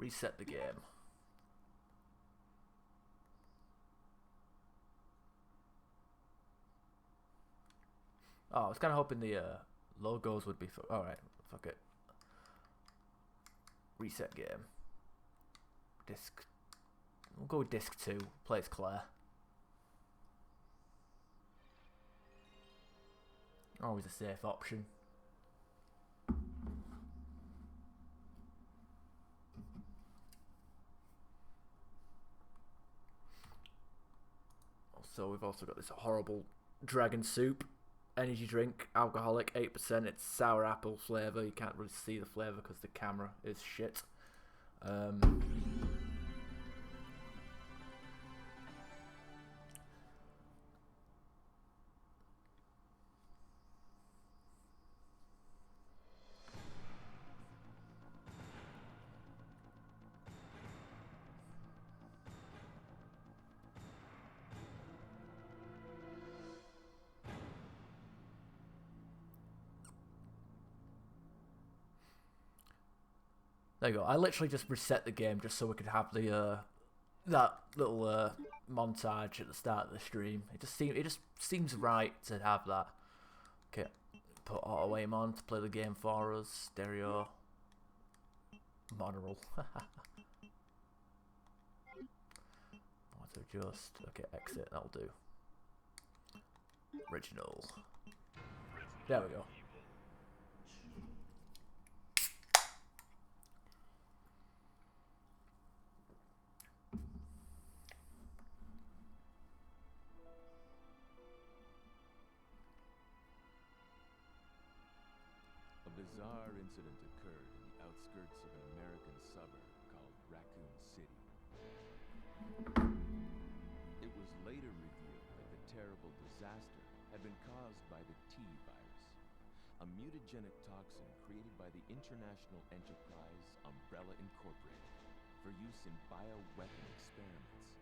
Reset the game. Oh, I was kind of hoping the logos would be... Alright, fuck it. Reset game. Disc... We'll go with disc 2. Play as Claire. Always a safe option. So we've also got this horrible dragon soup energy drink, alcoholic, 8%. It's sour apple flavour. You can't really see the flavour because the camera is shit. There you go. I literally just reset the game just so we could have the that little montage at the start of the stream. It just seems right to have that. Okay, put auto aim on to play the game for us. Stereo. Monoral. Want to adjust? Okay, exit. That'll do. Original. There we go. A bizarre incident occurred in the outskirts of an American suburb called Raccoon City. It was later revealed that the terrible disaster had been caused by the T virus, a mutagenic toxin created by the international enterprise Umbrella Incorporated for use in bioweapon experiments.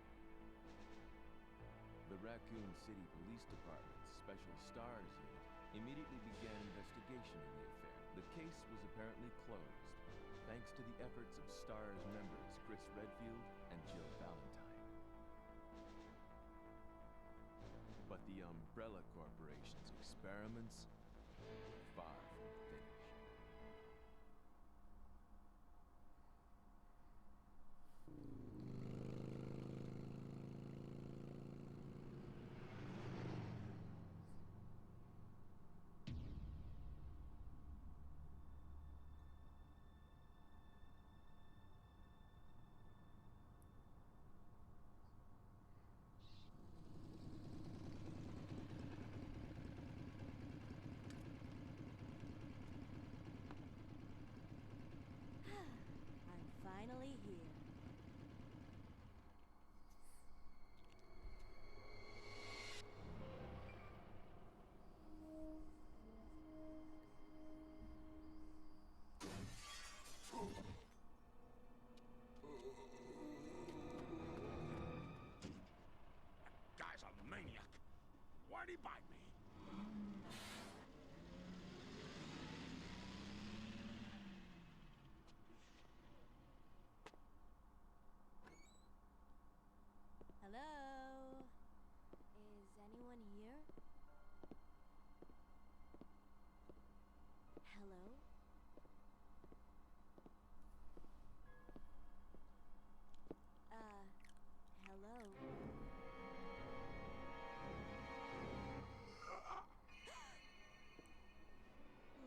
The Raccoon City Police Department's Special Stars Unit immediately began investigation in the affair. The case was apparently closed, thanks to the efforts of STARS members Chris Redfield and Jill Valentine. But the Umbrella Corporation's experiments were far from finished. I'm finally here. Guy's a maniac. Why'd he bite me? Hello? Is anyone here? Hello? Hello?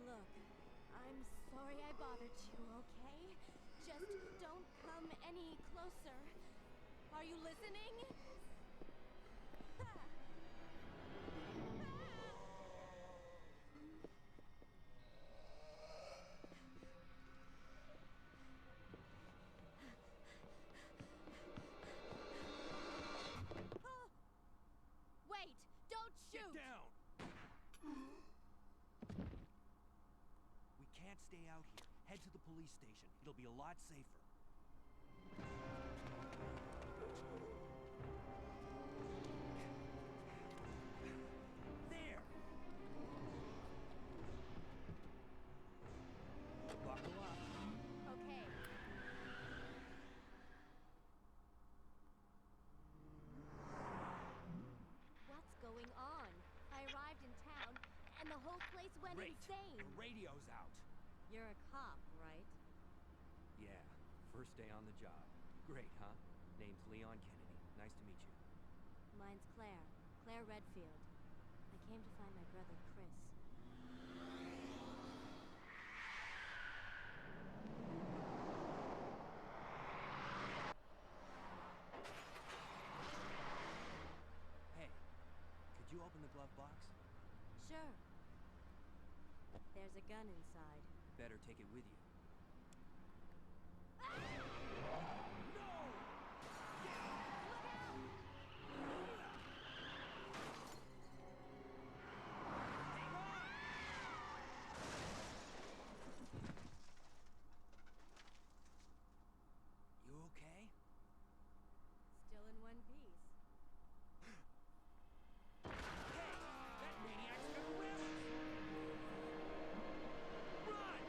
Look, I'm sorry I bothered you, okay? Just don't come any closer. Are you listening? Wait! Don't shoot! Get down! We can't stay out here. Head to the police station. It'll be a lot safer. There! Buckle up. Okay. Great. insane. The radio's out. You're a cop, right? Yeah, first day on the job. Great, huh? Name's Leon Kennedy. Nice to meet you. Mine's Claire. Claire Redfield. I came to find my brother, Chris. Hey, could you open the glove box? Sure. There's a gun inside. Better take it with you. You okay? Still in one piece. That maniac's got wrists! Run!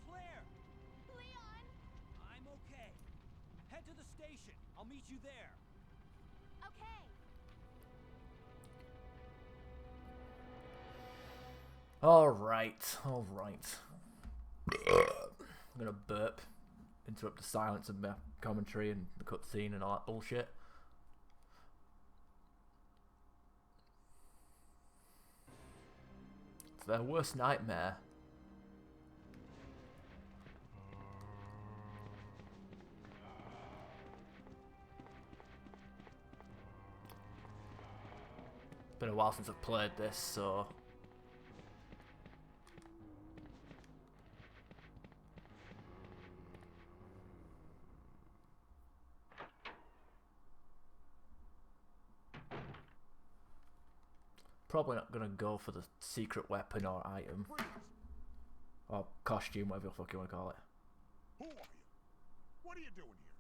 Claire! Leon! I'm okay. Head to the station. I'll meet you there. Okay. Alright, alright. I'm gonna burp. Interrupt the silence of my commentary and the cutscene and all that bullshit. It's their worst nightmare. Been a while since I've played this, so probably not gonna go for the secret weapon or item Freeze! or costume, whatever the fuck you want to call it. Who are you? What are you doing here?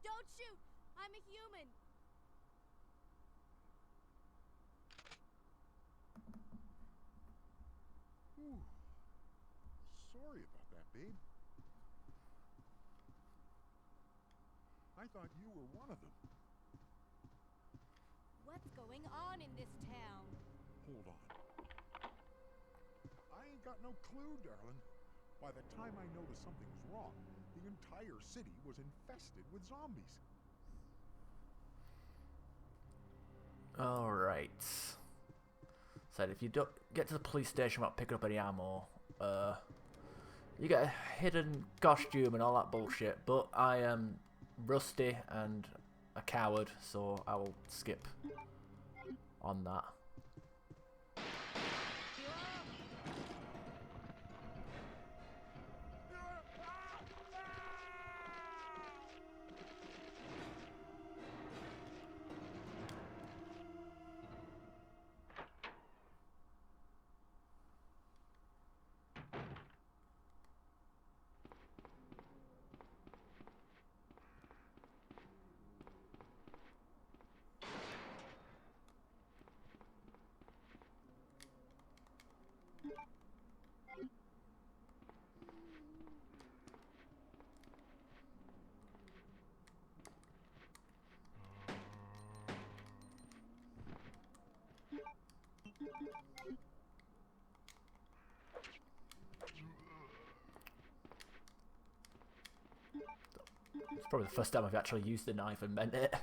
Don't shoot! I'm a human! Ooh. Sorry about that, babe. I thought you were one of them. What's going on in this town? Hold on. I ain't got no clue, darling. By the time I noticed something was wrong, the entire city was infested with zombies. Alright. Said if you don't get to the police station without picking up any ammo, you get a hidden costume and all that bullshit, but I am rusty and a coward, so I will skip on that. It's probably the first time I've actually used the knife and meant it.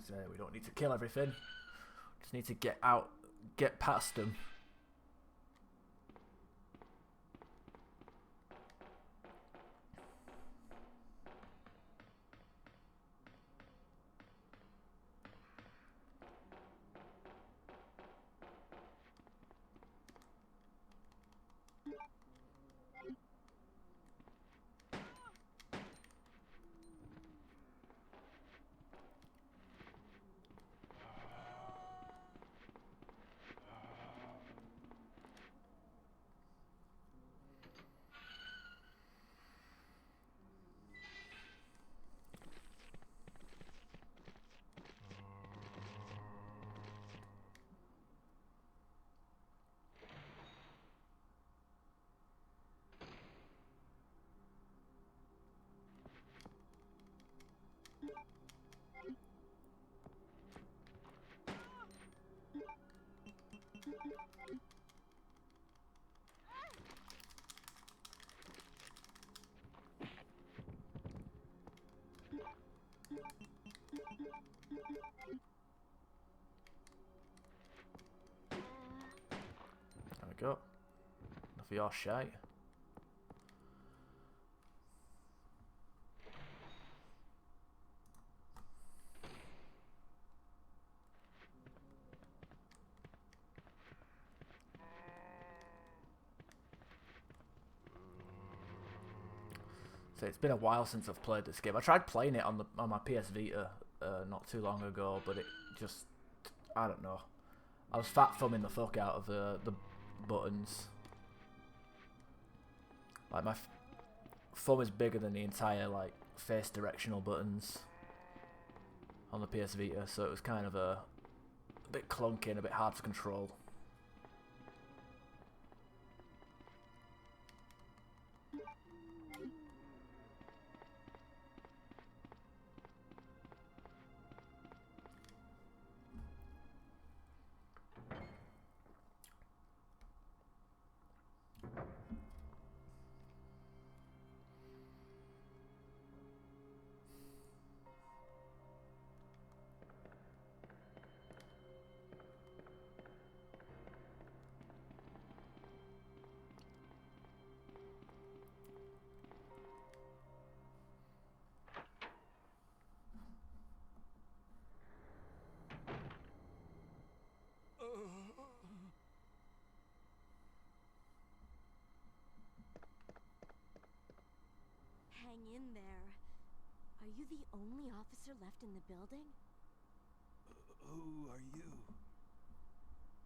So we don't need to kill everything. Just need to get out, get past them. go. Enough of your shite. So it's been a while since I've played this game. I tried playing it on my PS Vita not too long ago, but it just, I don't know. I was fat thumbing the fuck out of the buttons. Like my thumb is bigger than the entire like face directional buttons on the PS Vita, so it was kind of a bit clunky and a bit hard to control. Hang in there. Are you the only officer left in the building? Who are you?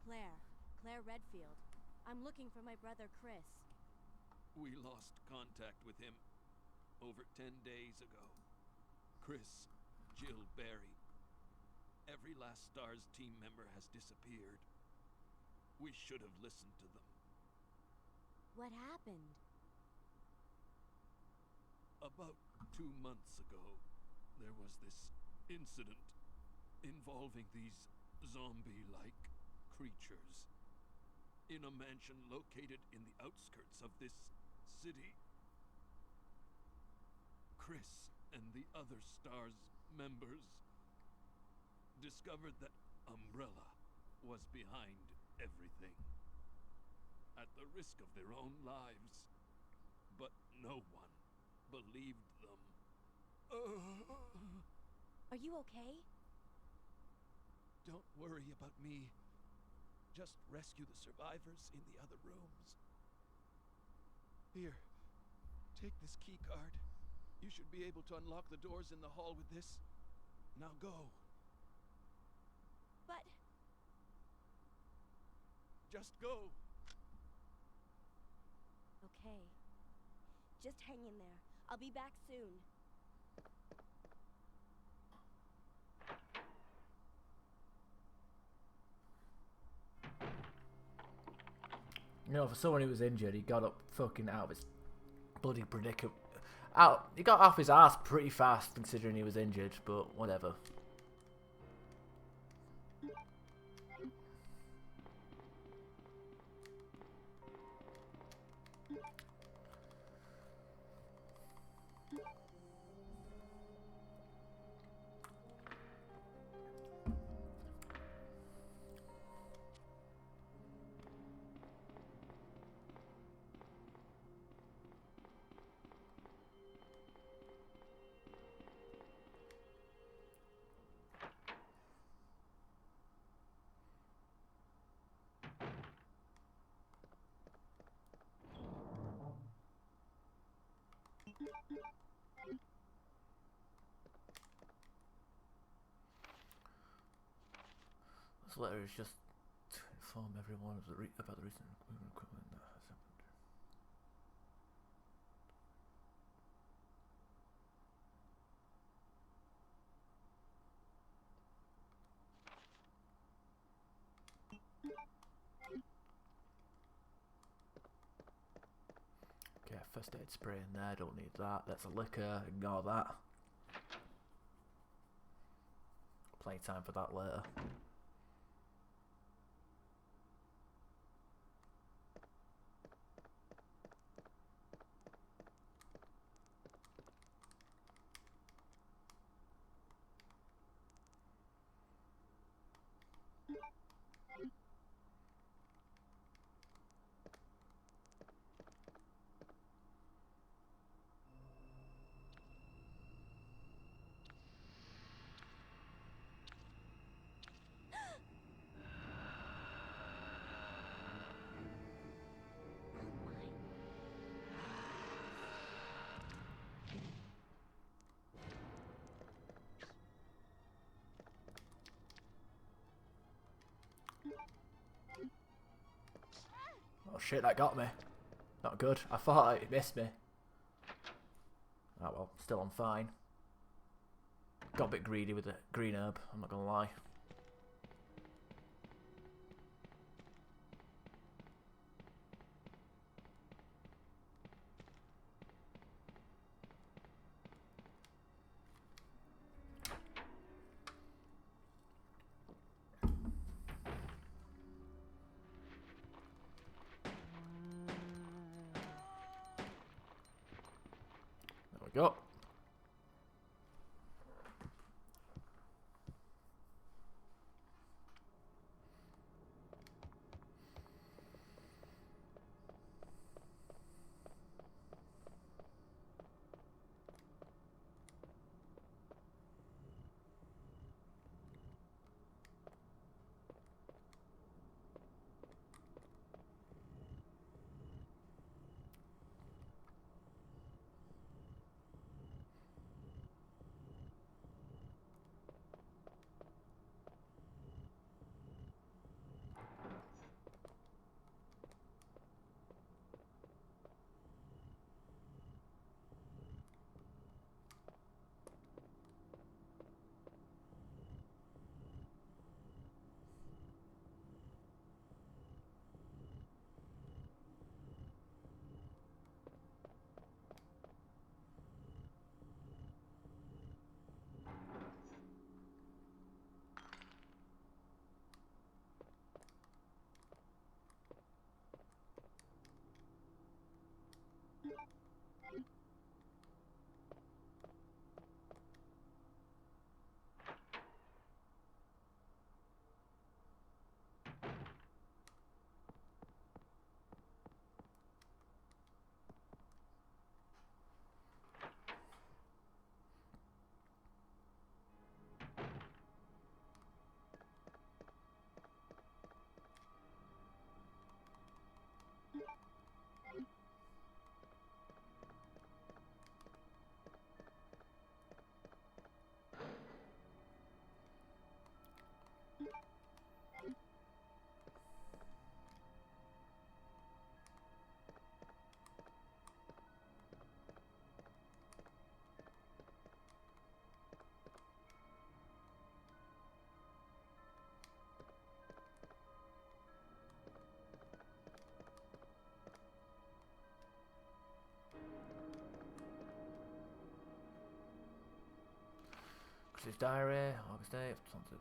Claire Redfield. I'm looking for my brother Chris. We lost contact with him over 10 days ago. Chris, Jill Barry. Every last STARS team member has disappeared. We should have listened to them. What happened? About 2 months ago, there was this incident involving these zombie-like creatures in a mansion located in the outskirts of this city. Chris and the other STARS members discovered that Umbrella was behind everything, at the risk of their own lives. But no one believed them. Are you okay? Don't worry about me. Just rescue the survivors in the other rooms. Here, take this key card. You should be able to unlock the doors in the hall with this. Now go. But... Just go. Okay. Just hang in there. I'll be back soon. You know, for someone who was injured, he got up fucking out of his bloody predicament. He got off his ass pretty fast considering he was injured, but whatever. This letter is just to inform everyone of about the recent equipment that has happened. Okay, first aid spray in there, don't need that. That's a liquor, ignore that. Plenty of time for that later. shit, that got me. Not good. I thought it missed me. Oh well, still I'm fine. Got a bit greedy with the green herb, I'm not gonna lie. There we go. Chris's diary, August 8th, something.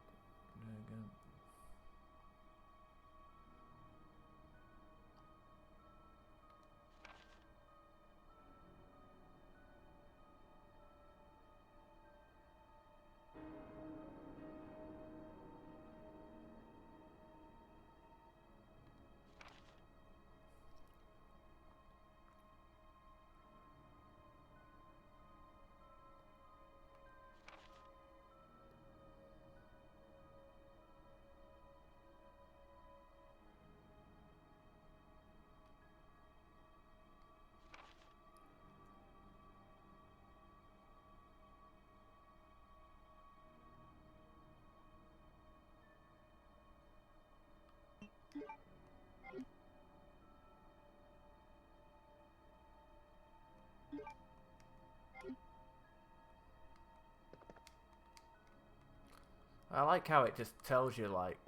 I like how it just tells you, like,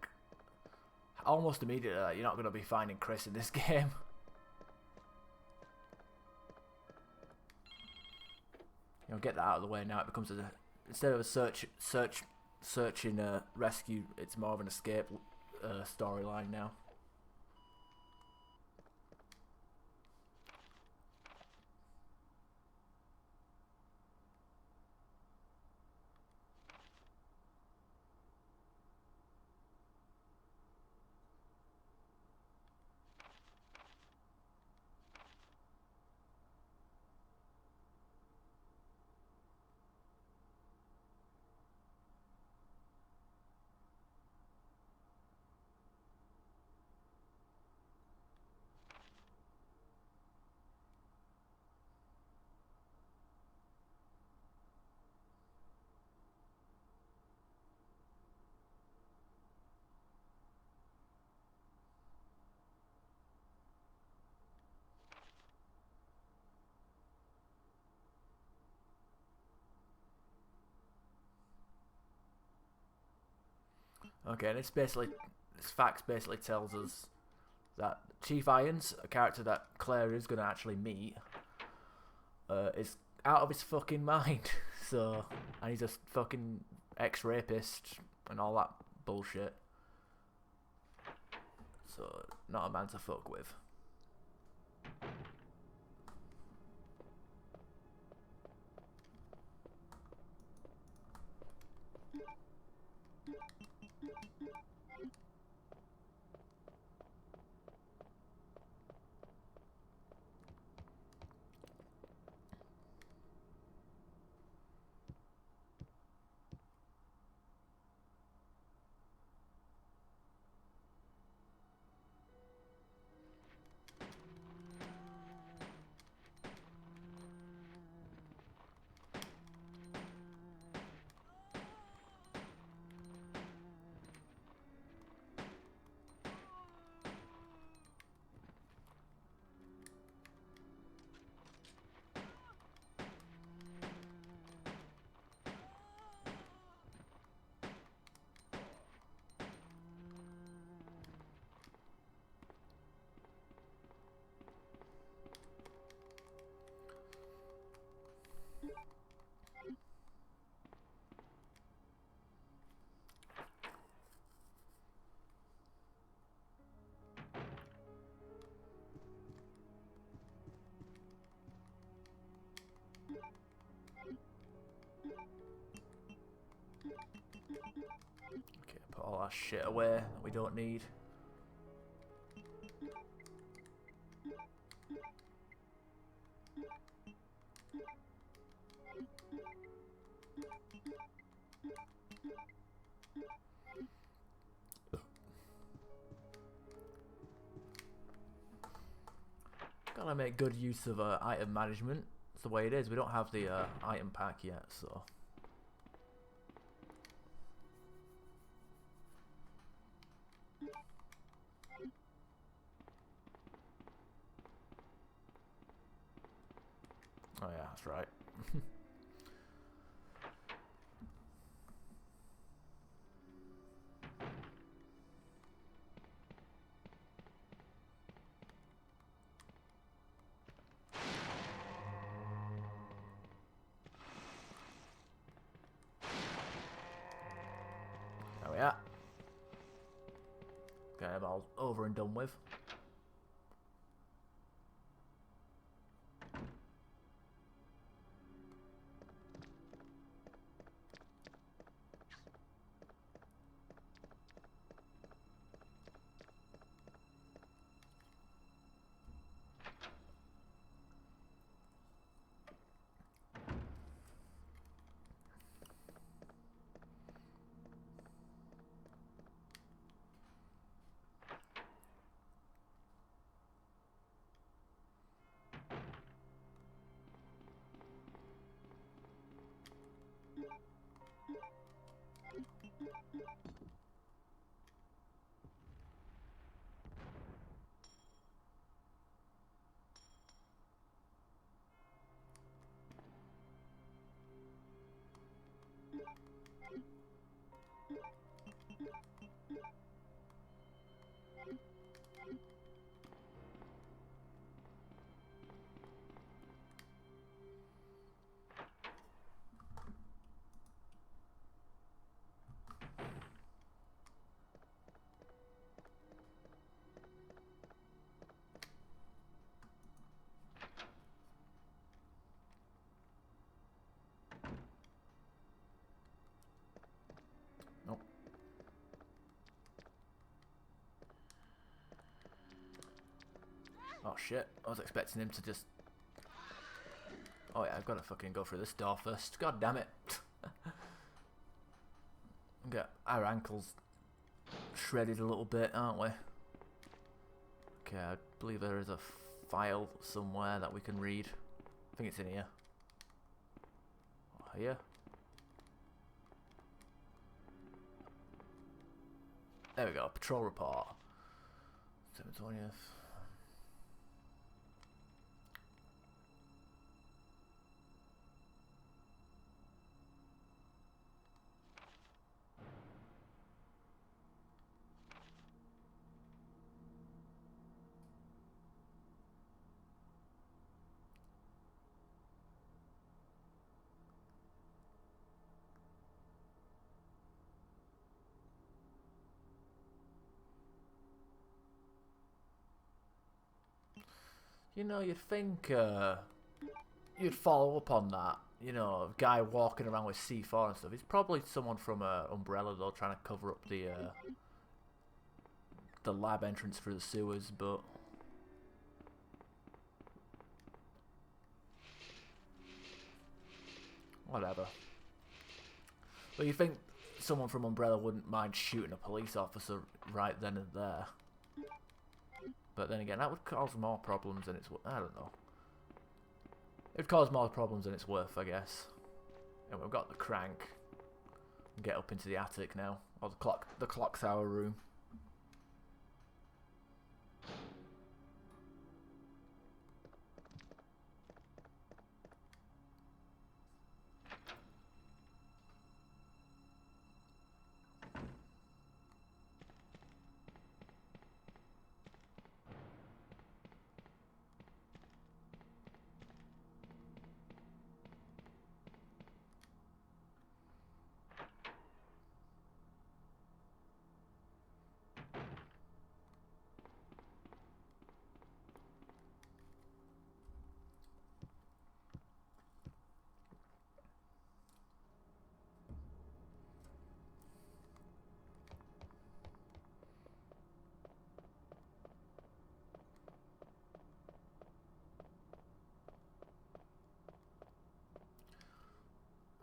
almost immediately that you're not going to be finding Chris in this game. You know, get that out of the way now. It becomes a, instead of a searching rescue, it's more of an escape storyline now. Okay, and this facts basically tells us that Chief Irons, a character that Claire is going to actually meet, is out of his fucking mind. So, and he's a fucking ex-rapist and all that bullshit. So, not a man to fuck with. Okay, put all our shit away that we don't need. Gotta make good use of item management. It's the way it is. We don't have the item pack yet, so. Oh yeah, that's right. There we are. Okay, I'm all over and done with. Nope. Oh shit, I was expecting him to just... Oh yeah, I've got to fucking go through this door first. God damn it. Get our ankles shredded a little bit, aren't we? Okay, I believe there is a file somewhere that we can read. I think it's in here. Oh, here. There we go, patrol report. 7/20th. You know, you'd think you'd follow up on that. You know, a guy walking around with C4 and stuff. He's probably someone from Umbrella, though, trying to cover up the lab entrance through the sewers, but... whatever. But you think someone from Umbrella wouldn't mind shooting a police officer right then and there. But then again, that would cause more problems than it's worth. I don't know. It'd cause more problems than it's worth, I guess. And we've got the crank. Get up into the attic now. Or the clock tower room.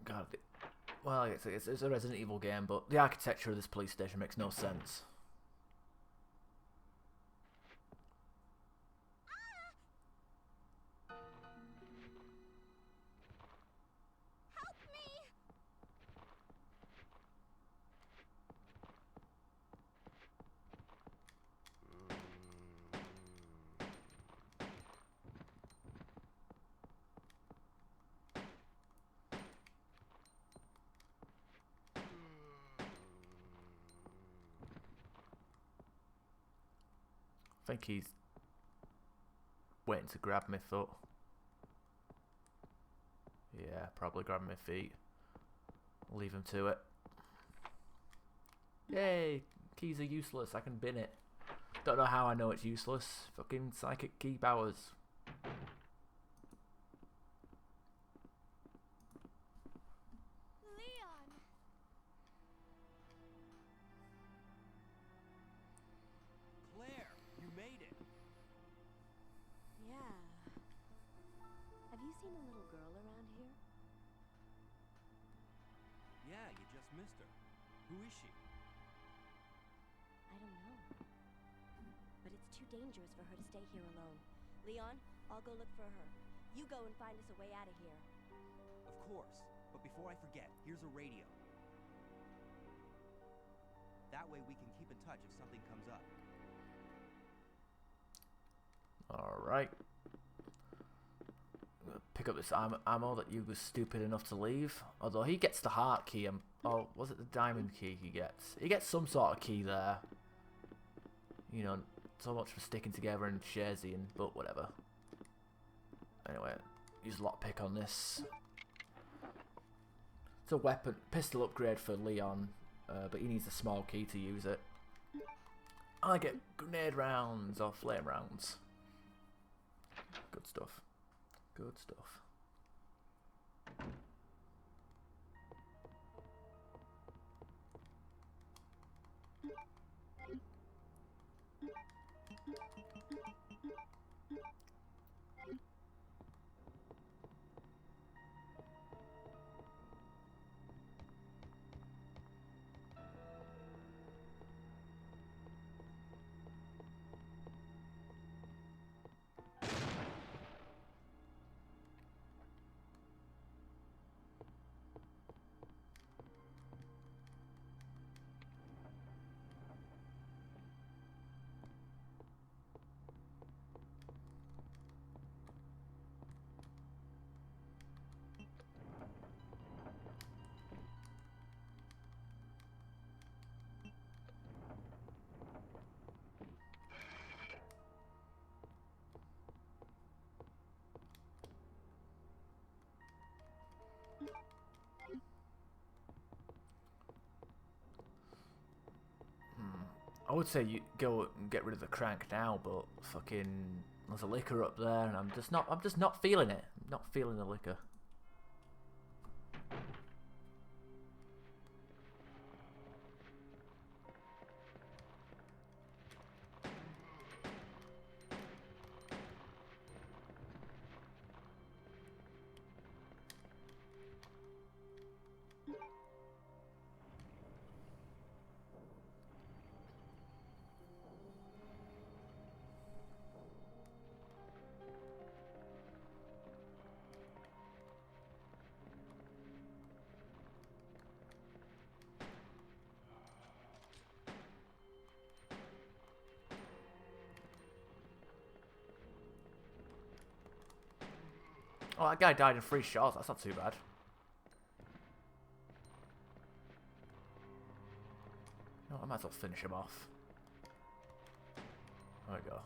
God, well, it's a Resident Evil game, but the architecture of this police station makes no sense. Help me! I think he's waiting to grab my foot. Yeah, probably grab my feet. Leave him to it. Yay! Keys are useless. I can bin it. Don't know how I know it's useless. Fucking psychic key powers. Leon! Claire, you made it. Yeah. Have you seen a little girl around here? Yeah, you just missed her. Who is she? I don't know. But it's too dangerous for her to stay here alone. Leon, I'll go look for her. You go and find us a way out of here. Of course. But before I forget, here's a radio. That way we can keep in touch if something comes up. Alright. Pick up this ammo that you was stupid enough to leave. Although he gets the heart key. Oh, was it the diamond key he gets? He gets some sort of key there. You know, so much for sticking together and sharing, but whatever. Anyway, use lockpick on this. It's a weapon, pistol upgrade for Leon, but he needs a small key to use it. I get grenade rounds or flame rounds. Good stuff. Good stuff. I would say you go and get rid of the crank now, but fucking There's a liquor up there, and I'm just not feeling it. I'm not feeling the liquor. Oh, that guy died in 3 shots. That's not too bad. Oh, I might as well finish him off. There we go.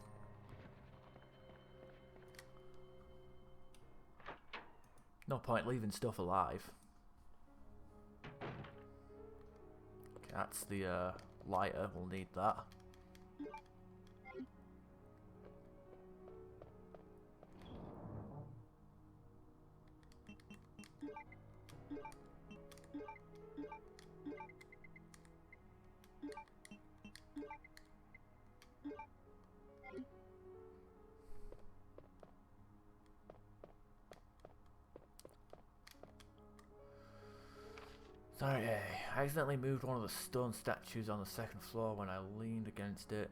No point leaving stuff alive. Okay, that's the lighter. We'll need that. Sorry, I accidentally moved one of the stone statues on the 2nd floor when I leaned against it.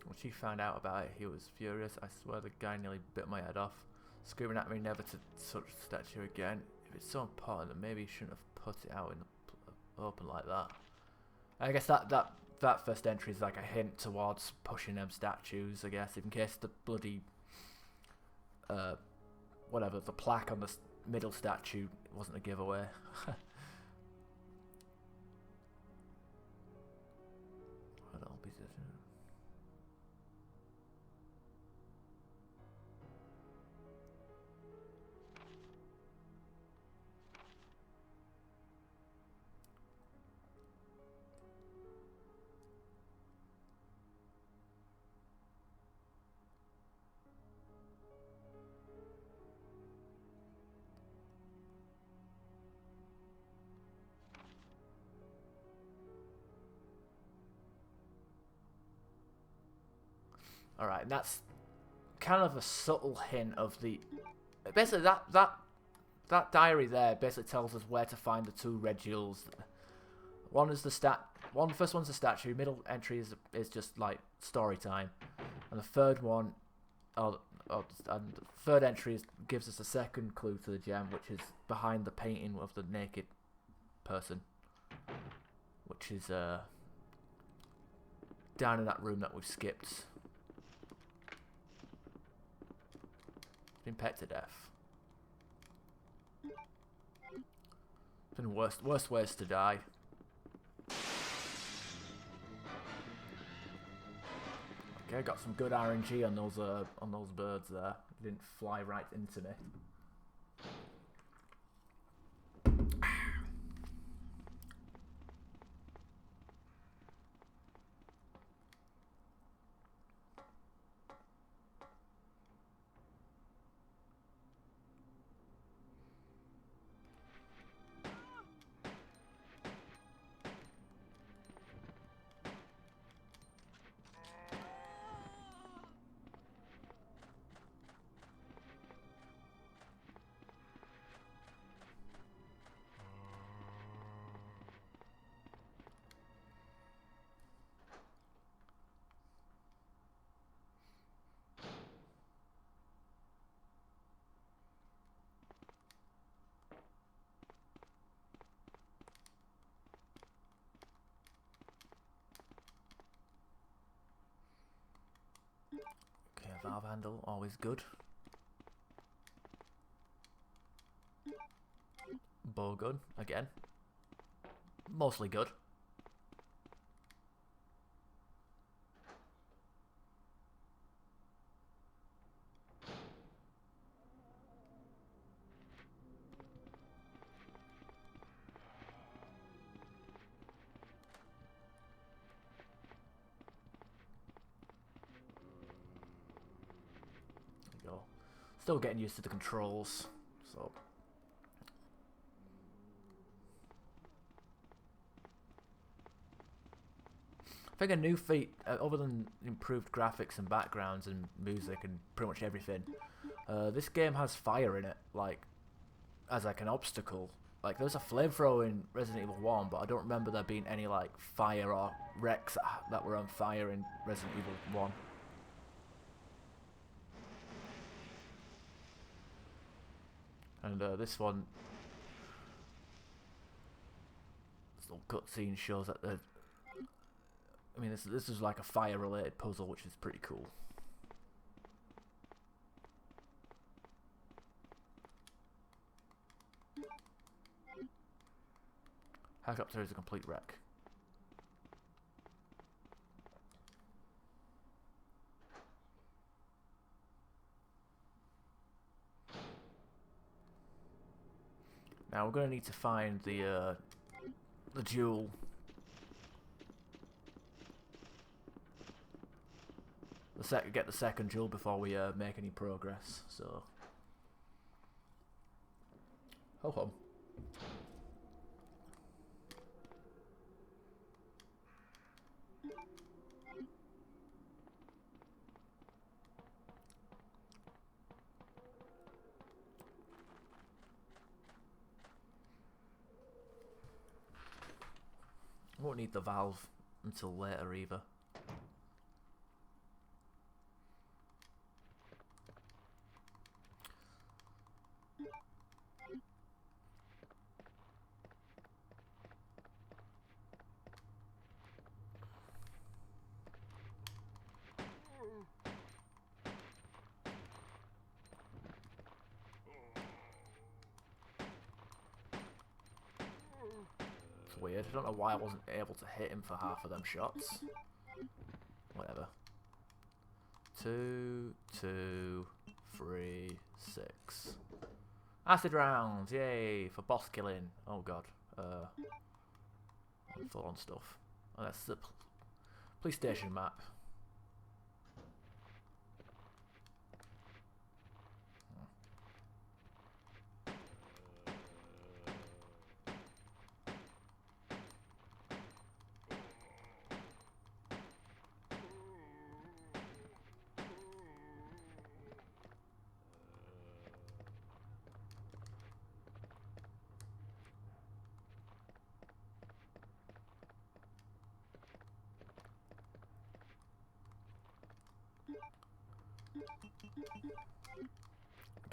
When she found out about it, he was furious. I swear the guy nearly bit my head off, screaming at me never to touch the statue again. If it's so important, then maybe he shouldn't have put it out in the open like that. I guess that first entry is like a hint towards pushing them statues, I guess, in case the bloody whatever, the plaque on the middle statue wasn't a giveaway. Alright, and that's kind of a subtle hint of the... Basically, that diary there basically tells us where to find the 2 red jewels. One is the first one's the statue, middle entry is just like story time. And the third one, and the third entry gives us a second clue to the gem, which is behind the painting of the naked person. Which is down in that room that we've skipped. Been pecked to death. Been worse ways to die. Okay, got some good RNG on those birds there. Didn't fly right into me. Okay, valve handle, always good. Bow gun, again. Mostly good. Still getting used to the controls, so. I think a new feat, other than improved graphics and backgrounds and music and pretty much everything, this game has fire in it, like, as like an obstacle. Like, there's a flamethrower in Resident Evil 1, but I don't remember there being any, like, fire or wrecks that were on fire in Resident Evil 1. And this one, this little cutscene shows that the. I mean, this is like a fire-related puzzle, which is pretty cool. Helicopter is a complete wreck. Now we're gonna need to find the jewel. Get the second jewel before we make any progress. So, ho hum. Won't need the valve until later either. It's weird. I don't know why I wasn't able to hit him for half of them shots. Whatever. 2, 2, 3, 6. Acid rounds, yay, for boss killing. Oh god. Full on stuff. Oh, that's the police station map.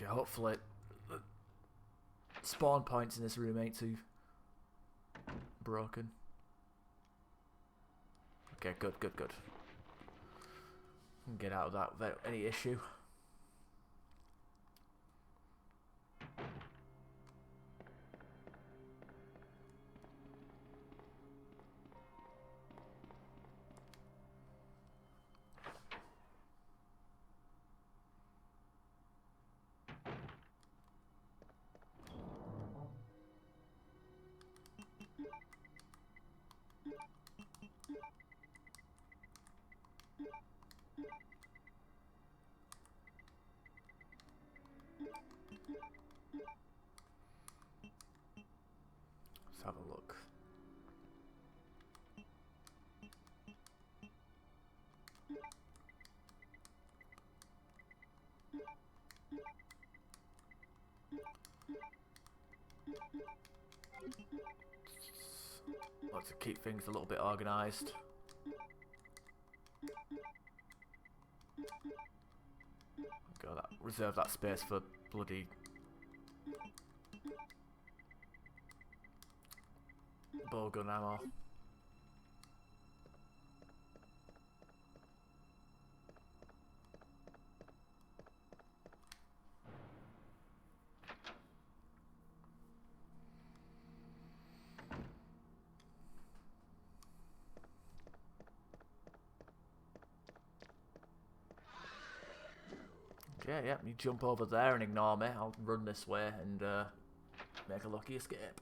Okay, hopefully the spawn points in this room ain't too broken. Okay, good. Can get out of that without any issue. Let's have a look. Like to keep things a little bit organised. Go that. Reserve that space for bloody bowgun ammo. Yeah, you jump over there and ignore me. I'll run this way and make a lucky escape.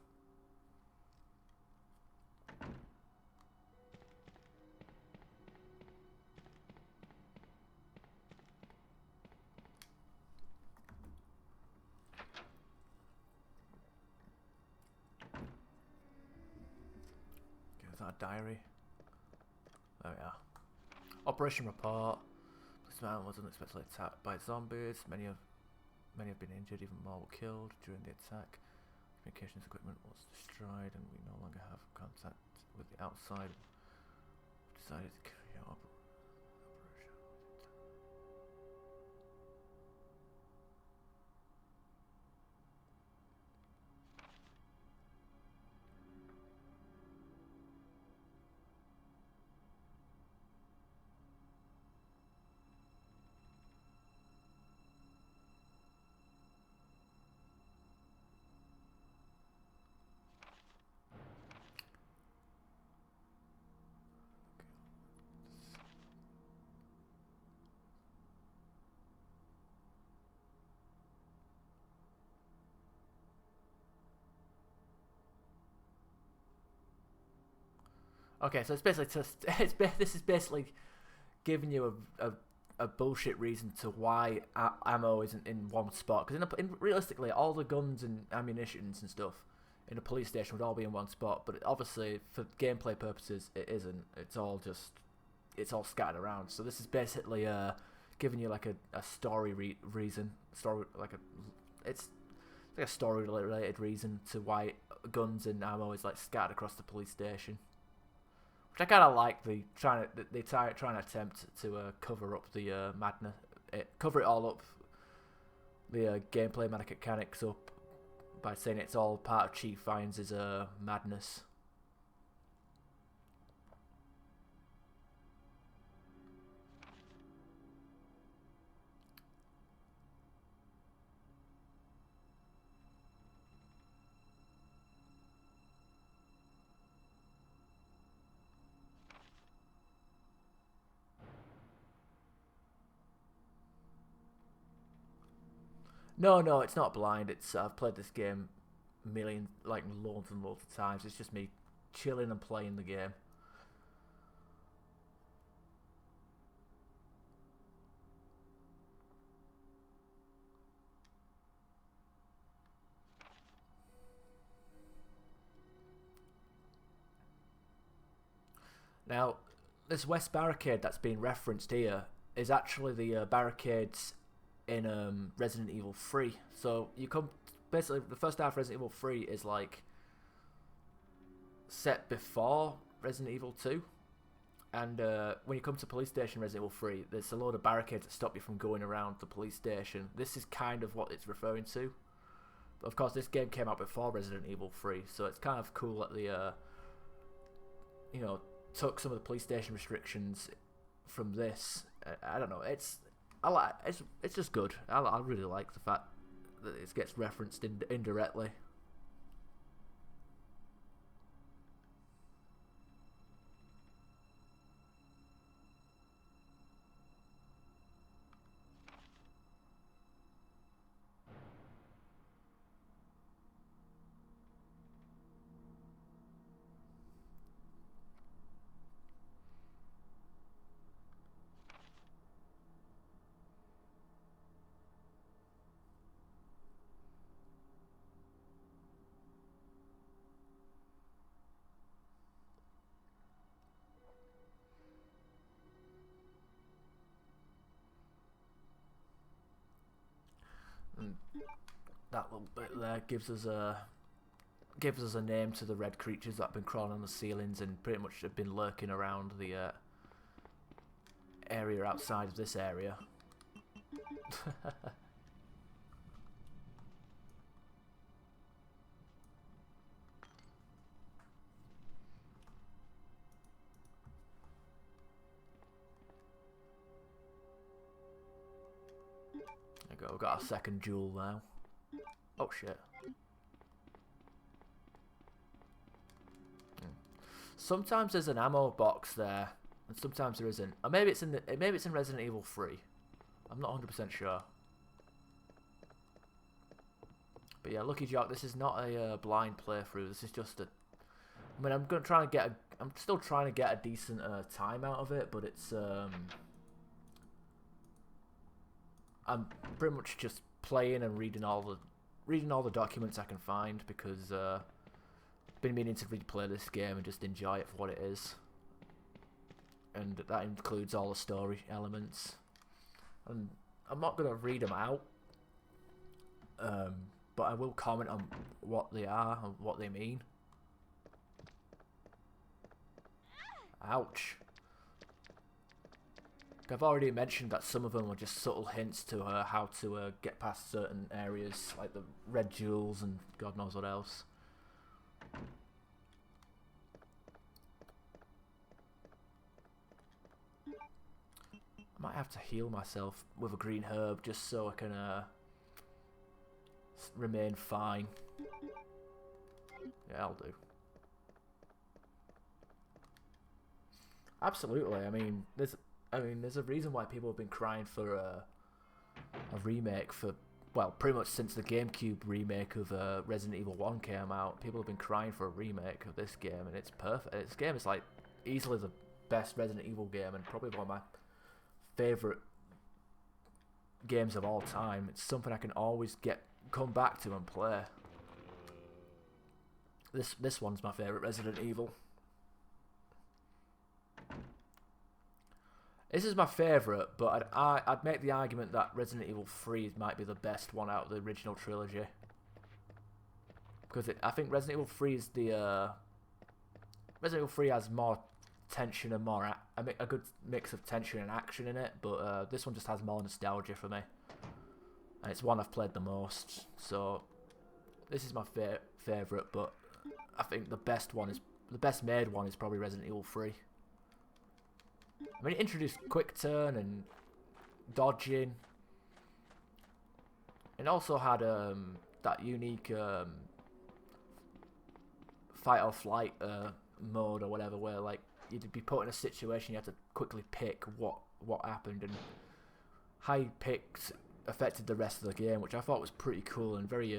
our diary. There we are. Operation report. Policeman was unexpectedly attacked by zombies. Many have been injured, even more were killed during the attack. Communications equipment was destroyed and we no longer have contact with the outside. Decided to carry out operation. Okay, so it's basically just this is basically giving you a bullshit reason to why ammo isn't in one spot, because realistically all the guns and ammunitions and stuff in a police station would all be in one spot, but obviously for gameplay purposes it isn't. It's all scattered around. So this is basically giving you like a story reason, it's like a story related reason to why guns and ammo is like scattered across the police station. Which I kind of like trying to attempt to cover up the madness, cover it all up, the gameplay mechanics up by saying it's all part of Chief Fiennes' madness. No, it's not blind. I've played this game loads and loads of times. It's just me chilling and playing the game. Now, this west barricade that's being referenced here is actually the barricades in Resident Evil 3. So you come basically the first half of Resident Evil 3 is like set before Resident Evil 2, and when you come to police station Resident Evil 3, there's a load of barricades that stop you from going around the police station. This is kind of what it's referring to. But of course, this game came out before Resident Evil 3, so it's kind of cool that the took some of the police station restrictions from this. I don't know. It's just good. I really like the fact that it gets referenced indirectly. And that little bit there gives us a name to the red creatures that have been crawling on the ceilings and pretty much have been lurking around the area outside of this area. There we go, we've got our second jewel now. Oh shit. Sometimes there's an ammo box there, and sometimes there isn't. Or maybe it's in Resident Evil 3. I'm not 100% sure. But yeah, Lucky Jock, this is not a blind playthrough. This is just a. I mean, I'm still trying to get a decent time out of it, but it's I'm pretty much just playing and reading all the documents I can find, because been meaning to replay this game and just enjoy it for what it is. And that includes all the story elements. And I'm not going to read them out, but I will comment on what they are and what they mean. Ouch. I've already mentioned that some of them are just subtle hints to how to get past certain areas, like the red jewels and God knows what else. I might have to heal myself with a green herb just so I can remain fine. Yeah, I'll do. Absolutely. I mean, there's a reason why people have been crying for a remake for, well, pretty much since the GameCube remake of Resident Evil 1 came out. People have been crying for a remake of this game, and it's perfect. This game is like easily the best Resident Evil game and probably one of my favorite games of all time. It's something I can always come back to and play. This one's my favorite Resident Evil. This is my favourite, but I'd make the argument that Resident Evil 3 might be the best one out of the original trilogy. Because I think Resident Evil 3 is Resident Evil 3 has more tension and more a good mix of tension and action in it, but this one just has more nostalgia for me. And it's one I've played the most, so this is my favourite, but I think the best made one is probably Resident Evil 3. I mean, it introduced quick turn and dodging. It also had that unique fight or flight mode or whatever, where like you'd be put in a situation you had to quickly pick what happened, and how you picked affected the rest of the game, which I thought was pretty cool and very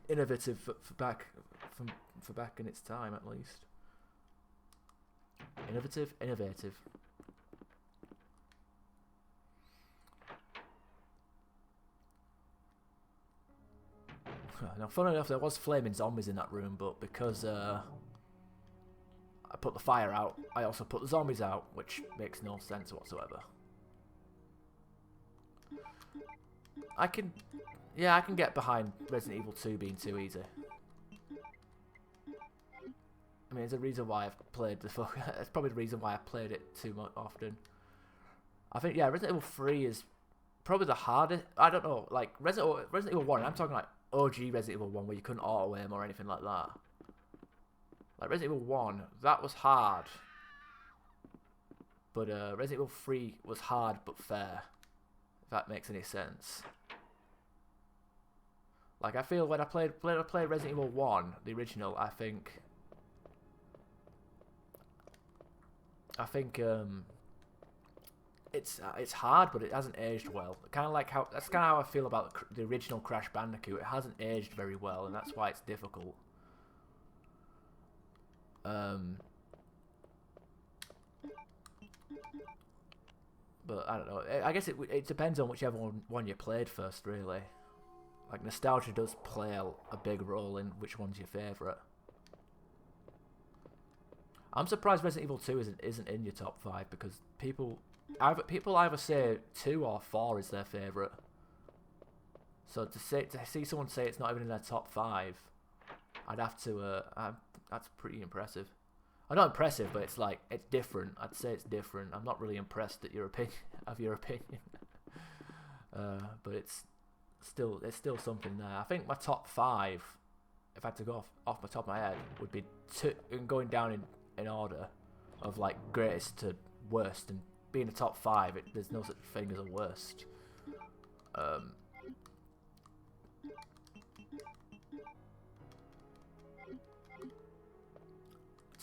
innovative for back in its time, at least. Innovative. Now, funnily enough, there was flaming zombies in that room, but because I put the fire out, I also put the zombies out, which makes no sense whatsoever. I can get behind Resident Evil 2 being too easy. I mean, there's a reason why I've played the fuck. That's probably the reason why I played it too much often. I think, yeah, Resident Evil 3 is probably the hardest. I don't know, like Resident Evil 1. I'm talking like OG Resident Evil 1, where you couldn't auto aim or anything like that. Like Resident Evil 1, that was hard. But Resident Evil 3 was hard but fair. If that makes any sense. Like I feel when I played Resident Evil 1, the original, I think it's hard, but it hasn't aged well. Kind of like that's kind of how I feel about the original Crash Bandicoot. It hasn't aged very well, and that's why it's difficult. But I don't know. I guess it depends on whichever one you played first, really. Like nostalgia does play a big role in which one's your favourite. I'm surprised Resident Evil 2 isn't in your top 5, because people either say 2 or 4 is their favourite. So to see someone say it's not even in their top 5, I'd have to. That's pretty impressive. I'm not impressive, but it's like it's different. I'd say it's different. I'm not really impressed at your opinion. But it's still something there. I think my top 5, if I had to go off my top of my head, would be 2, and going down in order of like greatest to worst, and being a top 5, there's no such thing as a worst.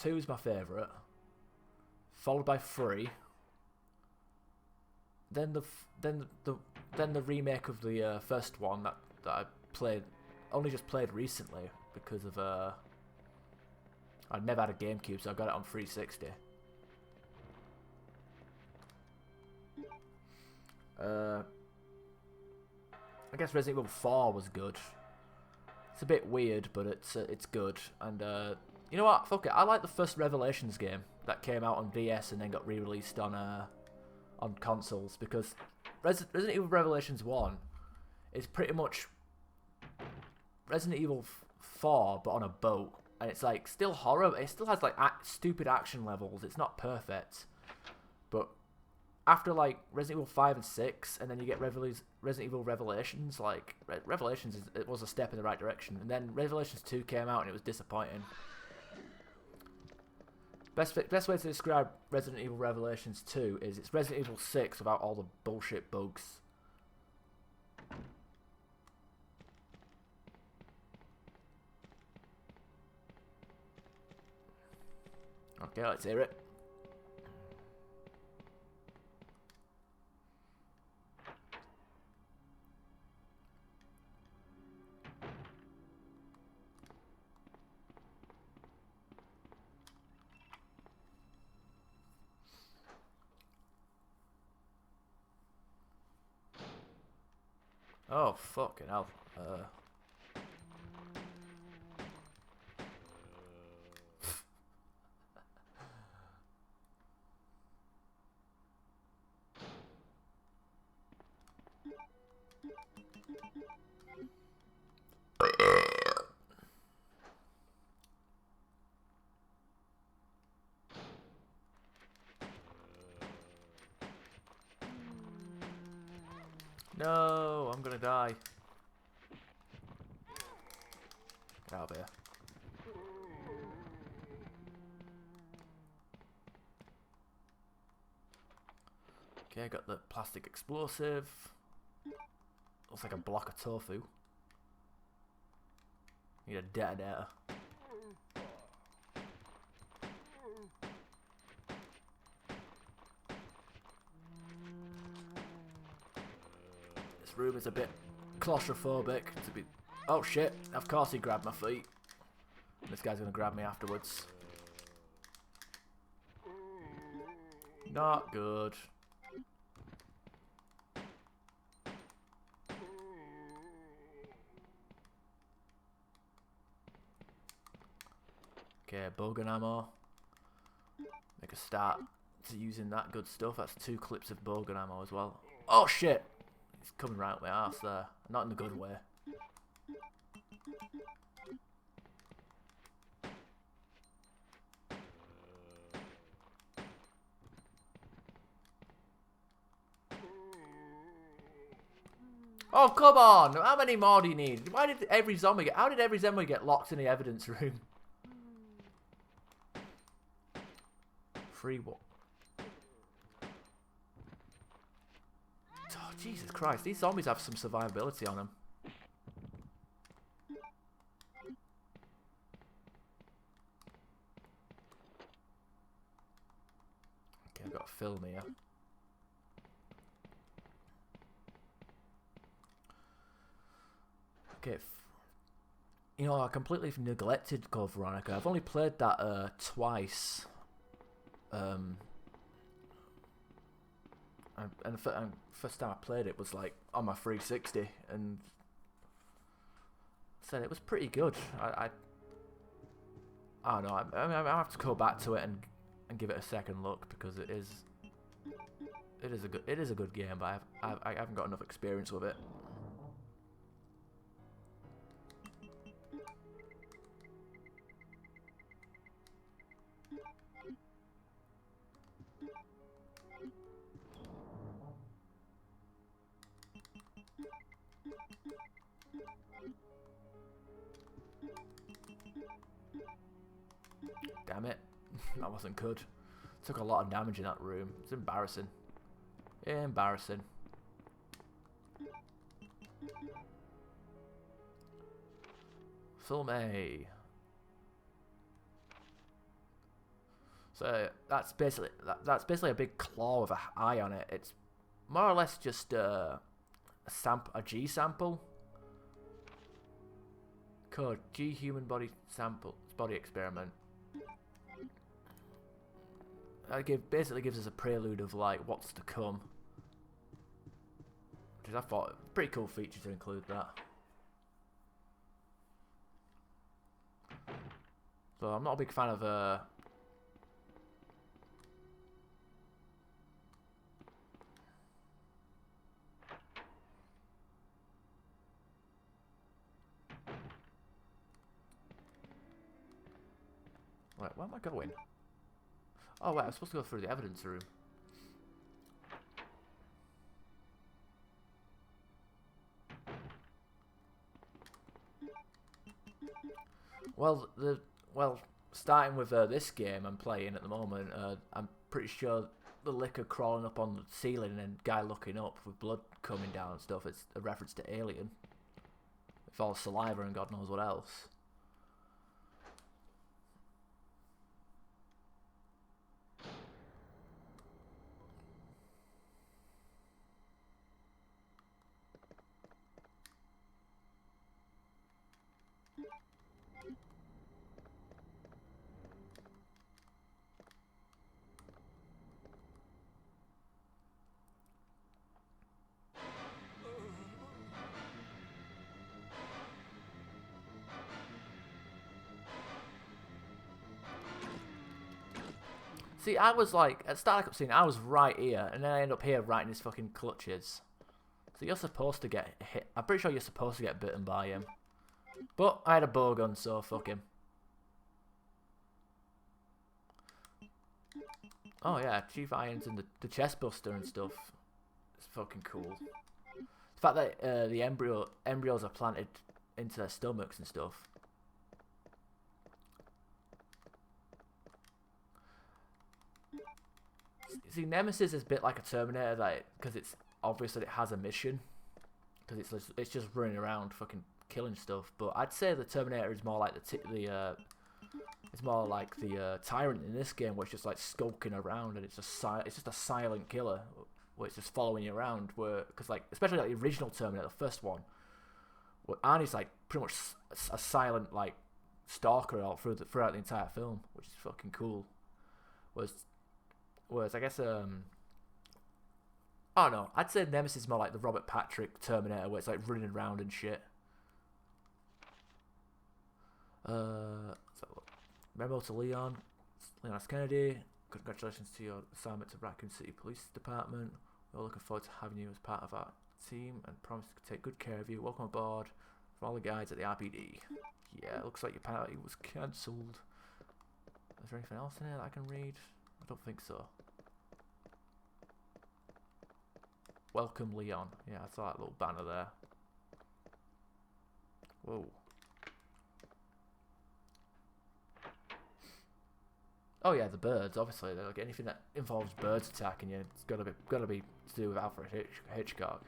2 is my favourite, followed by 3. Then the remake of the first one that I just played recently because of I'd never had a GameCube, so I got it on 360. I guess Resident Evil 4 was good. It's a bit weird, but it's good. And You know what? Fuck it. I like the first Revelations game that came out on DS and then got re-released on consoles, because Resident Evil Revelations 1 is pretty much Resident Evil 4 but on a boat, and it's like still horror. It still has like stupid action levels. It's not perfect, but after like Resident Evil 5 and 6, and then you get Resident Evil Revelations. Like Revelations, it was a step in the right direction, and then Revelations 2 came out and it was disappointing. Best way to describe Resident Evil Revelations 2 is it's Resident Evil 6 without all the bullshit bugs. Okay, let's hear it. Oh, fucking hell. No, I'm gonna die. Get out of here. Okay, got the plastic explosive. Looks like a block of tofu. Need a detonator. This room is a bit claustrophobic. To be. Oh shit! Of course he grabbed my feet. This guy's gonna grab me afterwards. Not good. Okay, bowgun ammo. Make a start to using that good stuff. That's 2 clips of bowgun ammo as well. Oh shit! He's coming right up my ass there. Not in the good way. Oh come on! How many more do you need? Why did every zombie get? How did every zombie get locked in the evidence room? Free what? Oh, Jesus Christ! These zombies have some survivability on them. Okay, I've got a film here. Okay, you know, I completely neglected Code Veronica. I've only played that twice. And the first time I played it was like on my 360, and I said it was pretty good. I don't know. I have to go back to it and give it a second look, because it is a good game, but I haven't got enough experience with it. Damn it. That wasn't good. Took a lot of damage in that room. It's embarrassing. Embarrassing. Film A. So that's basically a big claw with an eye on it. It's more or less just a G sample. Code G human body sample body experiment. That basically gives us a prelude of like what's to come. Which is, I thought, a pretty cool feature to include that. So I'm not a big fan of Right, where am I going? Oh wait, I'm supposed to go through the evidence room. Well, starting with this game I'm playing at the moment, I'm pretty sure the liquor crawling up on the ceiling and guy looking up with blood coming down and stuff, it's a reference to Alien. With all saliva and God knows what else. See, I was like, at the start of the cutscene, I was right here, and then I end up here right in his fucking clutches. So you're supposed to get hit. I'm pretty sure you're supposed to get bitten by him. But I had a bow gun, so fuck him. Oh yeah, Chief Irons and the chest buster and stuff. It's fucking cool. The fact that the embryos are planted into their stomachs and stuff. See, Nemesis is a bit like a Terminator, that because it's obvious that it has a mission, because it's just running around fucking killing stuff. But I'd say the Terminator is more like it's more like the Tyrant in this game, where it's just like skulking around and it's just a silent killer, where it's just following you around. Where because like especially like the original Terminator, the first one, where Arnie's like pretty much a silent like stalker all throughout the entire film, which is fucking cool. Whereas I guess I don't know. I'd say Nemesis is more like the Robert Patrick Terminator, where it's like running around and shit. Memo to Leon S. Kennedy. Congratulations to your assignment to Raccoon City Police Department. We're looking forward to having you as part of our team and promise to take good care of you. Welcome aboard for all the guides at the RPD. Yeah, it looks like your party was cancelled. Is there anything else in here that I can read? I don't think so. Welcome, Leon. Yeah, I saw that little banner there. Whoa. Oh yeah, the birds. Obviously, like anything that involves birds attacking you, it's gotta be to do with Alfred Hitchcock.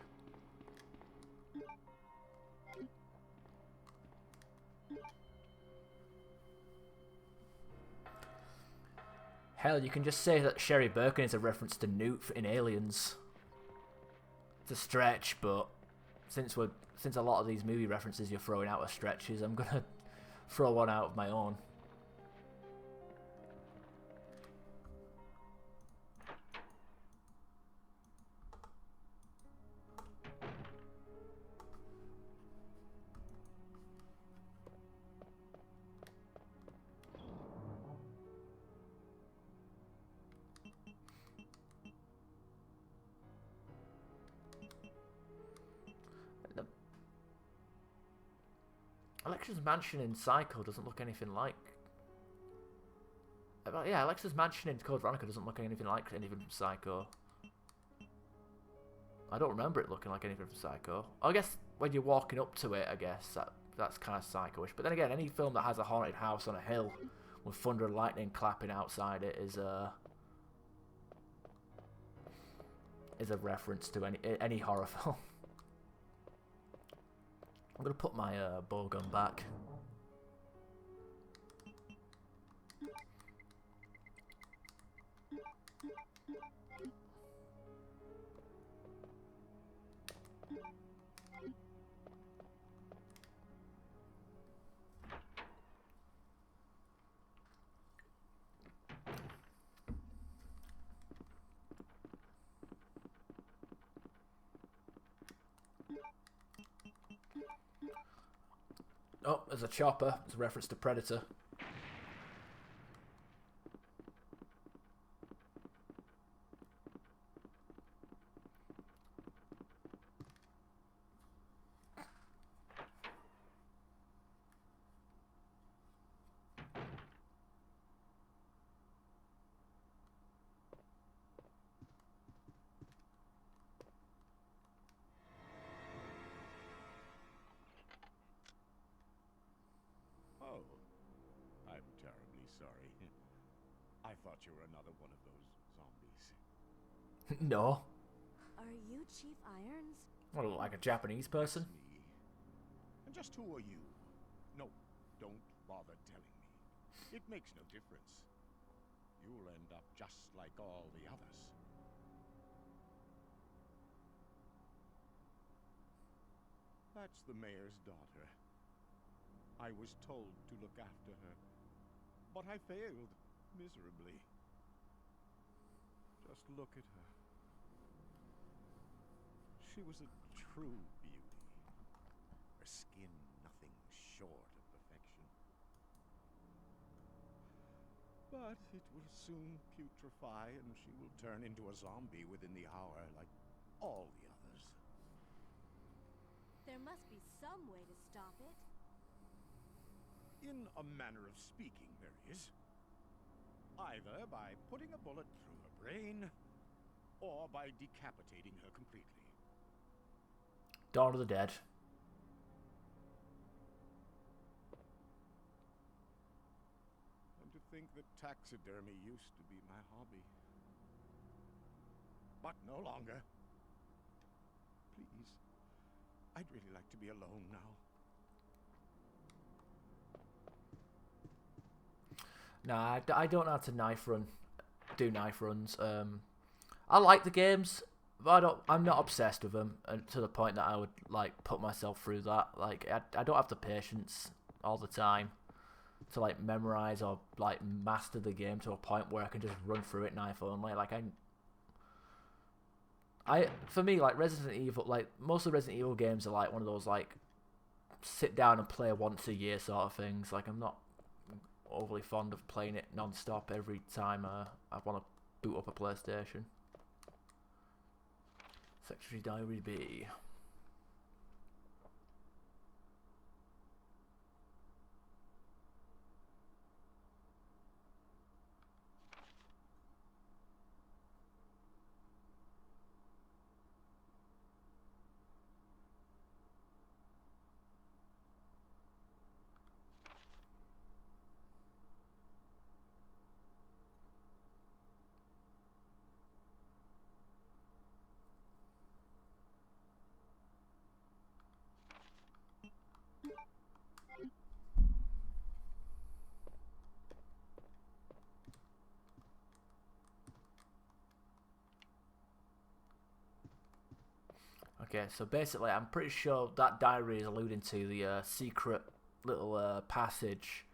Hell, you can just say that Sherry Birkin is a reference to Newt in Aliens. It's a stretch, but since a lot of these movie references you're throwing out are stretches, I'm gonna throw one out of my own. Alexa's mansion in Psycho doesn't look anything like... Yeah, Alexa's mansion in Code Veronica doesn't look anything like anything from Psycho. I don't remember it looking like anything from Psycho. I guess when you're walking up to it, I guess that's kind of Psycho-ish. But then again, any film that has a haunted house on a hill with thunder and lightning clapping outside it is a reference to any horror film. I'm gonna put my bow gun back. Oh, there's a chopper. It's a reference to Predator. sorry. I thought you were another one of those zombies. No. Are you Chief Irons? What, like a Japanese person? That's me. And just who are you? No, don't bother telling me. It makes no difference. You'll end up just like all the others. That's the mayor's daughter. I was told to look after her, but I failed miserably. Just look at her. She was a true beauty. Her skin nothing short of perfection. But it will soon putrefy, and she will turn into a zombie within the hour, like all the others. There must be some way to stop it. In a manner of speaking, there is. Either by putting a bullet through her brain, or by decapitating her completely. Dawn of the Dead. And to think that taxidermy used to be my hobby. But no longer. Please. I'd really like to be alone now. Nah, I don't know how to do knife runs. I like the games, but I'm not obsessed with them, and to the point that I would like put myself through that. Like I don't have the patience all the time to like memorize or like master the game to a point where I can just run through it knife only. Like for me, like Resident Evil, like most of the Resident Evil games are like one of those like sit down and play once a year sort of things. Like I'm not overly fond of playing it non-stop every time I want to boot up a PlayStation. Secretary Diary B. Okay, so basically, I'm pretty sure that diary is alluding to the secret little passage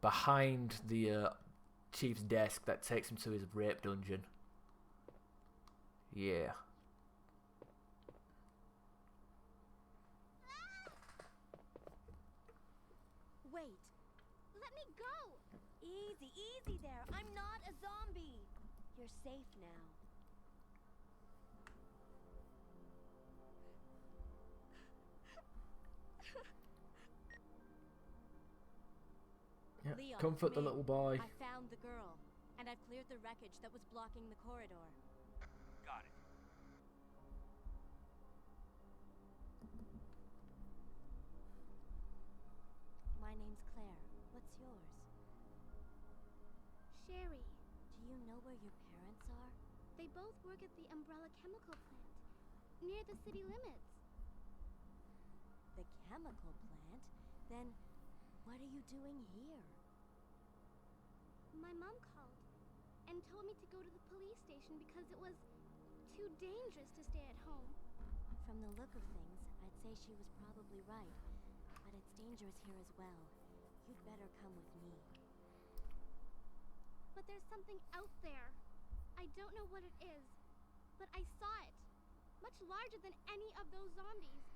behind the chief's desk that takes him to his rape dungeon. Yeah. Wait. Let me go! Easy, easy there. I'm not a zombie. You're safe now. Yeah. Leon, Comfort the come in. little boy. I found the girl, and I've cleared the wreckage that was blocking the corridor. Got it. My name's Claire. What's yours? Sherry. Do you know where your parents are? They both work at the Umbrella Chemical Plant, near the city limits. The chemical plant? Then what are you doing here? My mom called and told me to go to the police station because it was too dangerous to stay at home. From the look of things, I'd say she was probably right. But it's dangerous here as well. You'd better come with me. But there's something out there. I don't know what it is, but I saw it. Much larger than any of those zombies.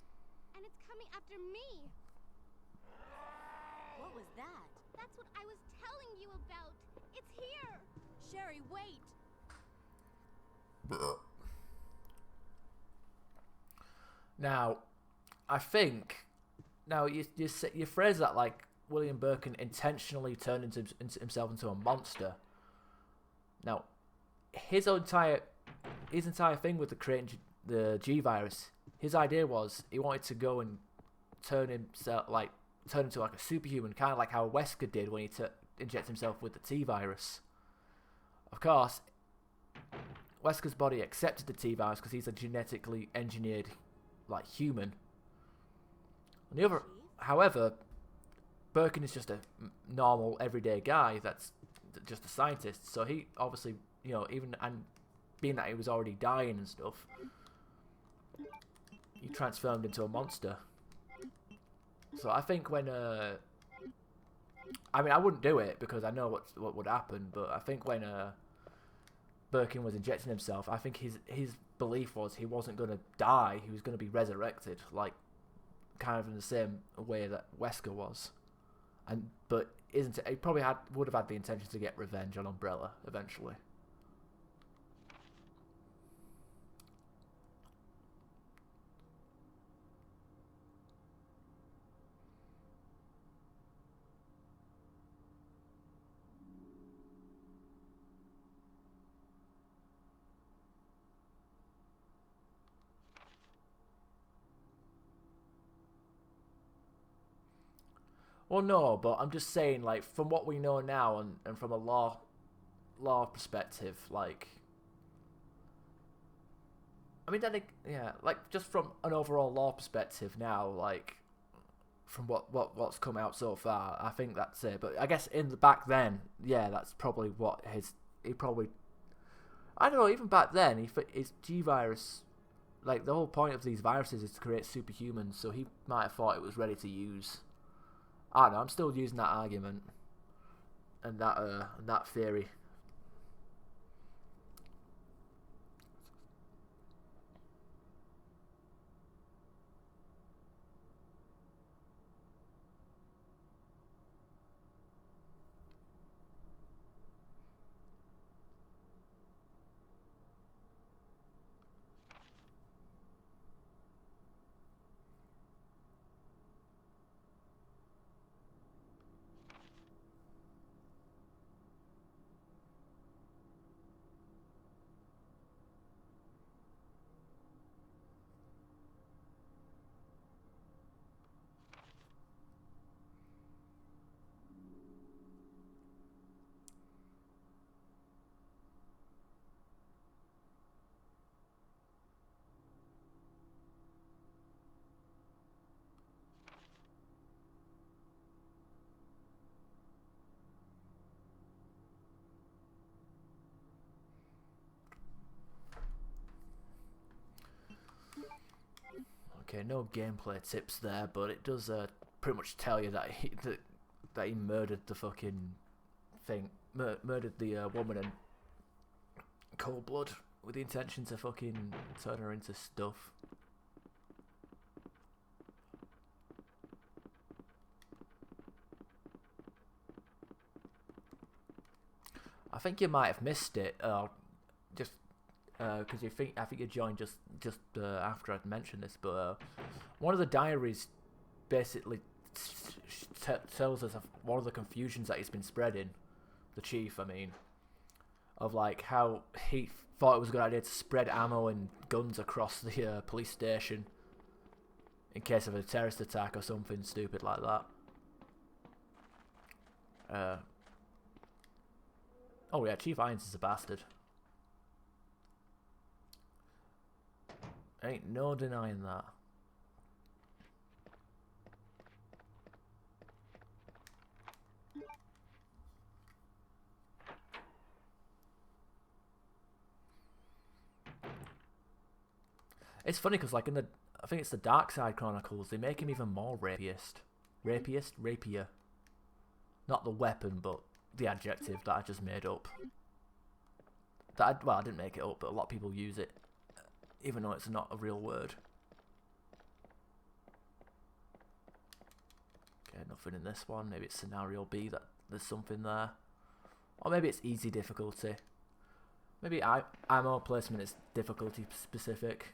And it's coming after me. What was that? That's what I was telling you about. It's here. Sherry, wait! Now, I think you phrase that like William Birkin intentionally turned himself into a monster. Now, his entire thing with the creating the G virus, his idea was he wanted to go and turn into like a superhuman, kind of like how Wesker did when he inject himself with the T-virus. Of course, Wesker's body accepted the T-virus because he's a genetically engineered, like, human. On the other, however, Birkin is just a normal, everyday guy that's just a scientist. So he obviously, you know, even and being that he was already dying and stuff, he transformed into a monster. So I think when I mean, I wouldn't do it because I know what would happen, but I think when Birkin was injecting himself, I think his belief was he wasn't going to die, he was going to be resurrected, like kind of in the same way that Wesker was. But isn't it? He probably would have had the intention to get revenge on Umbrella eventually. Well, no, but I'm just saying, like, from what we know now and from a law perspective, like, I mean, yeah, like, just from an overall law perspective now, like, from what's come out so far, I think that's it. But I guess in the back then, yeah, that's probably what he probably, I don't know, even back then, his G-virus, like, the whole point of these viruses is to create superhumans, so he might have thought it was ready to use. I don't know, I'm still using that argument and that theory. Okay, no gameplay tips there, but it does pretty much tell you that he murdered the fucking thing, murdered the woman in cold blood with the intention to fucking turn her into stuff. I think you might have missed it, just because I think you joined just after I'd mentioned this, but one of the diaries basically tells us of one of the confusions that he's been spreading, the chief, I mean, of like how he thought it was a good idea to spread ammo and guns across the police station in case of a terrorist attack or something stupid like that. Oh yeah, Chief Irons is a bastard. Ain't no denying that. It's funny because, like, I think it's the Dark Side Chronicles, they make him even more rapier. Not the weapon, but the adjective that I just made up. Well, I didn't make it up, but a lot of people use it, even though it's not a real word. Okay, nothing in this one. Maybe it's scenario B that there's something there. Or maybe it's easy difficulty. Maybe ammo placement is difficulty specific.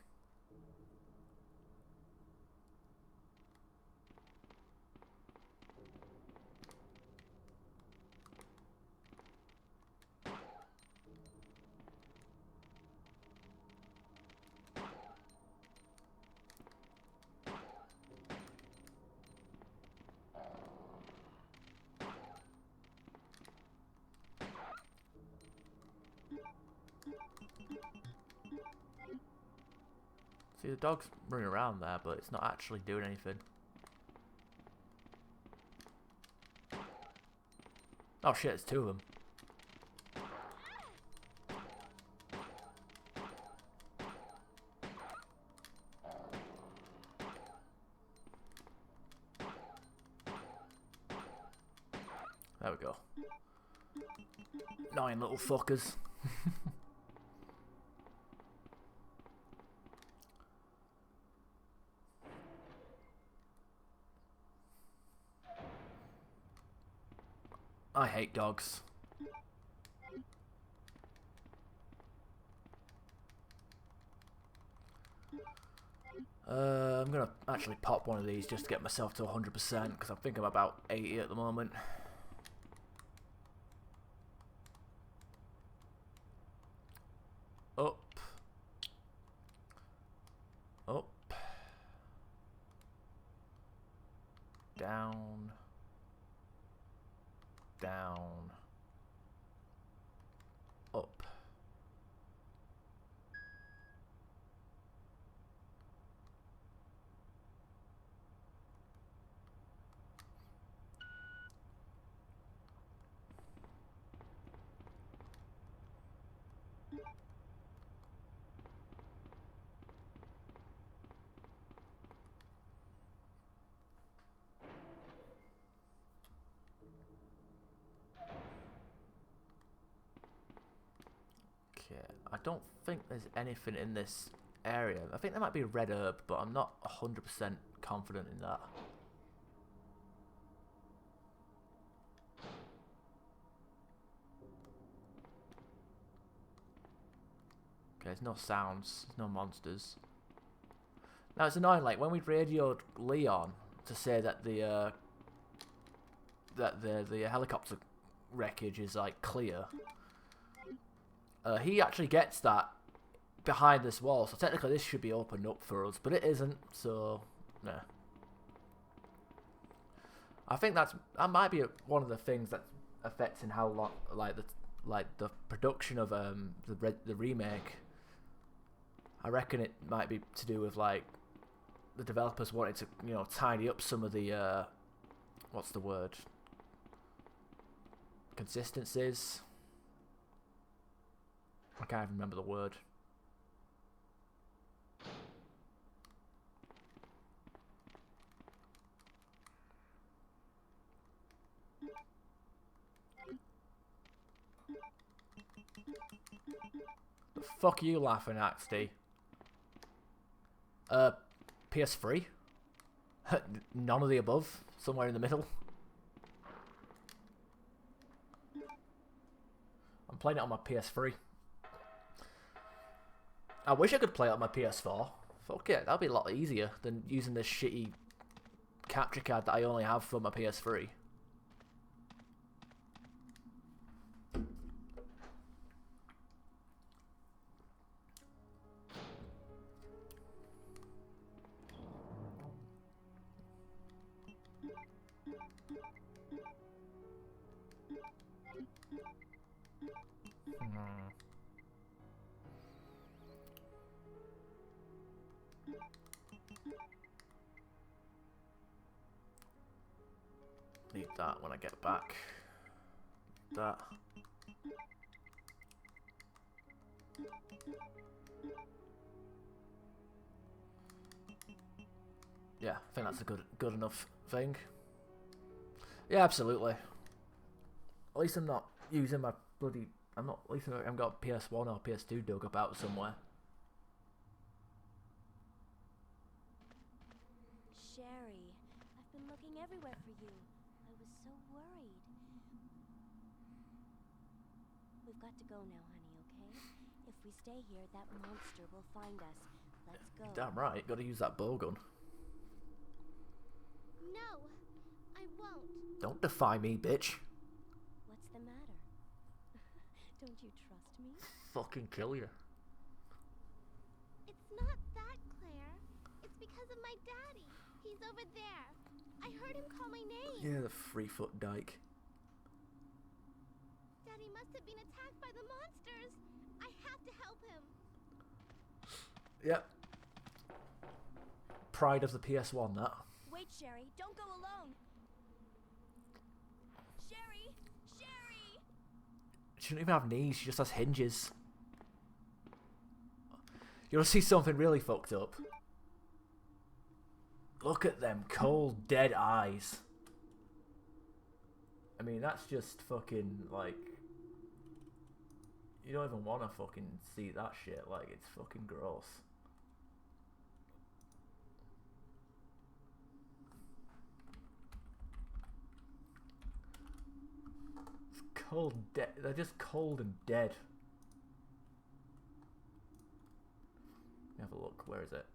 See, the dog's running around there, but it's not actually doing anything. Oh shit, it's two of them. There we go. 9 little fuckers. I hate dogs. I'm gonna actually pop one of these just to get myself to 100% because I think I'm about 80 at the moment. Up. Up. Down. Down. Up. Okay, I don't think there's anything in this area. I think there might be a red herb, but I'm not 100% confident in that. Okay, there's no sounds, there's no monsters. Now it's annoying, like when we radioed Leon to say that the helicopter wreckage is like clear. He actually gets that behind this wall, so technically this should be opened up for us, but it isn't, so nah. I think that might be one of the things that's affecting how long, like the production of the remake. I reckon it might be to do with like the developers wanted to, you know, tidy up some of the what's the word? Consistencies. I can't even remember the word. The fuck are you laughing at, Steve? PS3? None of the above. Somewhere in the middle. I'm playing it on my PS3. I wish I could play it on my PS4. Fuck it, that'd be a lot easier than using this shitty capture card that I only have for my PS3. Need that when I get back. That. Yeah, I think that's a good enough thing. Yeah, absolutely. At least I'm not using my bloody. At least I haven't got PS1 or PS2 dug up out somewhere. Sherry, I've been looking everywhere for you. I was so worried. We've got to go now, honey, okay? If we stay here, that monster will find us. Let's go. Damn right, gotta use that bowgun. No, I won't. Don't defy me, bitch. What's the matter? Don't you trust me? Fucking kill you. It's not that, Claire. It's because of my daddy. He's over there. I heard him call my name. Yeah, the 3-foot dyke. Daddy must have been attacked by the monsters. I have to help him. Yep. pride of the PS1, that. Wait, Sherry, don't go alone. Sherry! Sherry! She doesn't even have knees, she just has hinges. You'll see something really fucked up. Look at them cold, dead eyes. I mean, that's just fucking, like... You don't even want to fucking see that shit. Like, it's fucking gross. It's cold, dead. They're just cold and dead. Let me have a look. Where is it?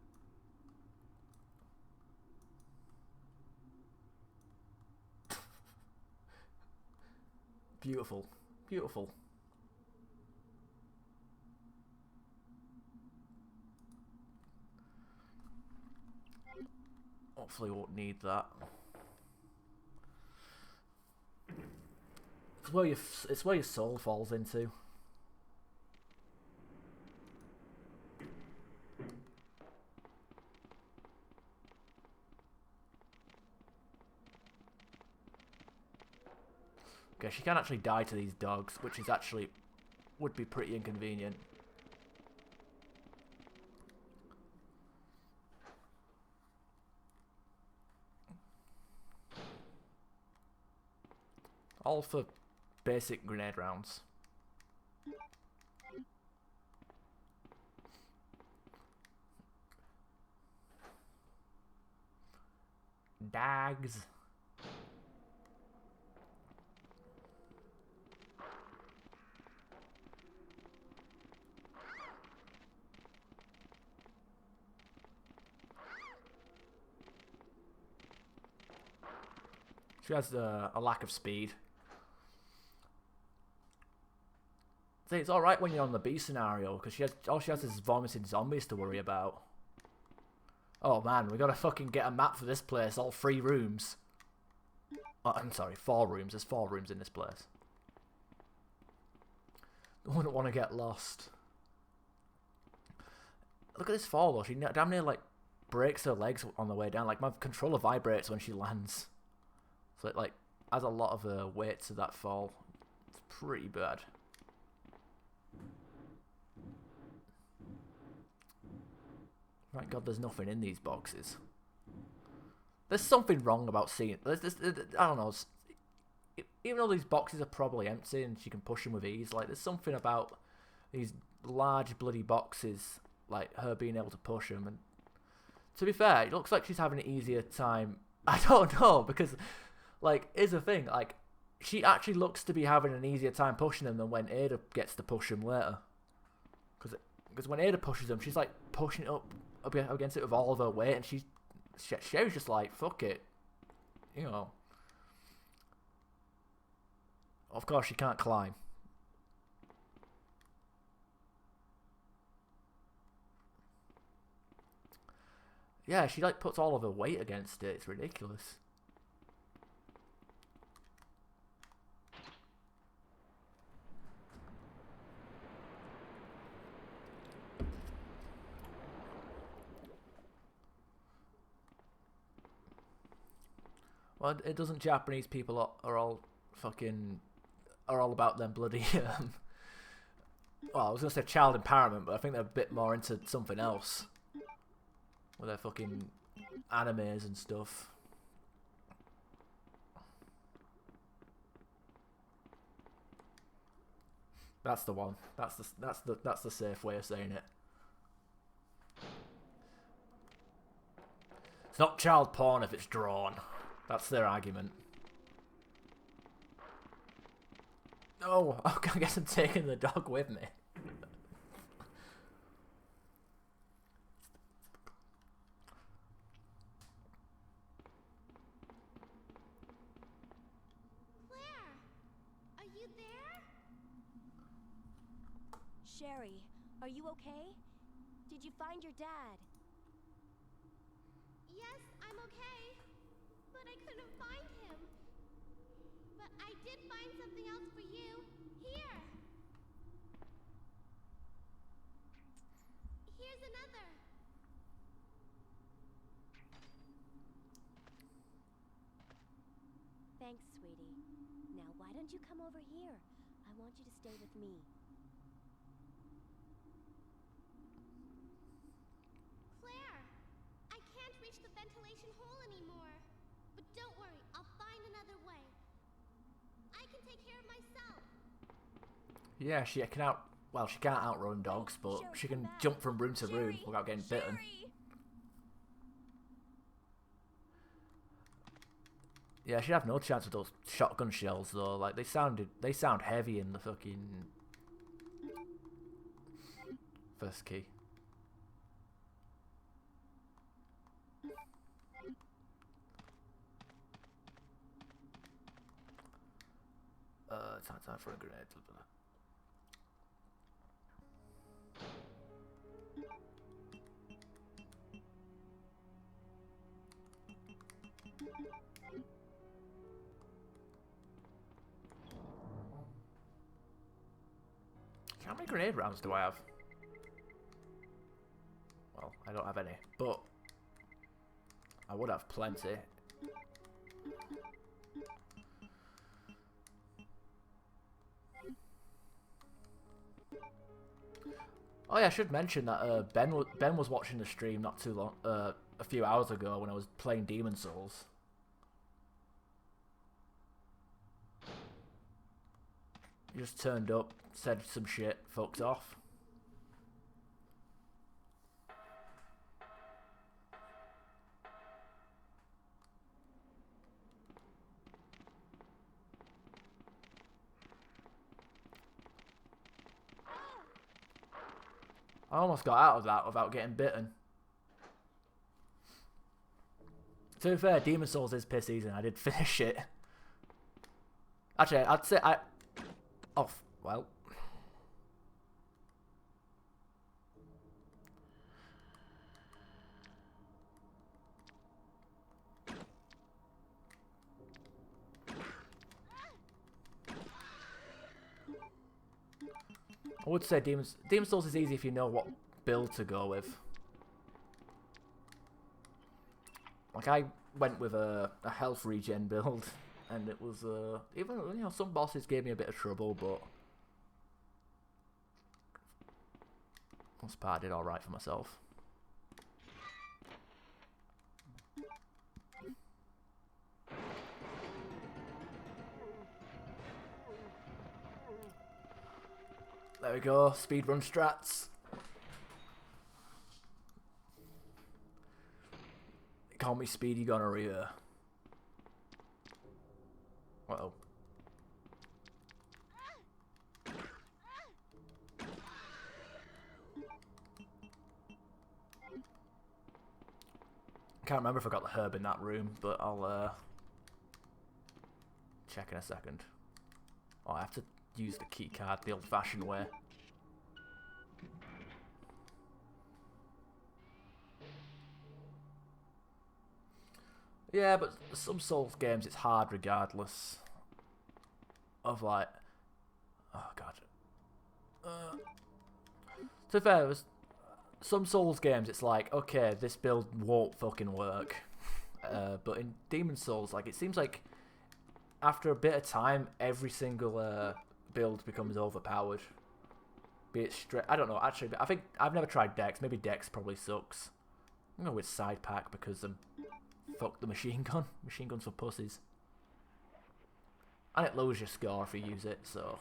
Beautiful. Beautiful. Hopefully won't need that. It's where your soul falls into. Okay, she can actually die to these dogs, which is actually would be pretty inconvenient. All for basic grenade rounds. Dags. She has a lack of speed. See, it's alright when you're on the B scenario, because all she has is vomited zombies to worry about. Oh man, we gotta fucking get a map for this place, all 3 rooms. Oh, I'm sorry, 4 rooms. There's 4 rooms in this place. I wouldn't want to get lost. Look at this fall though, she damn near like breaks her legs on the way down. Like my controller vibrates when she lands. So it like adds a lot of weight to that fall. It's pretty bad. Thank God there's nothing in these boxes. There's something wrong about seeing... I don't know. Even though these boxes are probably empty and she can push them with ease, like there's something about these large bloody boxes, like her being able to push them. And to be fair, it looks like she's having an easier time. I don't know, because like here's the thing, like she actually looks to be having an easier time pushing them than when Ada gets to push them later. Because when Ada pushes them, she's like pushing it up against it with all of her weight, and she was just like, fuck it, you know. Of course, she can't climb. Yeah, she like puts all of her weight against it. It's ridiculous. Well, it doesn't. Japanese people are all about them bloody. Well, I was gonna say child empowerment, but I think they're a bit more into something else with their fucking animes and stuff. That's the one. That's the safe way of saying it. It's not child porn if it's drawn. That's their argument. Oh, I guess I'm taking the dog with me. Claire, are you there? Sherry, are you okay? Did you find your dad? Yes, I'm okay. But I couldn't find him. But I did find something else for you. Here. Here's another. Thanks, sweetie. Now, why don't you come over here? I want you to stay with me. Claire! I can't reach the ventilation hole anymore. But don't worry, I'll find another way. I can take care of myself. Yeah, she can out. Well, she can't outrun dogs, but Sherry, she come can back. jump from room to room Sherry, without getting bitten. Sherry! Yeah, she'd have no chance with those shotgun shells though. Like they sound heavy in the fucking first key. Time for a grenade. How many grenade rounds do I have? Well, I don't have any, but I would have plenty. Oh yeah, I should mention that Ben was watching the stream not too long, a few hours ago when I was playing Demon Souls. He just turned up, said some shit, fucked off. I almost got out of that without getting bitten. To be fair, Demon Souls is piss easy and I did finish it. Actually, I'd say oh, well. I would say Demon Souls is easy if you know what build to go with. Like I went with a health regen build, and it was even some bosses gave me a bit of trouble, but most part I did all right for myself. There we go, speedrun strats. Call me Speedy Gonorrhea. Uh-oh. Can't remember if I got the herb in that room, but I'll check in a second. Oh, I have to use the key card the old-fashioned way. Yeah, but some Souls games it's hard regardless of like, oh god. To be fair, some Souls games it's like, okay, this build won't fucking work. But in Demon Souls, like it seems like after a bit of time, every single build becomes overpowered. Be it straight, I don't know. Actually, I think I've never tried Dex. Maybe Dex probably sucks. I'm gonna go with Side Pack because fuck the machine gun. Machine guns for pussies. And it lowers your score if you use it, so.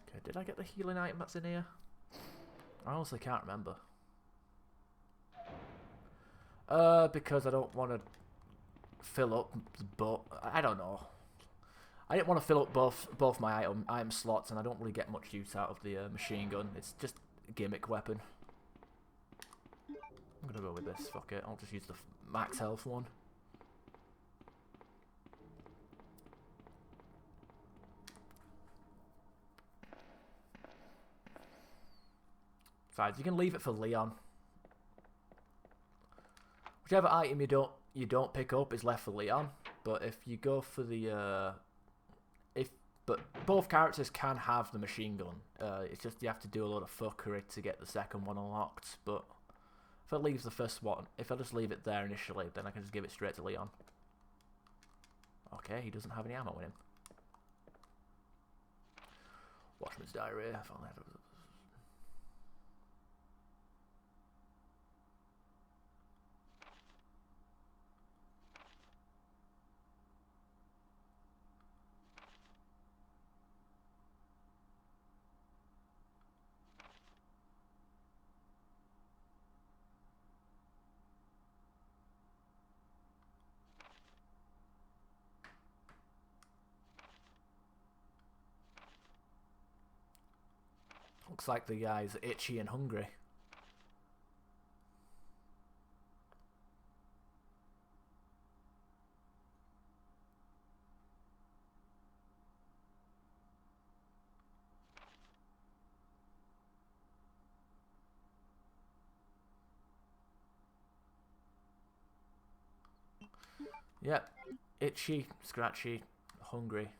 Okay, did I get the healing item that's in here? I honestly can't remember. Because I don't want to fill up, but I don't know. I didn't want to fill up both my item slots, and I don't really get much use out of the machine gun. It's just a gimmick weapon. I'm gonna go with this. Fuck it. I'll just use the max health one. Besides, you can leave it for Leon. whichever item you don't pick up is left for Leon. But if you go for the but both characters can have the machine gun. It's just you have to do a lot of fuckery to get the second one unlocked. But if I leave the first one, if I just leave it there initially, then I can just give it straight to Leon. Okay, he doesn't have any ammo in him. Watchman's Diary. I finally have it. Looks like the guy's itchy and hungry. Yep, itchy, scratchy, hungry.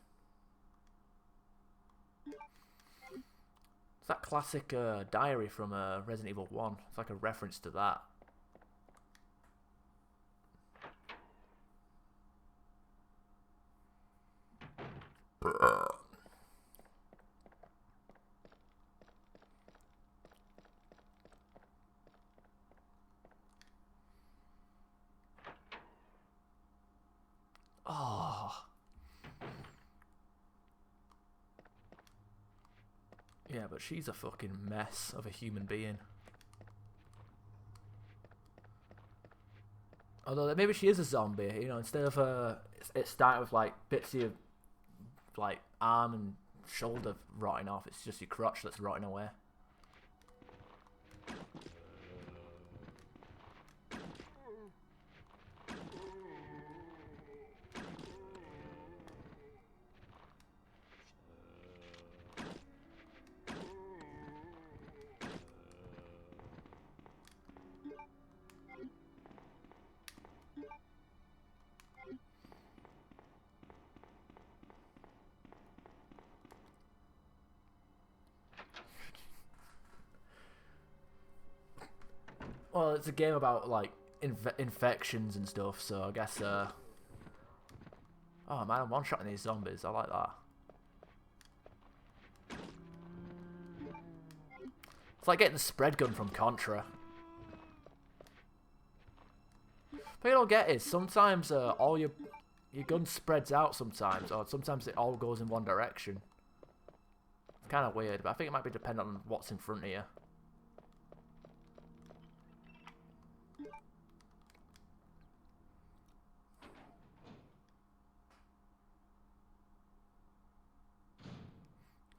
It's that classic diary from Resident Evil 1. It's like a reference to that. Oh. Yeah, but she's a fucking mess of a human being. Although maybe she is a zombie, you know, instead of it starting with like bits of your like arm and shoulder rotting off, it's just your crotch that's rotting away. Well, it's a game about like infections and stuff, so I guess oh man, I'm one-shotting these zombies. I like that. It's like getting the spread gun from Contra. What you don't get is sometimes all your gun spreads out sometimes, or sometimes it all goes in one direction. It's kind of weird, but I think it might be dependent on what's in front of you.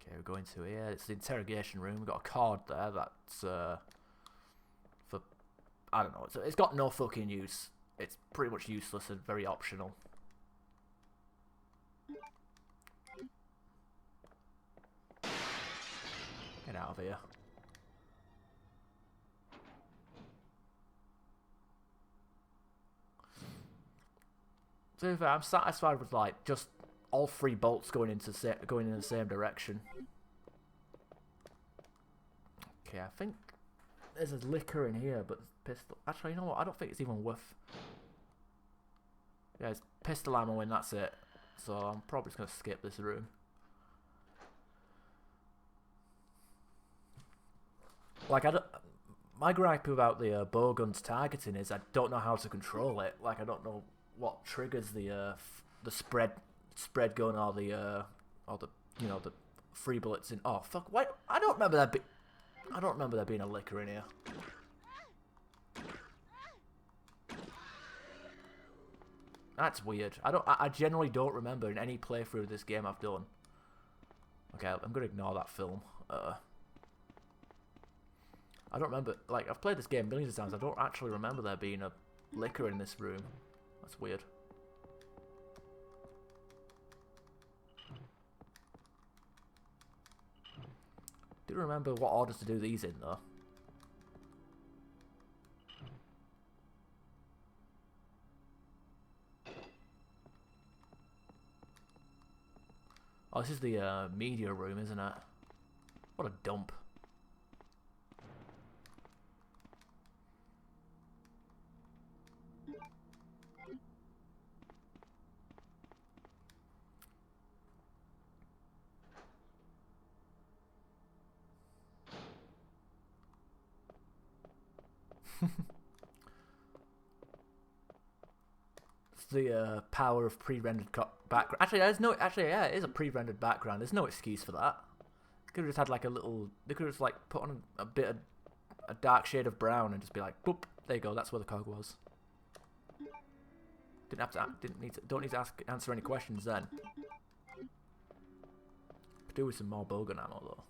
Okay, we're going to here. It's the interrogation room. We've got a card there that's for, I don't know, it's got no fucking use. It's pretty much useless and very optional. Get out of here. To be fair, I'm satisfied with like just all three bolts going in the same direction. Okay, I think there's a liquor in here, but pistol. Actually, you know what? I don't think it's even worth. Yeah, it's pistol ammo and that's it. So I'm probably just gonna skip this room. Like my gripe about the bow gun's targeting is I don't know how to control it. Like I don't know what triggers the spread gun or the you know the free bullets in. Oh fuck! What? I don't remember there being a liquor in here. That's weird. I generally don't remember in any playthrough of this game I've done. Okay, I'm gonna ignore that film. I don't remember. Like I've played this game millions of times. I don't actually remember there being a liquor in this room. That's weird. Do you remember what orders to do these in though? Oh, this is the media room, isn't it? What a dump. It's the power of pre-rendered background. Actually, there's no. Actually, yeah, it is a pre-rendered background. There's no excuse for that. Could have just had like a little. They could have just like put on a bit of a dark shade of brown and just be like, boop. There you go. That's where the cog was. Didn't have to. Don't need to answer any questions then. Could do with some more bowgun ammo though.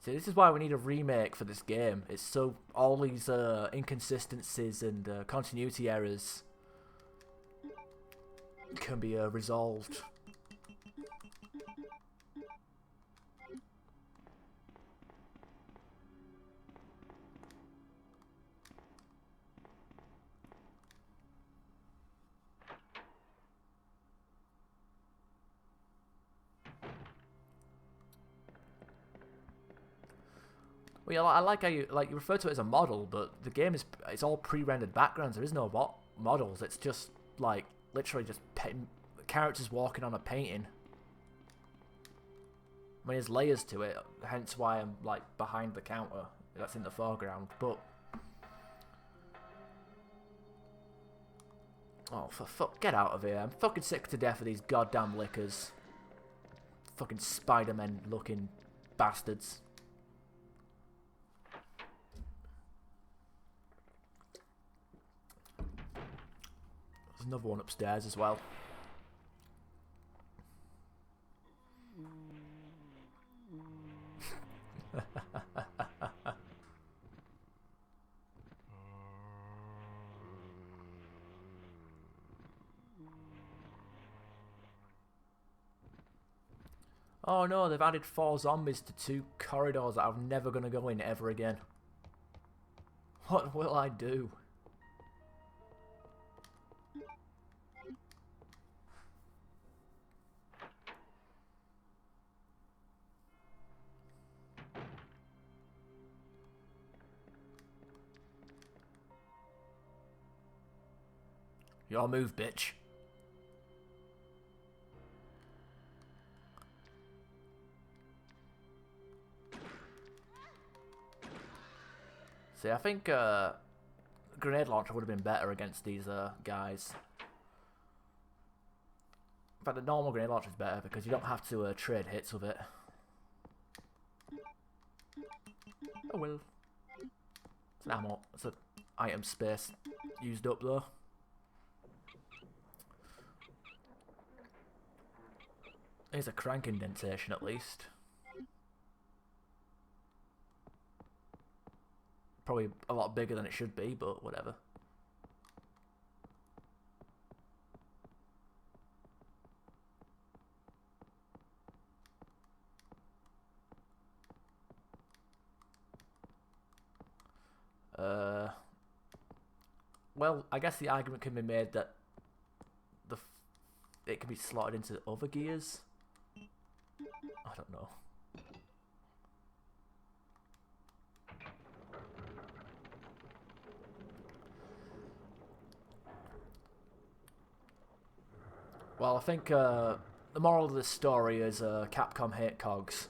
See, this is why we need a remake for this game. It's so all these inconsistencies and continuity errors can be resolved. Well, yeah, I like how you refer to it as a model, but the game it's all pre-rendered backgrounds. There is no models. It's just like literally just characters walking on a painting. I mean, there's layers to it, hence why I'm like behind the counter. That's in the foreground, but oh, for fuck, get out of here! I'm fucking sick to death of these goddamn lickers. Fucking Spider-Man looking bastards. There's another one upstairs as well. Oh no, they've added 4 zombies to 2 corridors that I'm never going to go in ever again. What will I do? Your move, bitch. See, I think grenade launcher would have been better against these guys. In fact, the normal grenade launcher is better because you don't have to trade hits with it. Oh well. It's an ammo. It's an item space used up though. Here's a crank indentation at least. Probably a lot bigger than it should be, but whatever. Well, I guess the argument can be made that it can be slotted into other gears. I don't know. Well, I think the moral of this story is Capcom hate cogs.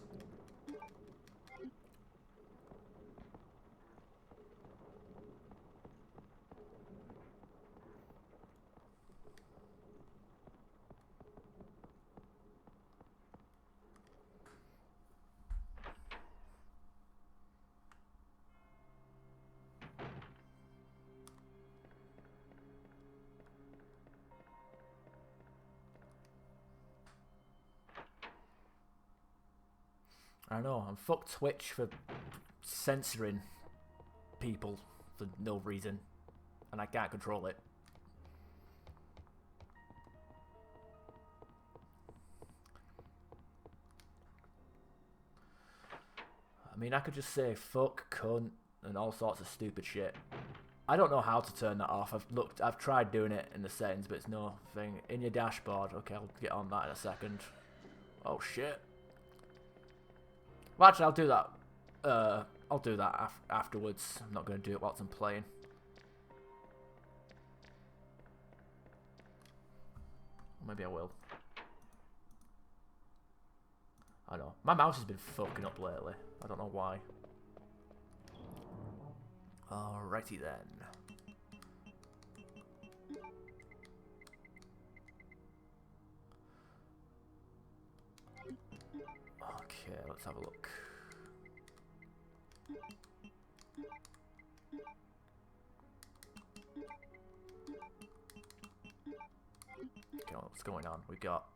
I know, I'm fucked Twitch for censoring people for no reason, and I can't control it. I mean, I could just say fuck, cunt, and all sorts of stupid shit. I don't know how to turn that off. I've tried doing it in the settings, but it's no thing. In your dashboard. Okay, I'll get on that in a second. Oh shit. Well, actually, I'll do that. I'll do that afterwards. I'm not going to do it whilst I'm playing. Maybe I will. I know. My mouse has been fucking up lately. I don't know why. Alrighty then. Okay, let's have a look. Okay, what's going on? We got...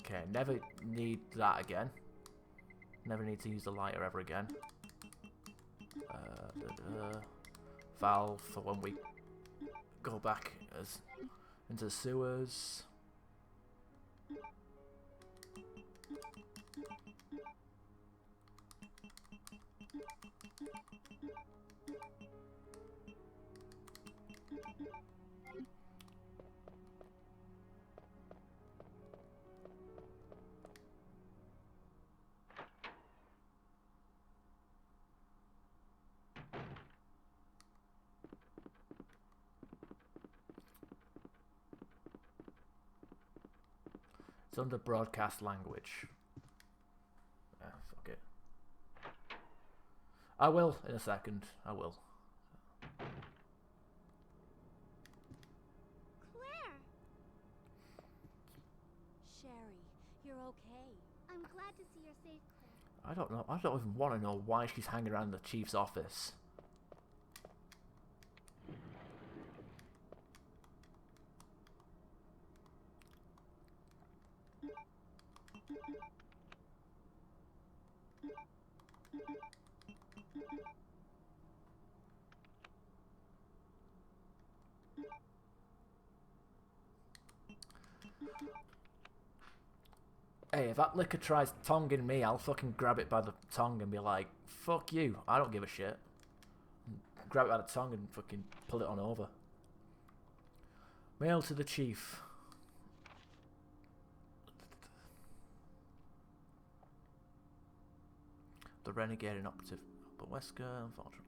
Okay, never need that again. Never need to use the lighter ever again. Valve for when we go back into the sewers. It's under broadcast language. Ah, fuck it. I will in a second. I will. Claire! Sherry, you're okay. I'm glad to see you're safe, Claire. I don't know. I don't even want to know why she's hanging around the chief's office. Hey, if that liquor tries tonguing me, I'll fucking grab it by the tongue and be like, fuck you, I don't give a shit. Grab it by the tongue and fucking pull it on over. Mail to the chief. The renegade and operative, but Wesker, unfortunately.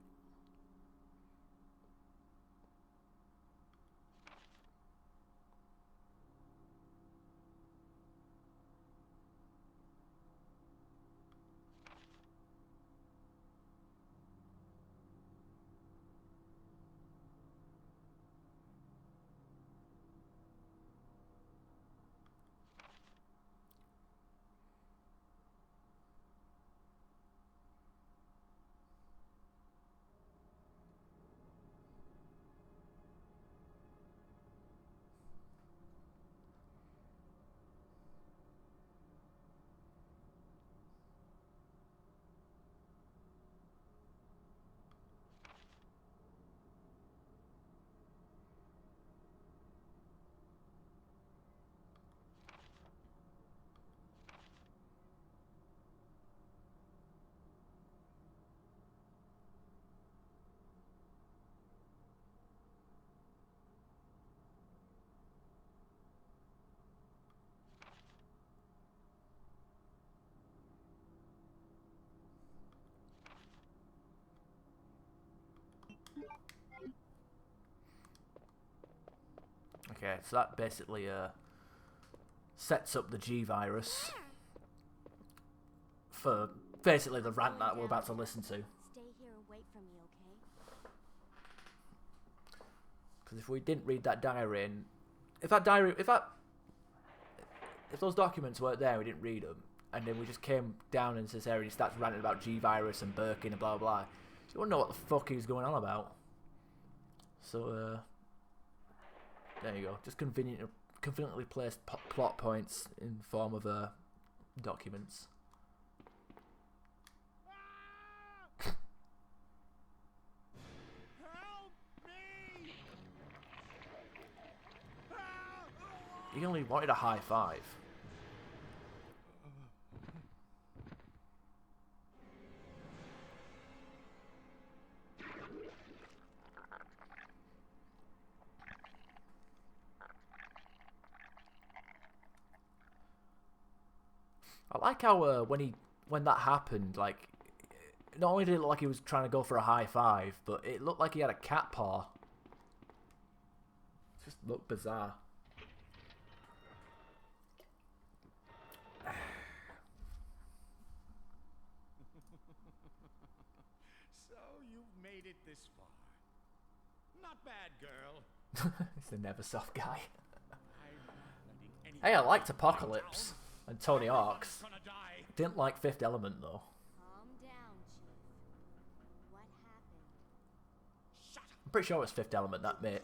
Okay, so that basically sets up the G virus for basically the rant that we're about to listen to. Stay here and wait for me, okay? Because if we didn't read that diary, and if those documents weren't there, we didn't read them, and then we just came down into this area and he starts ranting about G virus and Birkin and blah blah blah, you wouldn't know what the fuck he was going on about. So there you go. Just conveniently placed plot points in form of documents. Help me! He only wanted a high five. I like how when that happened, like, not only did it look like he was trying to go for a high five, but it looked like he had a cat paw. It just looked bizarre. So you've made it this far. Not bad, girl. He's the Neversoft guy. I'm not letting anyone Hey, I liked take my Apocalypse town. and Tony Hawk's. Everyone's gonna die. Didn't like Fifth Element though. Calm down, Chief. What happened? Shut up. I'm pretty sure it was Fifth Element that made.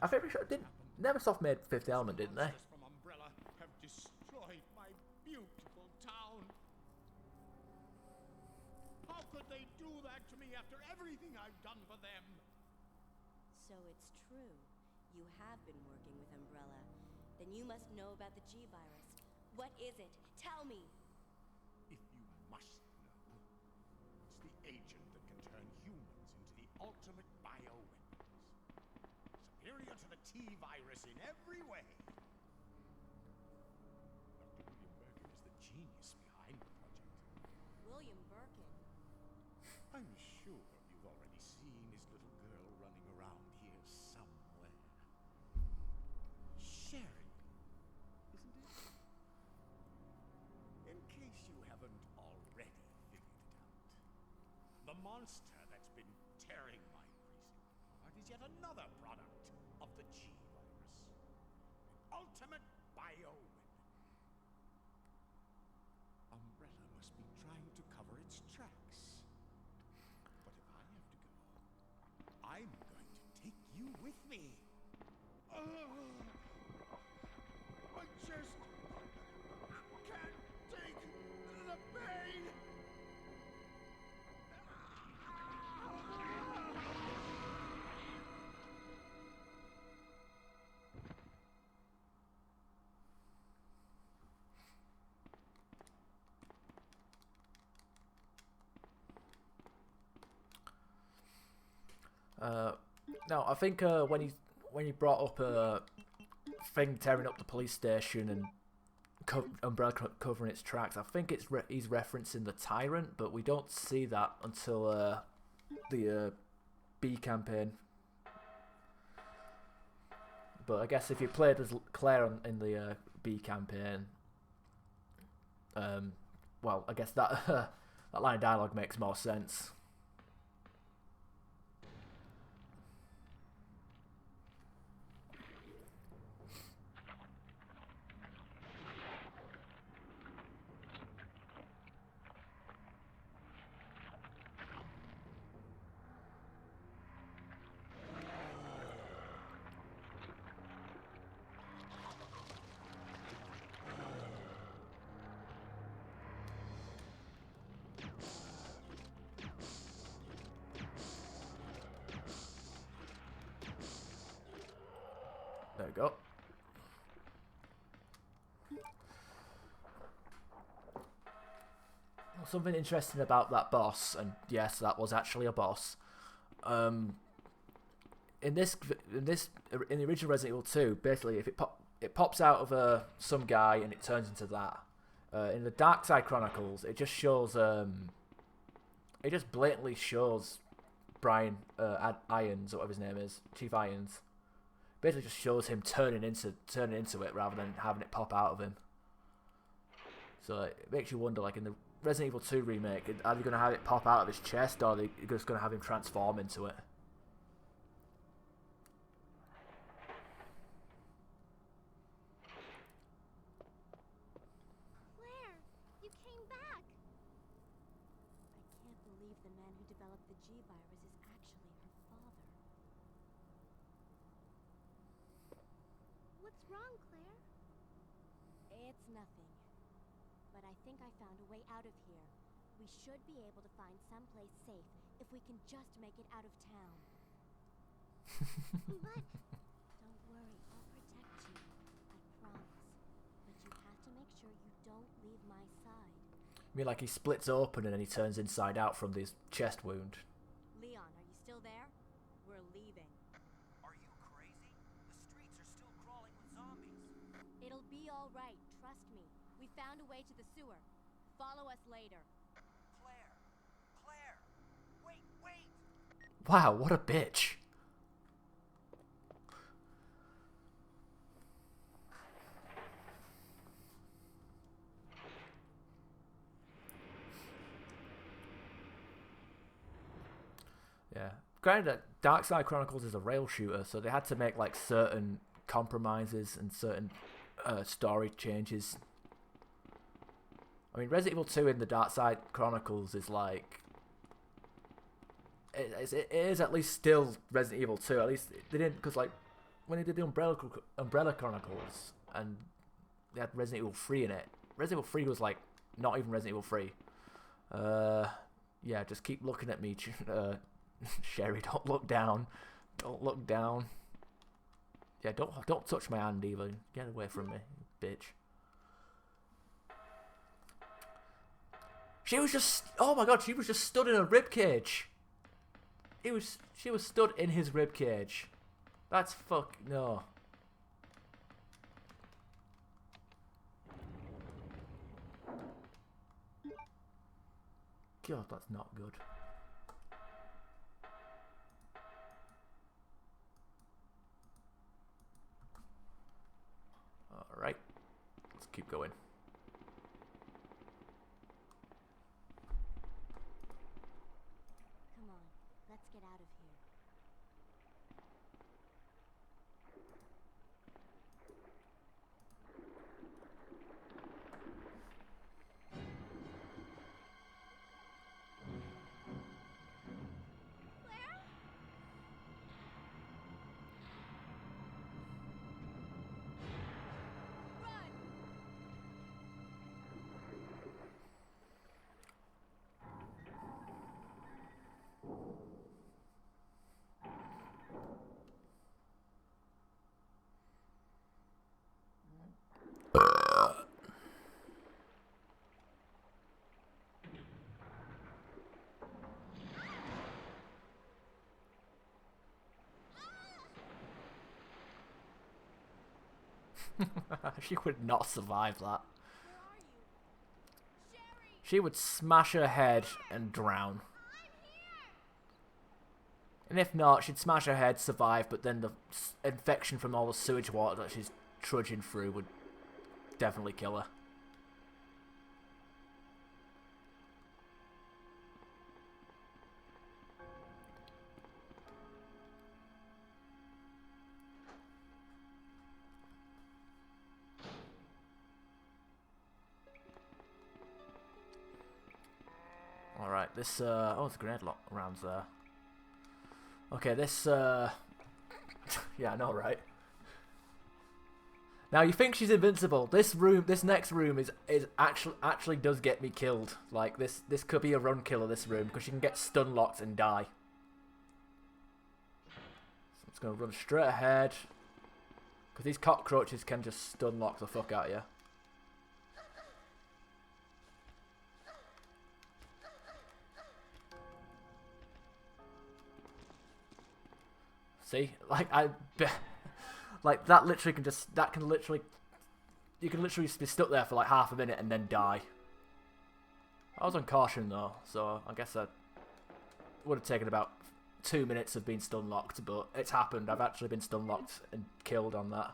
I'm pretty sure it didn't. Neversoft made Fifth Element, didn't they? Monsters from Umbrella have destroyed my beautiful town. How could they do that to me after everything I've done for them? So it's true. You have been working with Umbrella. Then you must know about the G-Virus. What is it? Tell me! If you must know, it's the agent that can turn humans into the ultimate bioweapons. Superior to the T-Virus in every way. Dr. William Birkin is the genius behind the project. William Birkin. I'm sure you've already seen his little girl running around here somewhere. Sherry, isn't it? In case you haven't already figured it out, the monster that's been tearing my precinct apart is yet another product of the G-Virus. An ultimate bioweapon. Umbrella must be trying to cover its tracks. But if I have to go, I'm going to take you with me. I just can't take the pain. No, I think when he brought up thing tearing up the police station and Umbrella covering its tracks, I think he's referencing the Tyrant, but we don't see that until the B campaign. But I guess if you played as Claire in the B campaign, well, I guess that that line of dialogue makes more sense. There we go. Something interesting about that boss, and yes, that was actually a boss. In the original Resident Evil 2, basically, if it pops out of some guy and it turns into that. In the Dark Side Chronicles, it just shows it just blatantly shows Brian Irons, or whatever his name is, Chief Irons. Basically just shows him turning into it rather than having it pop out of him. So it makes you wonder, like in the Resident Evil 2 remake, are they going to have it pop out of his chest, or are they just going to have him transform into it? Claire, you came back. I can't believe the man who developed the G-Virus is actually her father. What's wrong, Claire? It's nothing. But I think I found a way out of here. We should be able to find someplace safe if we can just make it out of town. But Don't worry, I'll protect you. I promise. But you have to make sure you don't leave my side. I mean, like he splits open and then he turns inside out from this chest wound. Leon, are you still there? We're leaving. Are you crazy? The streets are still crawling with zombies. It'll be all right, trust me. We found a way to the sewer. Follow us later. Claire! Claire! Wait! Wow, what a bitch. Yeah. Granted, Dark Side Chronicles is a rail shooter, so they had to make like certain compromises and certain story changes. I mean, Resident Evil 2 in the Dark Side Chronicles is like... It is at least still Resident Evil 2. At least they didn't... Because, like, when they did the Umbrella Chronicles and they had Resident Evil 3 in it, Resident Evil 3 was, like, not even Resident Evil 3. Yeah, just keep looking at me, Sherry. Don't look down. Don't look down. Yeah, don't touch my hand either. Get away from me, bitch. She was just... Oh my god, she was just stood in a ribcage. She was stood in his ribcage. That's fuck... No. God, that's not good. Alright. Let's keep going. Come on, let's get out of here. Claire? Run! She would not survive that. Where are you? Sherry! She would smash her head and drown. And if not, she'd smash her head, survive, but then the infection from all the sewage water that she's trudging through would definitely kill her. Alright, this, oh, there's a grenade lock rounds there. Okay, this, yeah, I know, right? Now, you think she's invincible. This next room is actually does get me killed. Like, this could be a run killer, this room, because she can get stun locked and die. So I'm just gonna run straight ahead. Because these cockroaches can just stun lock the fuck out of you. See, like like that literally can just you can literally be stuck there for like half a minute and then die. I was on caution though, so I guess I would have taken about 2 minutes of being stun locked, but it's happened. I've actually been stun locked and killed on that.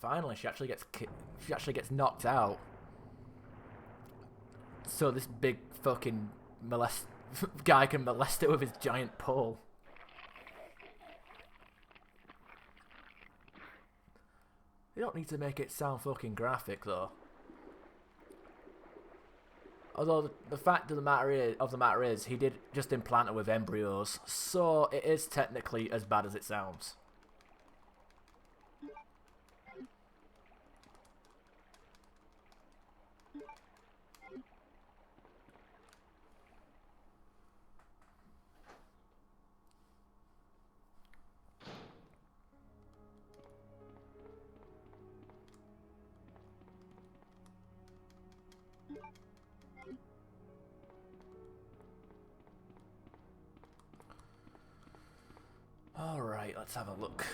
Finally, she actually gets knocked out. So this big fucking guy can molest it with his giant pole. You don't need to make it sound fucking graphic though. Although the fact of the matter is he did just implant her with embryos, so it is technically as bad as it sounds. Right, let's have a look.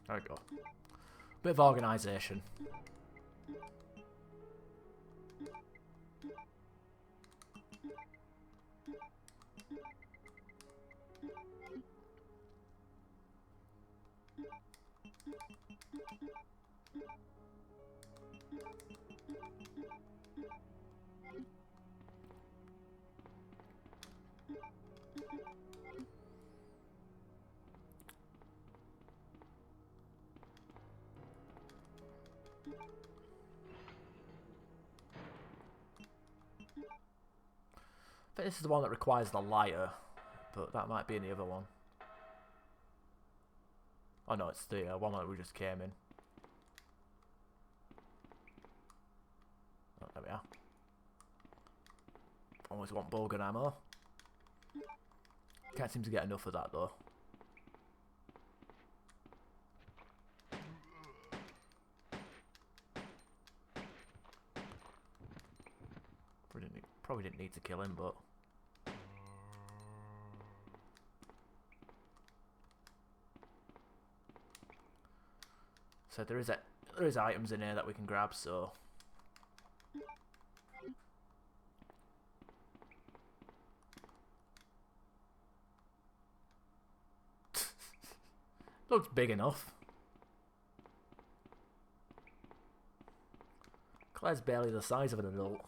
There we go. Bit of organisation. I think this is the one that requires the lighter, but that might be in the other one. Oh no, it's the one that we just came in. Oh, there we are. Always want bowgun ammo. Can't seem to get enough of that though. Probably didn't need to kill him, but... So there is items in here that we can grab, so... Looks big enough. Claire's barely the size of an adult.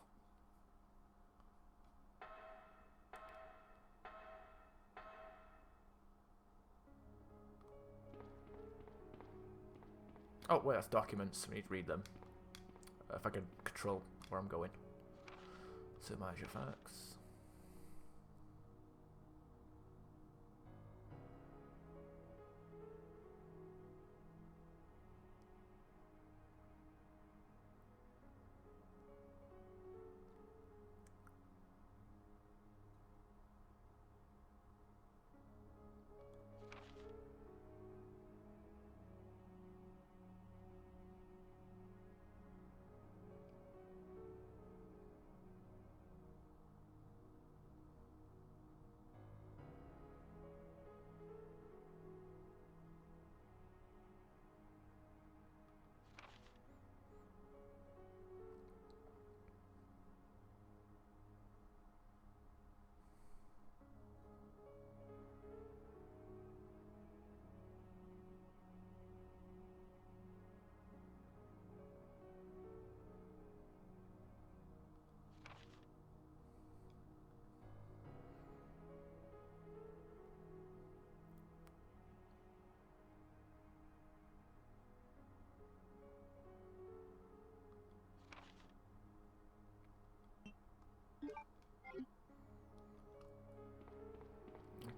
Oh, wait, that's documents. We need to read them. If I can control where I'm going. Surmise your facts.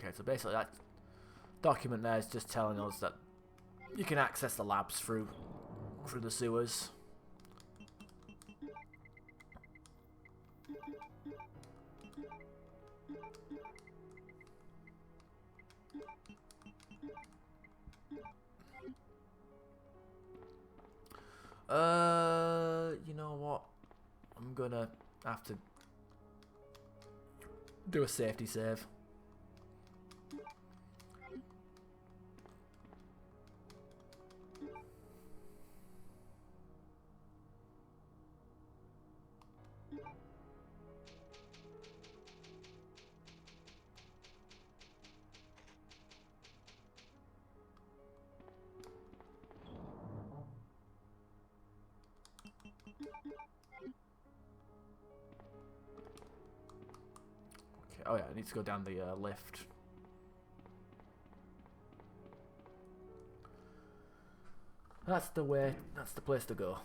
Okay, so basically that document there is just telling us that you can access the labs through the sewers. You know what? I'm gonna have to do a safety save. Oh yeah, I need to go down the lift. That's the way, that's the place to go.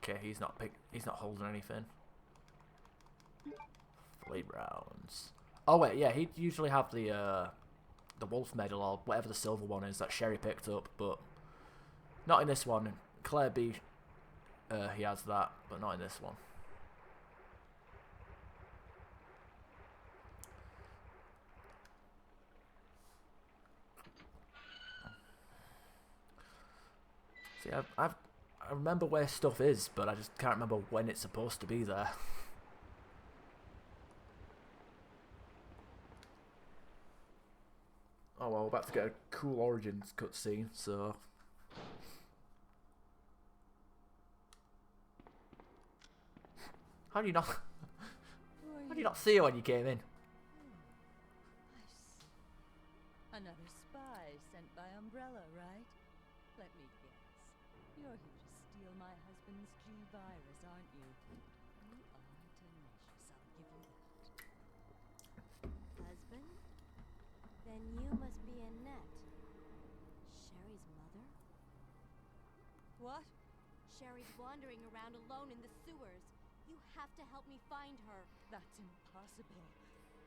Okay, he's not holding anything. Flame rounds. Oh wait, yeah, he'd usually have the wolf medal or whatever the silver one is that Sherry picked up, but not in this one. Claire B, he has that, but not in this one. See, I remember where stuff is, but I just can't remember when it's supposed to be there. Oh well, we're about to get a cool Origins cutscene, so... How do you not... How do you not see her when you came in? Another spy sent by Umbrella, right? Let me guess. You're here to steal my husband's G-Virus, aren't you? You are tenacious, I'll give you that. Husband? Then you must be Annette. Sherry's mother? What? Sherry's wandering around alone in the sewers. You have to help me find her. That's impossible.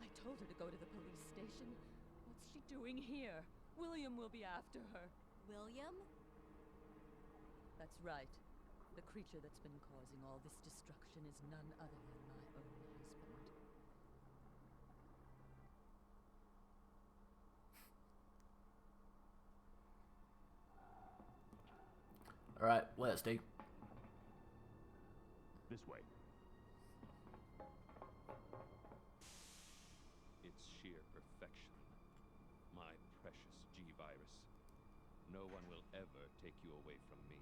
I told her to go to the police station. What's she doing here? William will be after her. William? That's right. The creature that's been causing all this destruction is none other than my own husband. Alright, let's do. This way. It's sheer perfection. My precious G-Virus. No one will ever take you away from me.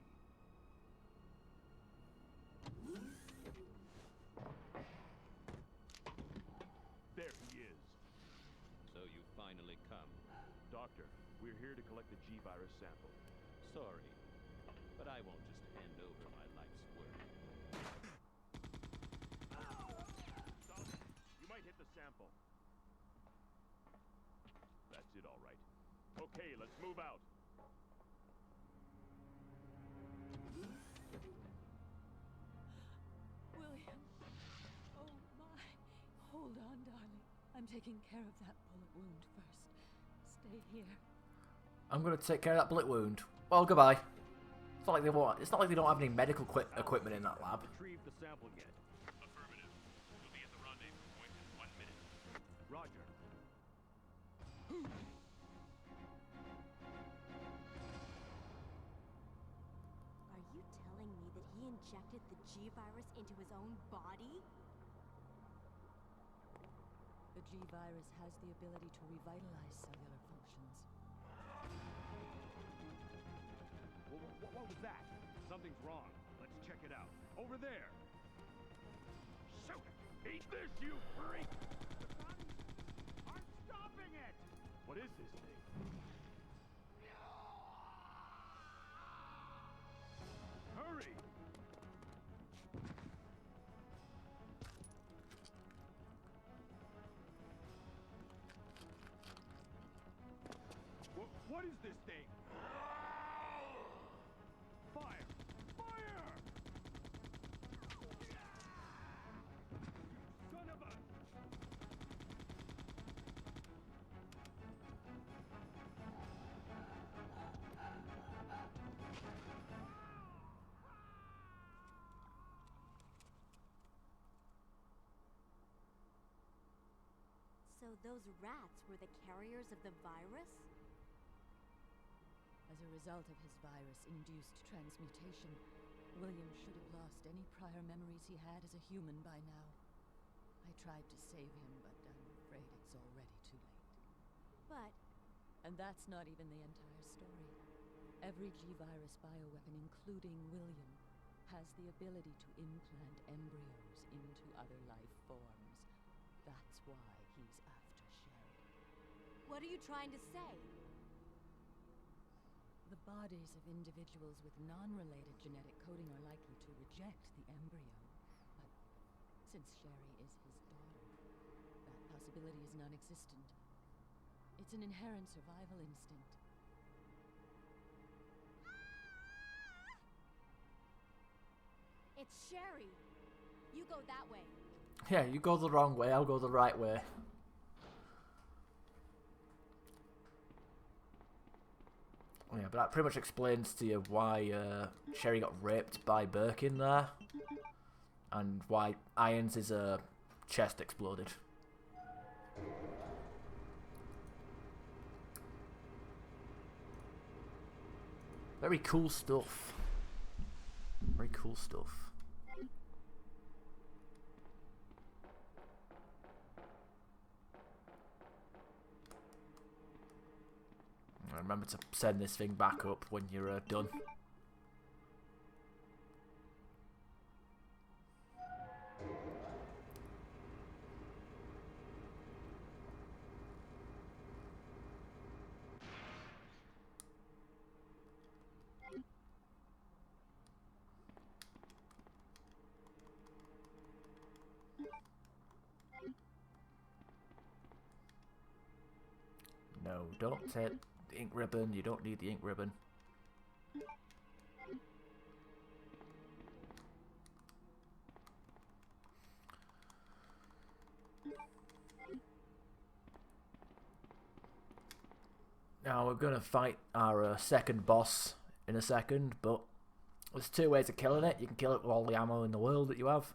There he is. So you finally come. Doctor, we're here to collect the G-Virus sample. Sorry, but I won't just hand over my life's work. Stop. You might hit the sample. That's it, all right. Okay, let's move out. William. Oh my. Hold on, darling. I'm taking care of that bullet wound first. Stay here. I'm gonna take care of that bullet wound. Well, goodbye. It's not like they want. It's not like they don't have any medical equipment in that lab. Retrieve the sample yet? Affirmative. We'll be at the rendezvous point in 1 minute. Roger. Are you telling me that he injected the G-Virus into his own body? The G-Virus has the ability to revitalize cellular functions. What was that? Something's wrong. Let's check it out. Over there. Shoot! Eat this, you freak! The bodies aren't stopping it! What is this thing? Hurry! What is this thing? Fire! Fire! Son of a... So those rats were the carriers of the virus? As a result of his virus-induced transmutation, William should have lost any prior memories he had as a human by now. I tried to save him, but I'm afraid it's already too late. But... And that's not even the entire story. Every G-Virus bioweapon, including William, has the ability to implant embryos into other life forms. That's why he's after Sherry. what are you trying to say? The bodies of individuals with non-related genetic coding are likely to reject the embryo. But since Sherry is his daughter, that possibility is non-existent. It's an inherent survival instinct. It's Sherry. You go that way. Yeah, you go the wrong way, I'll go the right way. Yeah, but that pretty much explains to you why Sherry got raped by Birkin there. And why Irons' chest exploded. Very cool stuff. Very cool stuff. Remember to send this thing back up when you're done. No, don't take the ink ribbon. You don't need the ink ribbon. Now we're going to fight our second boss in a second, but there's two ways of killing it. You can kill it with all the ammo in the world that you have,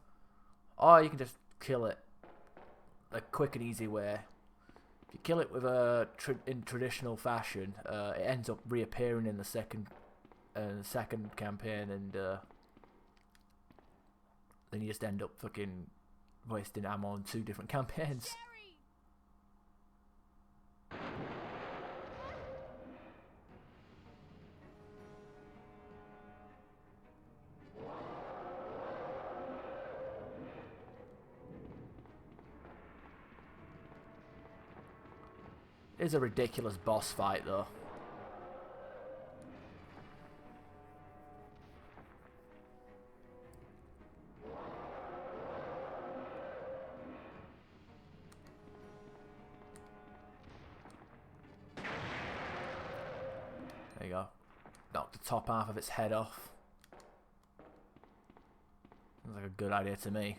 or you can just kill it a quick and easy way. If you kill it with in traditional fashion, it ends up reappearing in the second campaign, and then you just end up fucking wasting ammo on 2 different campaigns. Sherry! It is a ridiculous boss fight, though. There you go. Knock the top half of its head off. Sounds like a good idea to me.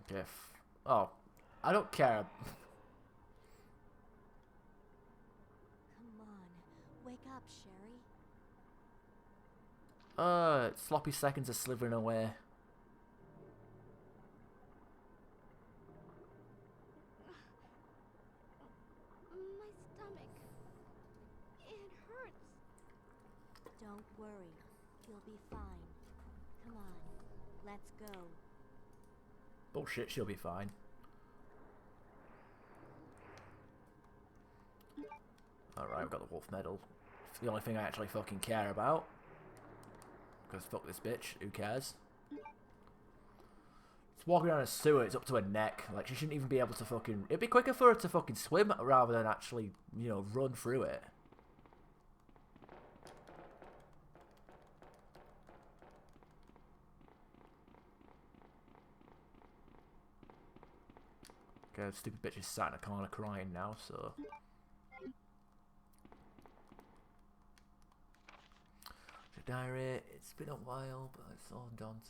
Okay. Oh, I don't care. Come on, wake up, Sherry. Sloppy seconds are slithering away. My stomach. It hurts. Don't worry, you'll be fine. Come on, let's go. Bullshit, she'll be fine. Alright, we've got the wolf medal. It's the only thing I actually fucking care about. Because fuck this bitch, who cares? It's walking around a sewer, it's up to her neck. Like, she shouldn't even be able to fucking... It'd be quicker for her to fucking swim rather than actually, you know, run through it. Okay, the stupid bitch is sat in a corner crying now, so... Diary, it's been a while, but it's all done.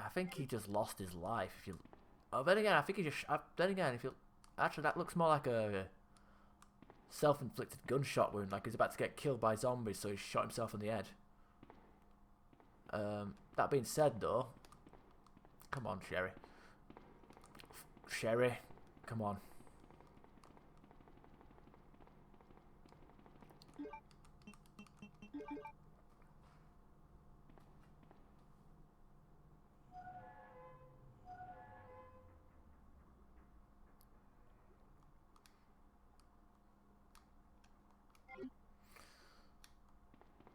Yeah, I think he just lost his life. If you, oh, then again, I think he just. Then again, if you actually, that looks more like a self-inflicted gunshot wound, like he's about to get killed by zombies, so he shot himself in the head. That being said, though, come on, Sherry. Sherry, come on.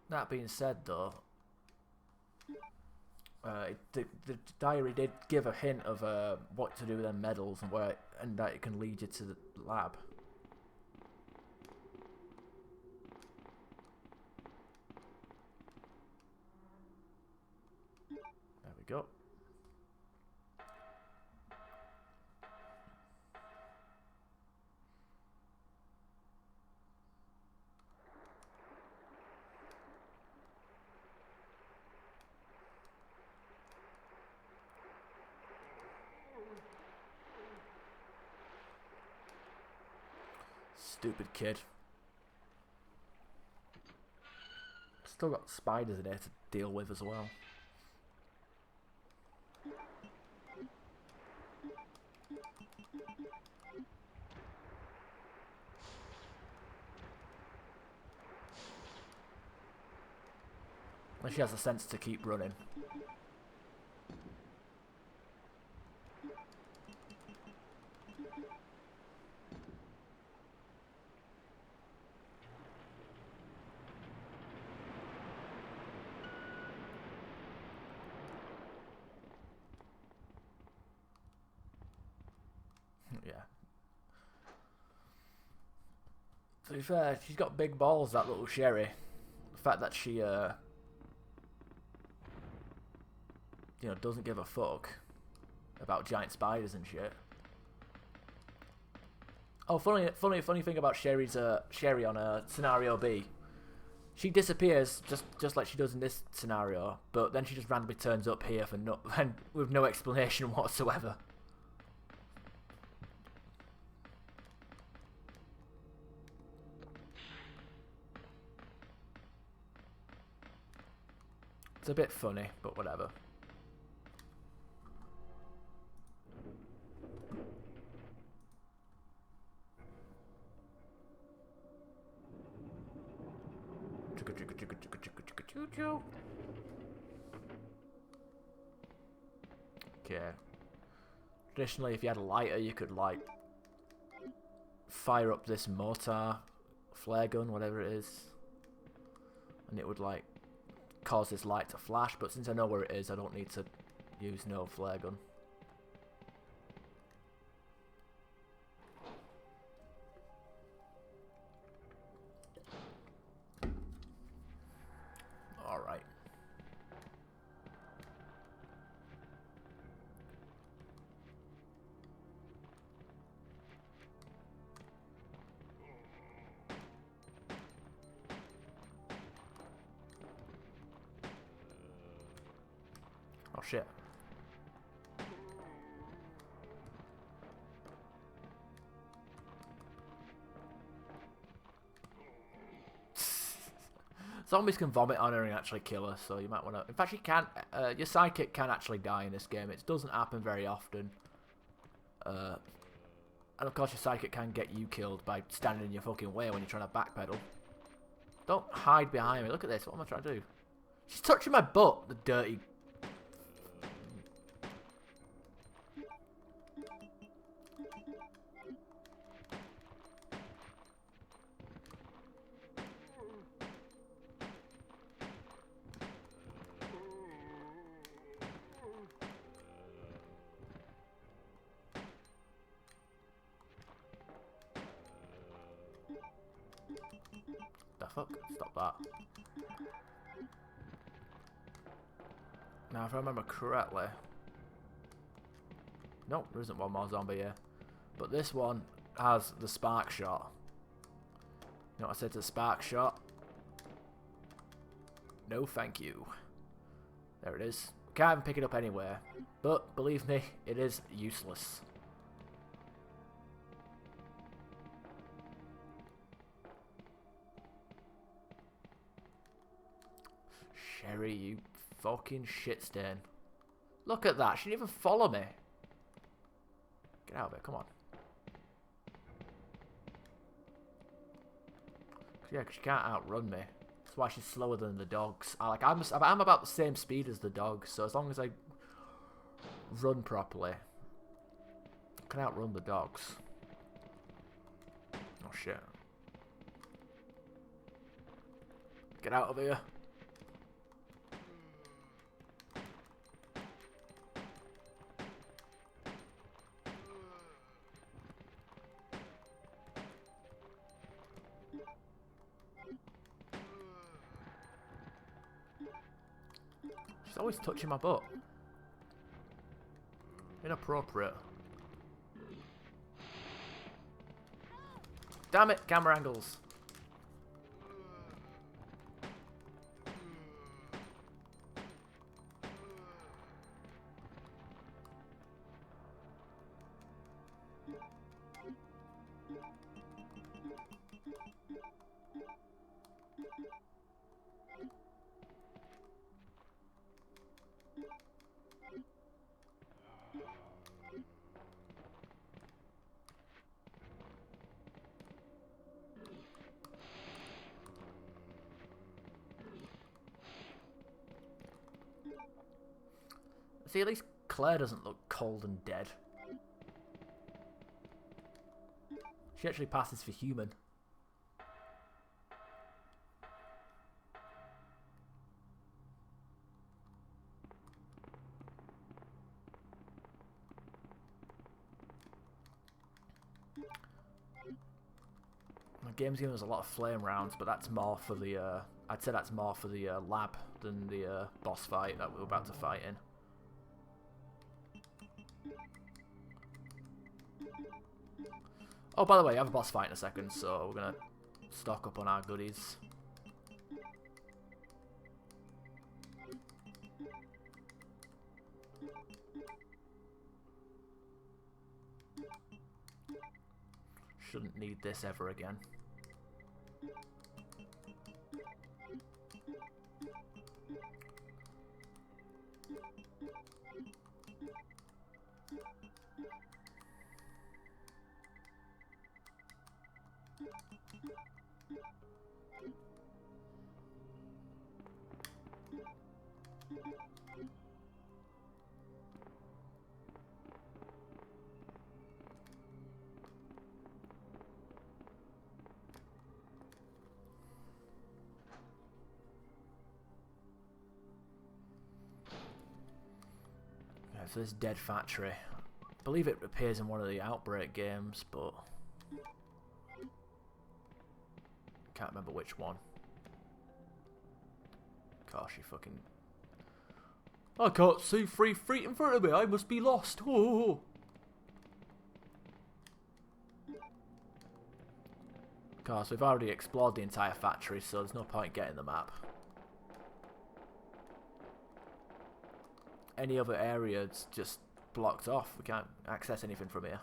That being said, though, the diary did give a hint of what to do with them medals and where, and that it can lead you to the lab. There we go. Stupid kid. Still got spiders in here to deal with as well. And she has the sense to keep running. Yeah. To be fair, she's got big balls, that little Sherry. The fact that she, you know, doesn't give a fuck about giant spiders and shit. Oh, funny thing about Sherry's, Sherry on scenario B. She disappears just like she does in this scenario, but then she just randomly turns up here for with no explanation whatsoever. It's a bit funny, but whatever. Okay. Traditionally, if you had a lighter, you could, like, fire up this mortar, flare gun, whatever it is, and it would, like, cause this light to flash, but since I know where it is, I don't need to use no flare gun. Alright. Oh shit. Zombies can vomit on her and actually kill her, so you might want to... In fact, you can. Your sidekick can actually die in this game. It doesn't happen very often. And of course, your sidekick can get you killed by standing in your fucking way when you're trying to backpedal. Don't hide behind me. Look at this. What am I trying to do? She's touching my butt, the dirty... The fuck? Stop that. Now, if I remember correctly... Nope, there isn't one more zombie here. But this one has the spark shot. You know what I said to the spark shot? No, thank you. There it is. Can't even pick it up anywhere. But, believe me, it is useless. Sherry, you fucking shit stain. Look at that, she didn't even follow me. Get out of it, come on. Yeah, because she can't outrun me. That's why she's slower than the dogs. I'm about the same speed as the dogs, so as long as I run properly, I can outrun the dogs. Oh shit. Get out of here. She's always touching my butt. Inappropriate. Damn it, camera angles. See, at least Claire doesn't look cold and dead. She actually passes for human. The game's giving us a lot of flame rounds, but that's more for the, I'd say that's more for the lab than the boss fight that we're about to fight in. Oh, by the way, I have a boss fight in a second, so we're gonna stock up on our goodies. Shouldn't need this ever again. So this dead factory. I believe it appears in one of the Outbreak games, but can't remember which one. Gosh, you fucking... I can't see 3 feet in front of me. I must be lost. Oh. Of course, we've already explored the entire factory, so there's no point getting the map. Any other area is just blocked off. We can't access anything from here.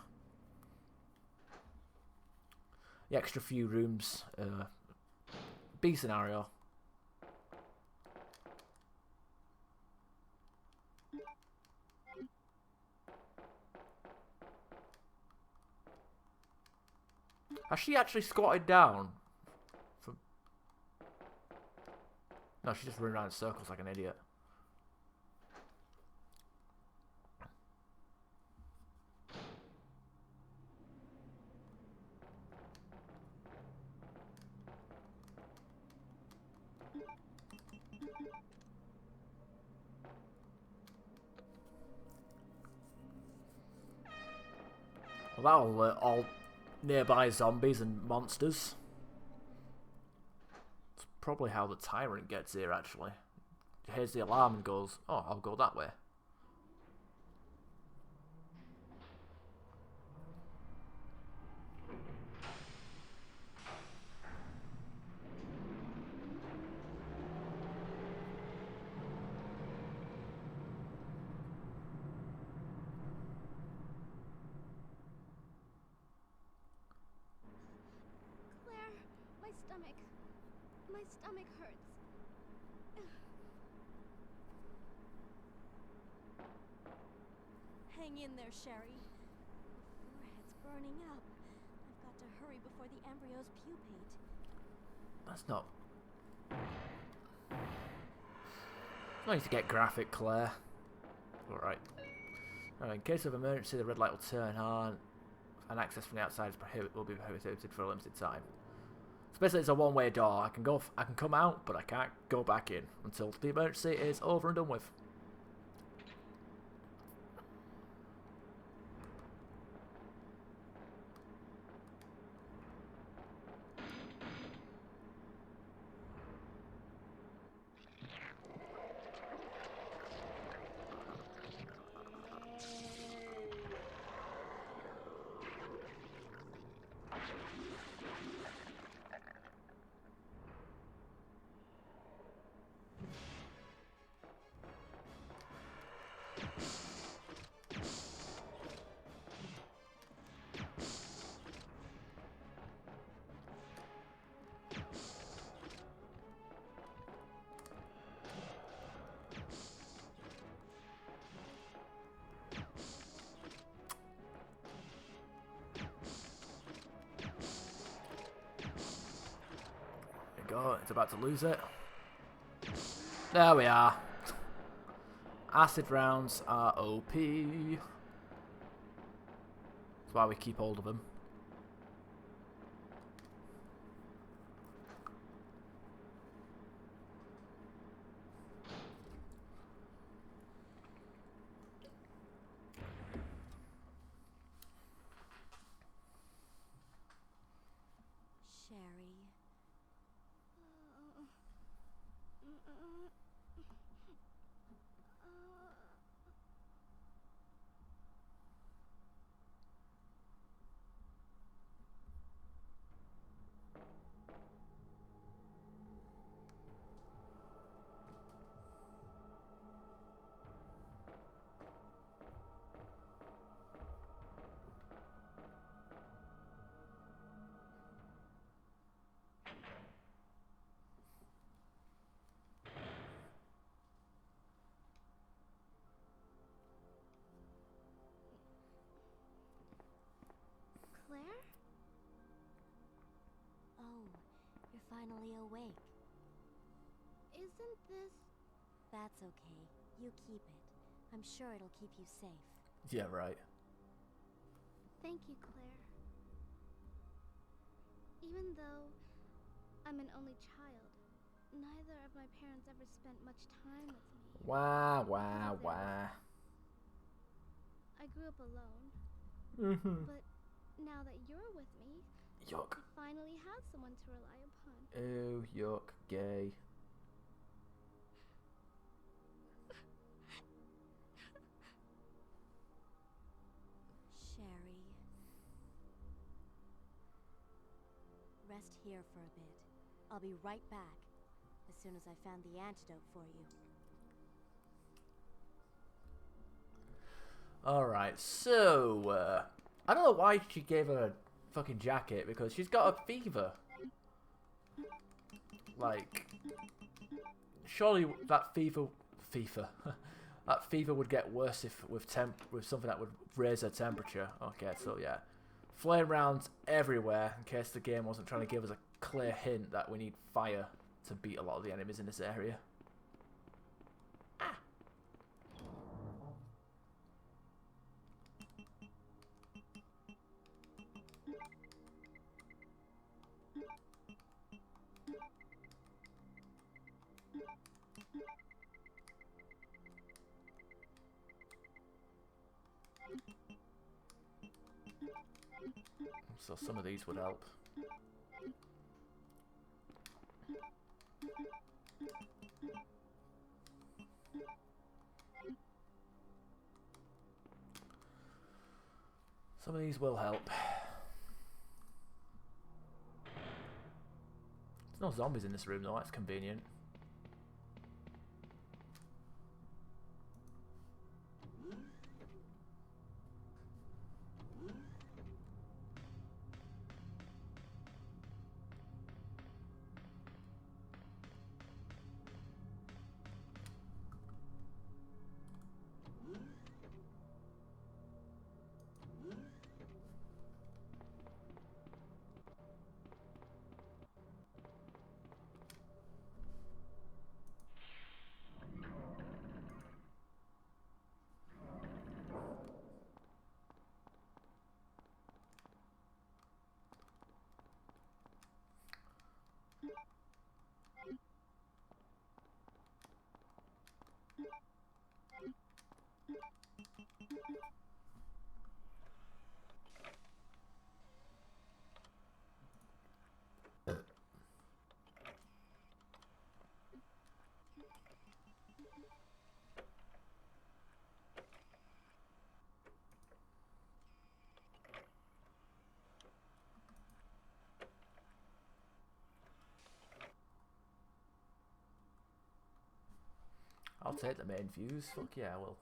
The extra few rooms, B scenario. Has she actually squatted down? No, she just ran around in circles like an idiot. Well, that'll all nearby zombies and monsters. It's probably how the tyrant gets here, actually. He hears the alarm and goes, oh, I'll go that way. stomach. My stomach hurts. Hang in there, Sherry. Your forehead's burning up. I've got to hurry before the embryos pupate. That's not... I need to get graphic, Claire. Alright. In case of emergency, the red light will turn on, and access from the outside will be prohibited for a limited time. So basically, it's a one-way door. I can come out, but I can't go back in until the emergency is over and done with. Go, it's about to lose it. There we are. Acid rounds are OP. That's why we keep hold of them. Sherry. Claire? Oh, you're finally awake. Isn't this... That's okay. You keep it. I'm sure it'll keep you safe. Yeah, right. Thank you, Claire. Even though I'm an only child, neither of my parents ever spent much time with me. Wah, wah, wah. I grew up alone. But now that you're with me, Yuck. I finally have someone to rely upon. Ew, yuck, gay. Sherry. Rest here for a bit. I'll be right back, as soon as I found the antidote for you. Alright, so, I don't know why she gave her a fucking jacket, because she's got a fever. Like, surely that fever, that fever would get worse if with something that would raise her temperature. Okay, so yeah. Flame rounds everywhere, in case the game wasn't trying to give us a clear hint that we need fire to beat a lot of the enemies in this area. So some of these would help. Some of these will help. There's no zombies in this room though, that's convenient. I'll take the main views. Fuck yeah, I will.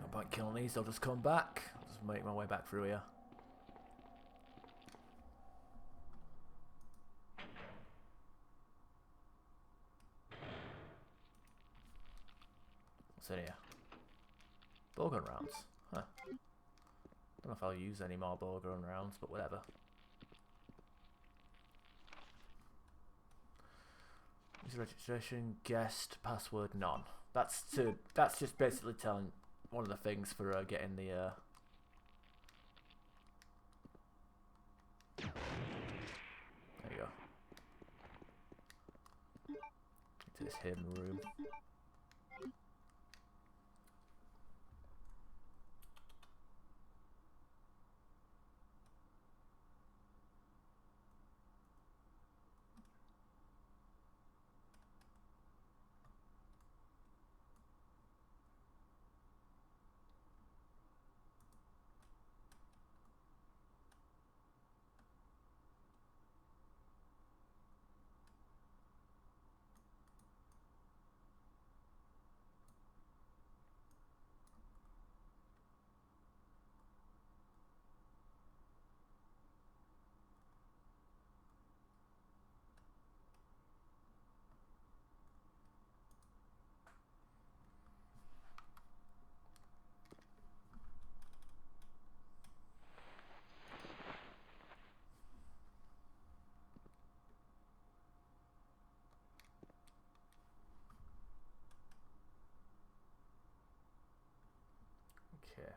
No point killing these, I'll just come back. I'll just make my way back through here. What's in here? Bowgun rounds. Huh. Don't know if I'll use any more bowgun rounds, but whatever. User registration, guest, password, none. That's just basically telling one of the things for getting the there you go. To this hidden room. Okay.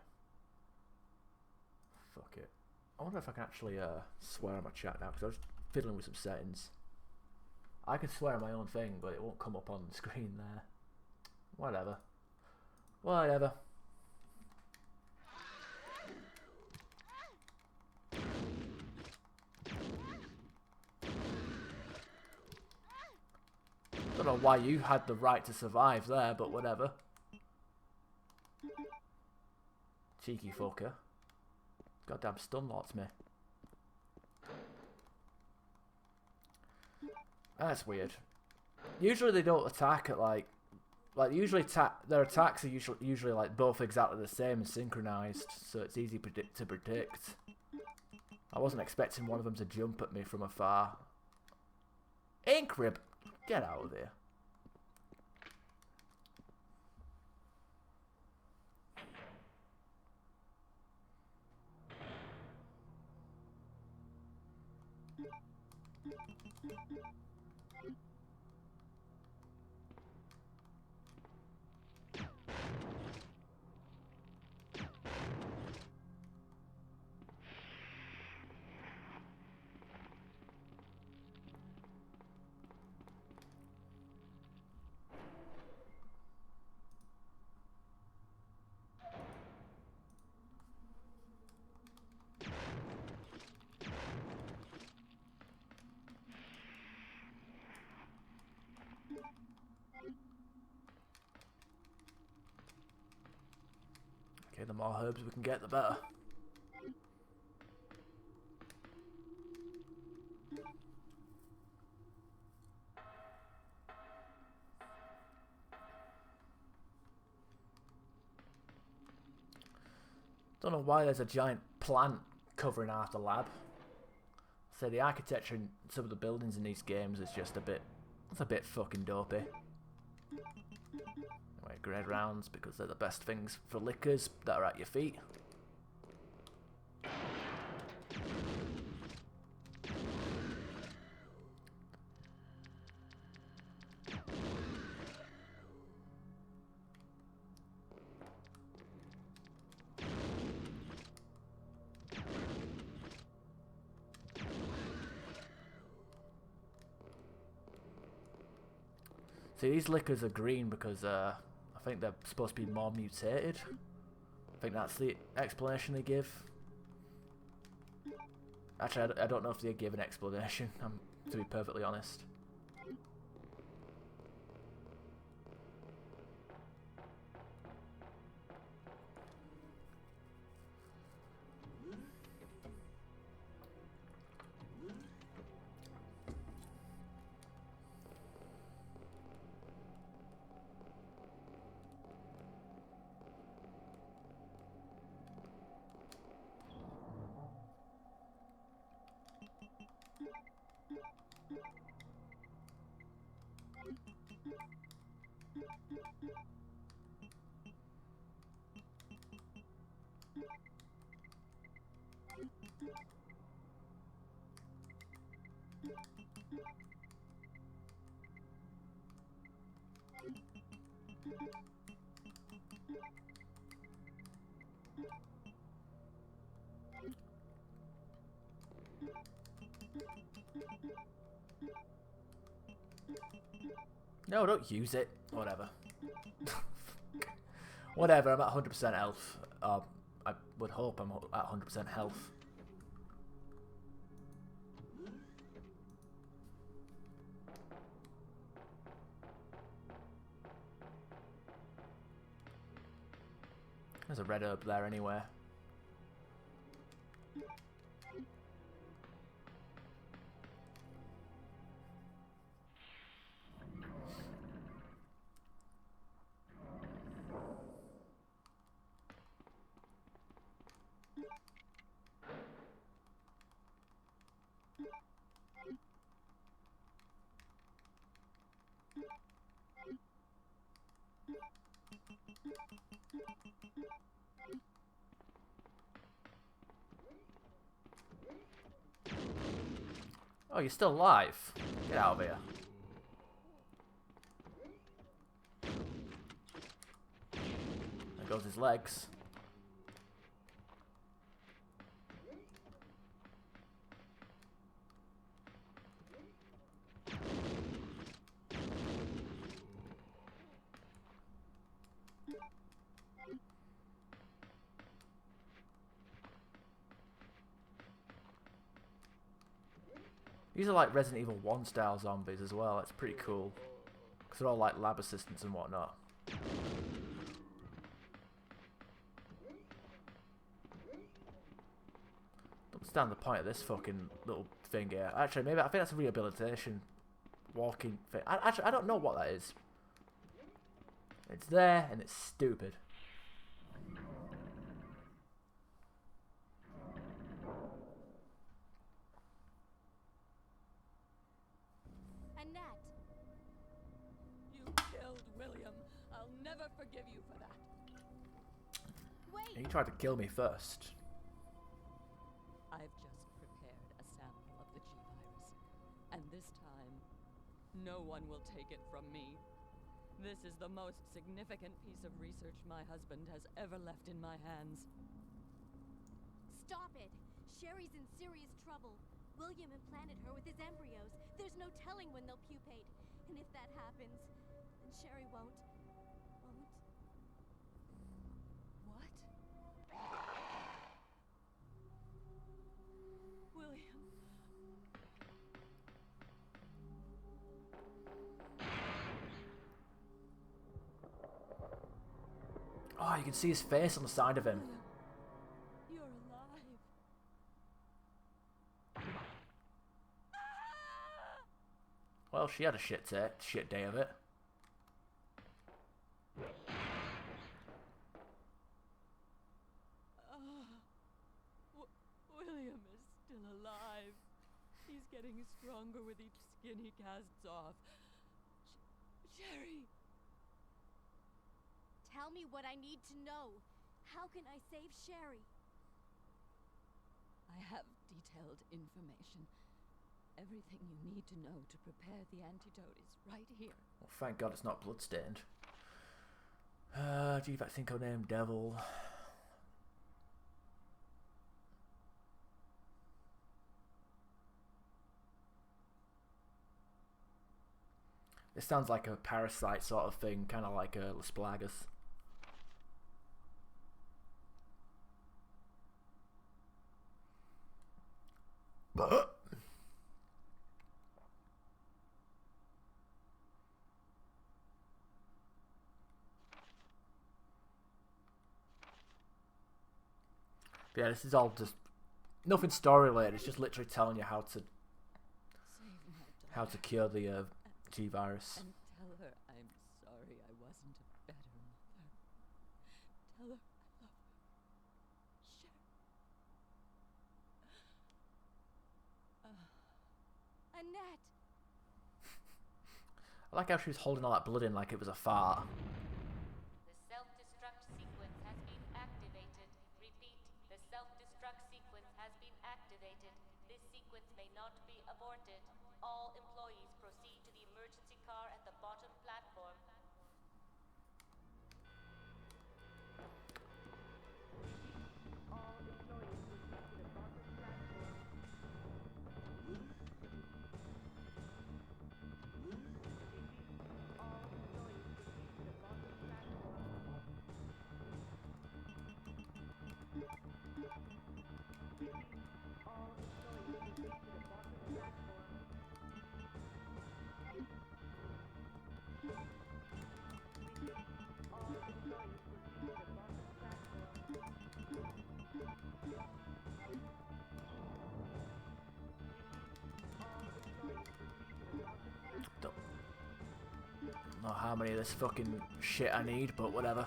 Fuck it. I wonder if I can actually swear on my chat now, because I was fiddling with some settings. I can swear on my own thing, but it won't come up on the screen there. Whatever. Whatever. Don't know why you had the right to survive there, but whatever. Cheeky fucker. Goddamn stunlocked me. That's weird. Usually they don't attack at like usually their attacks are usually like both exactly the same and synchronized, so it's easy to predict. I wasn't expecting one of them to jump at me from afar. Ink rib, get out of here. Okay, the more herbs we can get, the better. Don't know why there's a giant plant covering half the lab. So the architecture in some of the buildings in these games is just a bit... It's a bit fucking dopey. Anyway, grade rounds because they're the best things for lickers that are at your feet. See, these liquors are green because I think they're supposed to be more mutated. I think that's the explanation they give. Actually, I don't know if they give an explanation, to be perfectly honest. No, don't use it. Whatever. Whatever, I'm at 100% health. I would hope I'm at 100% health. There's a red herb there anywhere. Oh, you're still alive? Get out of here. There goes his legs. These are like Resident Evil 1 style zombies as well. That's pretty cool. Because they're all like lab assistants and whatnot. Don't understand the point of this fucking little thing here. Actually, maybe I think that's a rehabilitation walking thing. Actually, I don't know what that is. It's there and it's stupid. Annette, You killed William. I'll never forgive you for that. wait! He tried to kill me first. I've just prepared a sample of the G-Virus. And this time, no one will take it from me. This is the most significant piece of research my husband has ever left in my hands. Stop it! Sherry's in serious trouble. William implanted her with his embryos. There's no telling when they'll pupate. And if that happens, then Sherry won't... What? William. Oh, you can see his face on the side of him. You're alive. Well, she had a shit day of it. getting stronger with each skin he casts off. Sherry! Tell me what I need to know. How can I save Sherry? I have detailed information. Everything you need to know to prepare the antidote is right here. Well, thank God it's not bloodstained. Gee, that thing named Devil. This sounds like a parasite sort of thing, kind of like a Las Plagas. Yeah, this is all just nothing story related. It's just literally telling you how to cure the G virus. And tell her I'm sorry I wasn't a better mother. Tell her I love her. Sherry. Annette! I like how she was holding all that blood in like it was a fart. The self-destruct sequence has been activated. Repeat, the self-destruct sequence has been activated. This sequence may not be aborted. All employees proceed to the emergency car at the bottom platform. Don't know how many of this fucking shit I need, but whatever.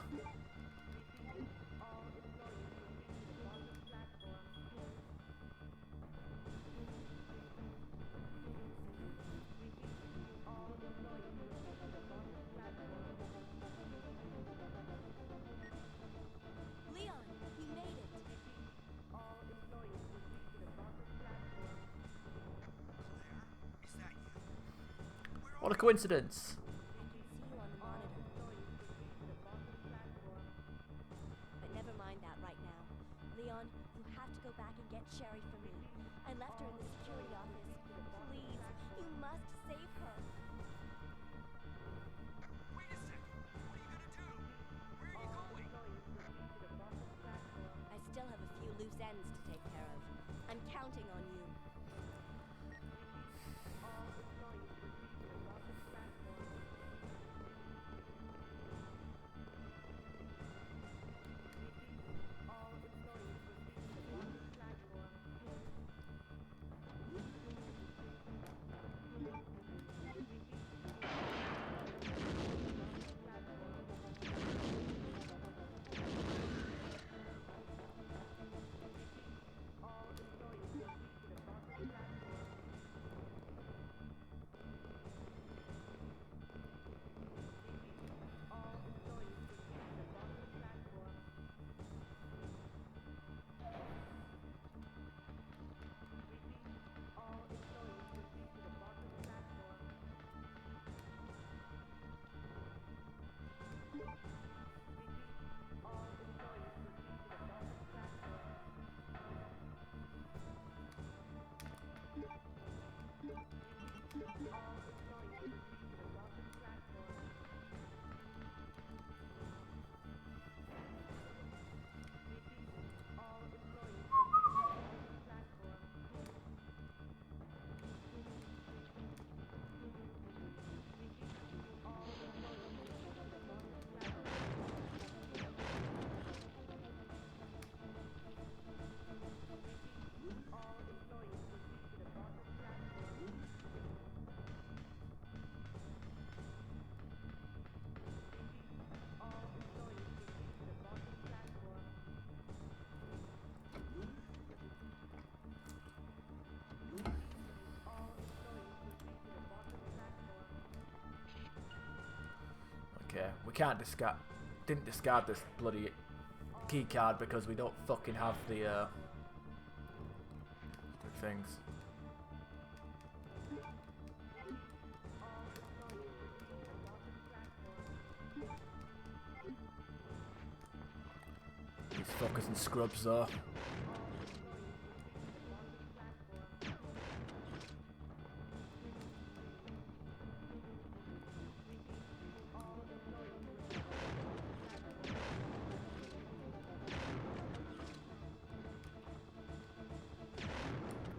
Leon, he made it. Is that you? What a coincidence! I can see you on the monitor. But never mind that right now. Leon, you have to go back and get Sherry for me. I left her in the security office. Please, you must save her. Wait a second. What are you gonna do? Where are you going? I still have a few loose ends to take care of. I'm counting on you. Okay, we can't discard. Didn't discard this bloody key card because we don't fucking have the things. These fuckers and scrubs though.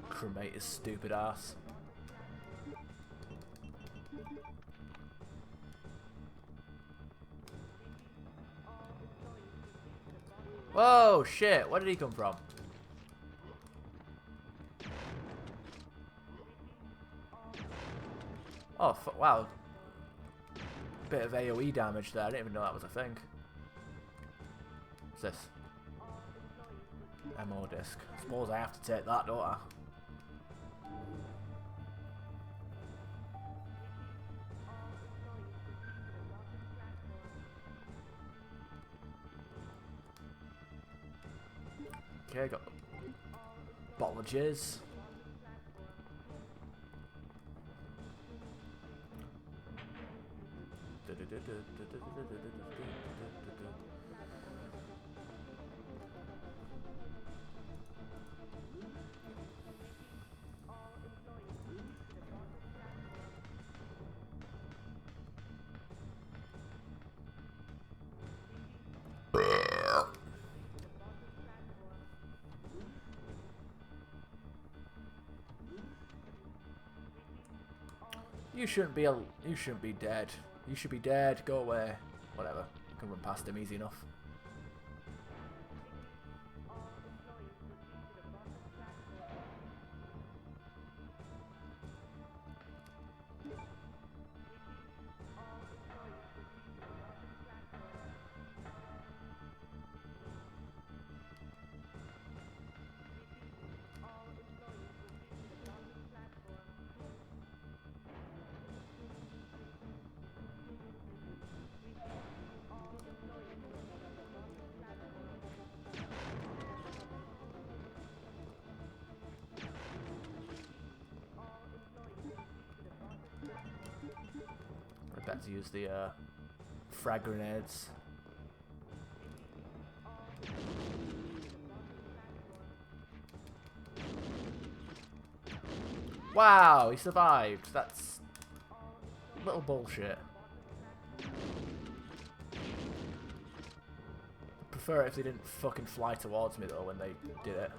Cremate his stupid ass. Whoa, shit, where did he come from? Oh, wow. Bit of AoE damage there, I didn't even know that was a thing. What's this? MO disc. I suppose I have to take that, don't I? Okay, got a bottle of jizz. You shouldn't be dead. You should be dead. Go away. Whatever. You can run past him easy enough. Better to use the frag grenades. Wow, he survived. That's a little bullshit. I'd prefer it if they didn't fucking fly towards me though when they did it.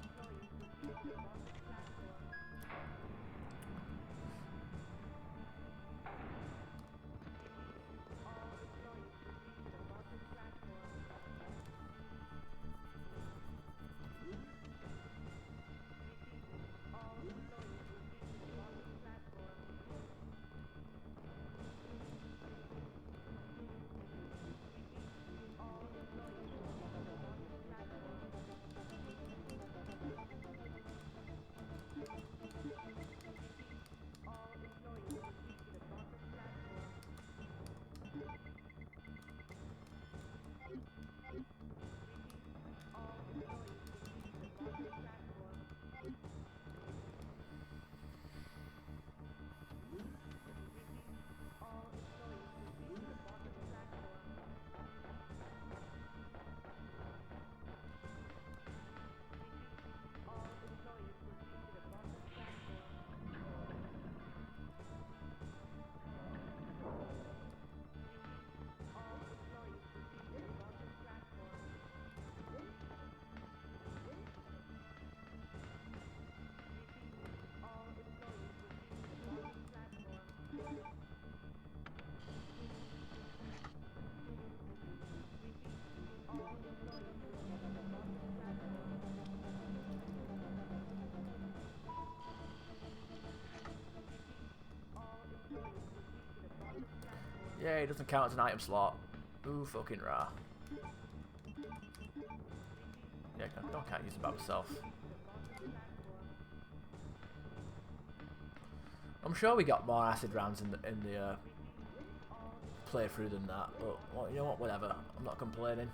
Yeah, it doesn't count as an item slot. Ooh, fucking rah. Yeah, I can't use it by myself. I'm sure we got more acid rounds in the playthrough than that, but well, you know what, whatever. I'm not complaining.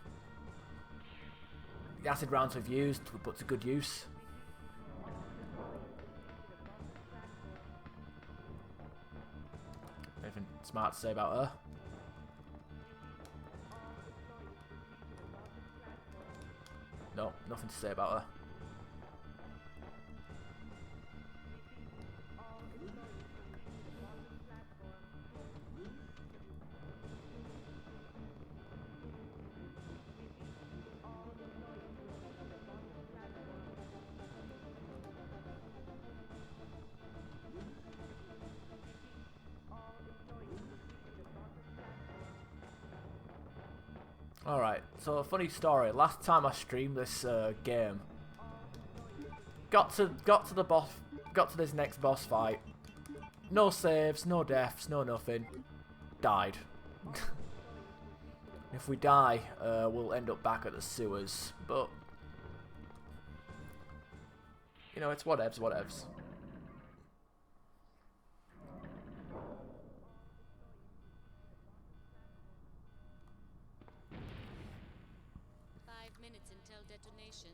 The acid rounds we've used, we put to good use. Anything smart to say about her? No, nothing to say about her. Alright, so a funny story. Last time I streamed this game, got to the boss, got to this next boss fight. No saves, no deaths, no nothing. Died. If we die, we'll end up back at the sewers. But you know, it's whatevs, whatevs. Until detonation.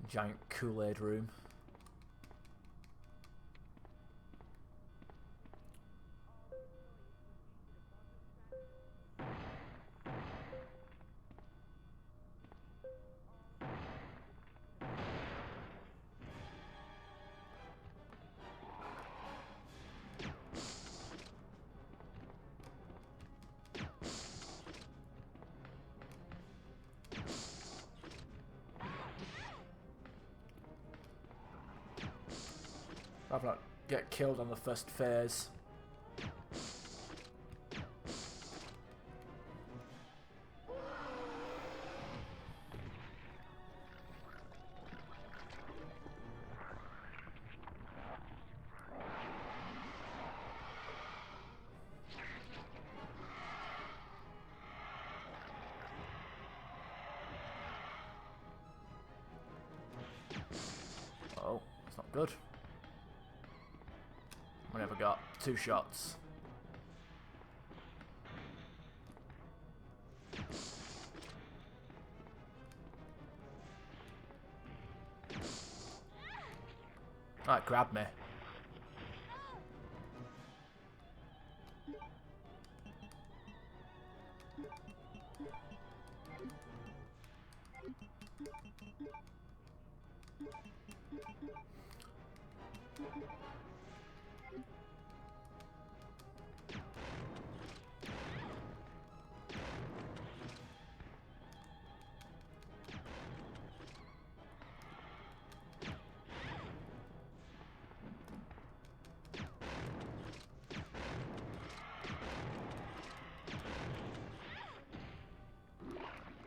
Giant Kool-Aid room. I've not get killed on the first phase. Oh, that's not good. We never got 2 shots. Alright, grab me.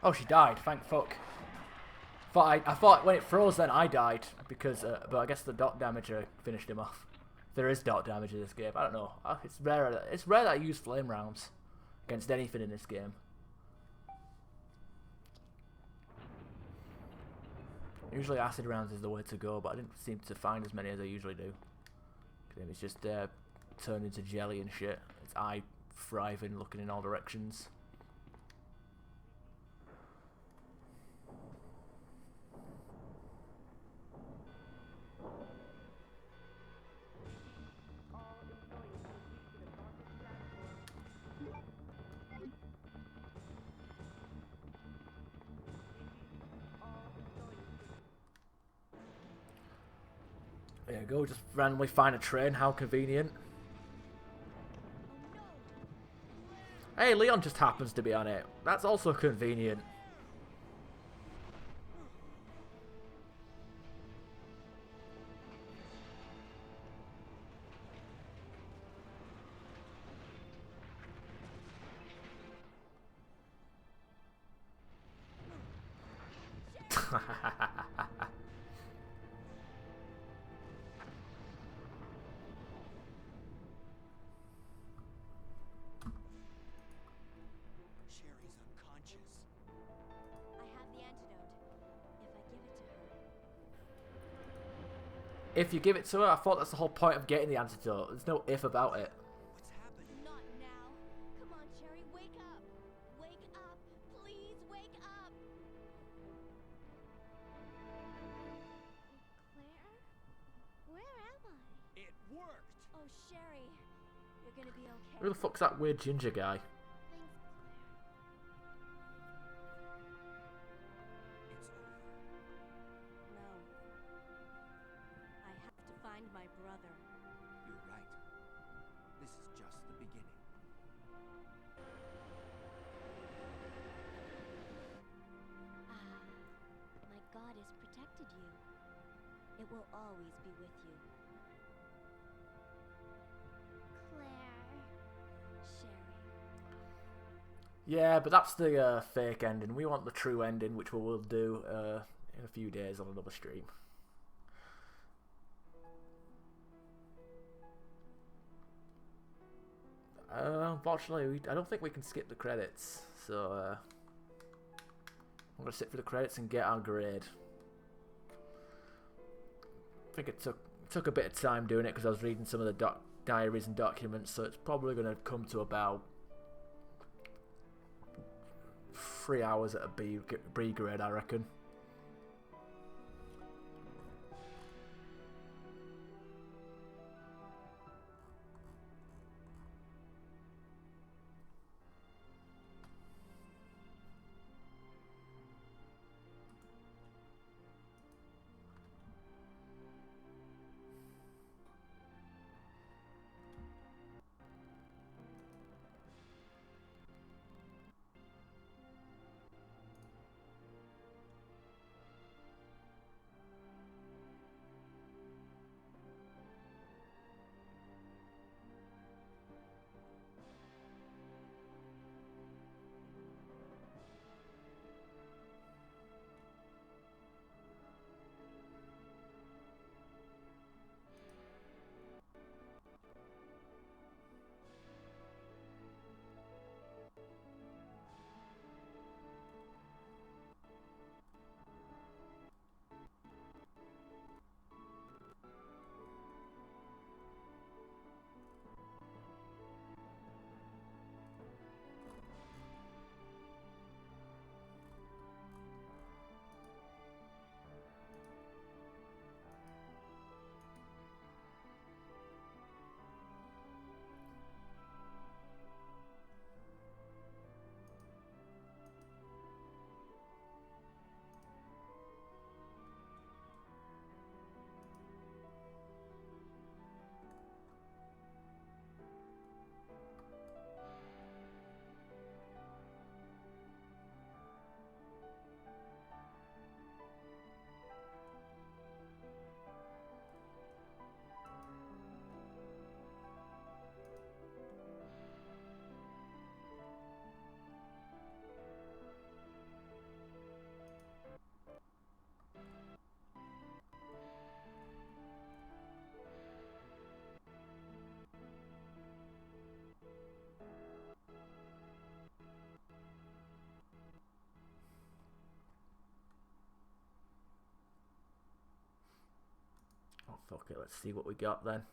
Oh, she died. Thank fuck. I thought when it froze, then I died because. But I guess the dot damage finished him off. There is dot damage in this game. I don't know. It's rare. It's rare that I use flame rounds against anything in this game. Usually acid rounds is the way to go, but I didn't seem to find as many as I usually do. It's just turned into jelly and shit. Its eye thriving, looking in all directions. There you go, just randomly find a train, how convenient. Hey, Leon just happens to be on it. That's also convenient. If you give it to her, I thought that's the whole point of getting the antidote. There's no if about it. What's happening? Not now. Come on, Sherry, wake up. Wake up. Please wake up. Claire? Where am I? It worked! Oh, Sherry, you're gonna be okay. Who the fuck's that weird ginger guy? Thanks, Claire. It's over. No. I have to find my brother. You're right. This is just the beginning. Ah, my God has protected you. It will always be with you. Claire. Sherry. Yeah, but that's the fake ending. We want the true ending, which we will do in a few days on another stream. Unfortunately, I don't think we can skip the credits, so I'm gonna sit for the credits and get our grade. I think it took a bit of time doing it because I was reading some of the diaries and documents, so it's probably gonna come to about 3 hours at a B grade, I reckon. Oh, fuck it. Let's see what we got then.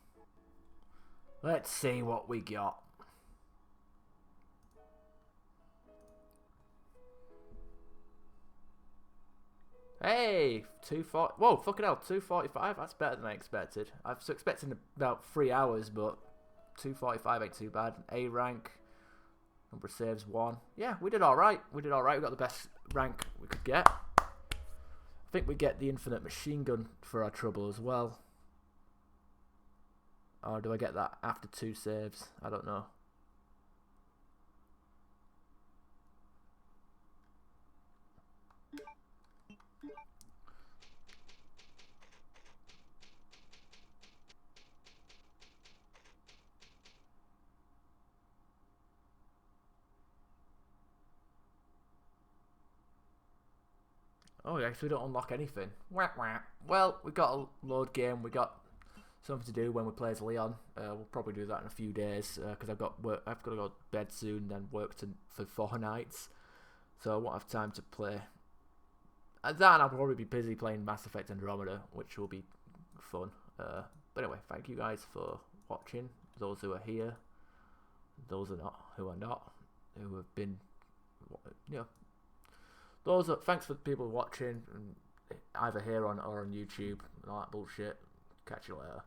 Let's see what we got. Hey, 240. Whoa, fucking hell, 245. That's better than I expected. I was expecting about 3 hours, but 245 ain't too bad. A rank. Number of saves 1. Yeah, we did alright. We did alright. We got the best rank we could get. I think we get the infinite machine gun for our trouble as well. Or do I get that after 2 saves? I don't know. Oh, yeah, so we don't unlock anything. Wah, wah. Well, we got a load game. We got something to do when we play as Leon. We'll probably do that in a few days because I've got work. I've got to go to bed soon, then work for 4 nights, so I won't have time to play. And then I'll probably be busy playing Mass Effect Andromeda, which will be fun. But anyway, thank you guys for watching. Those who are here, those who are not, who have been, you know, thanks for people watching, either here or on YouTube and all that bullshit. Catch you later.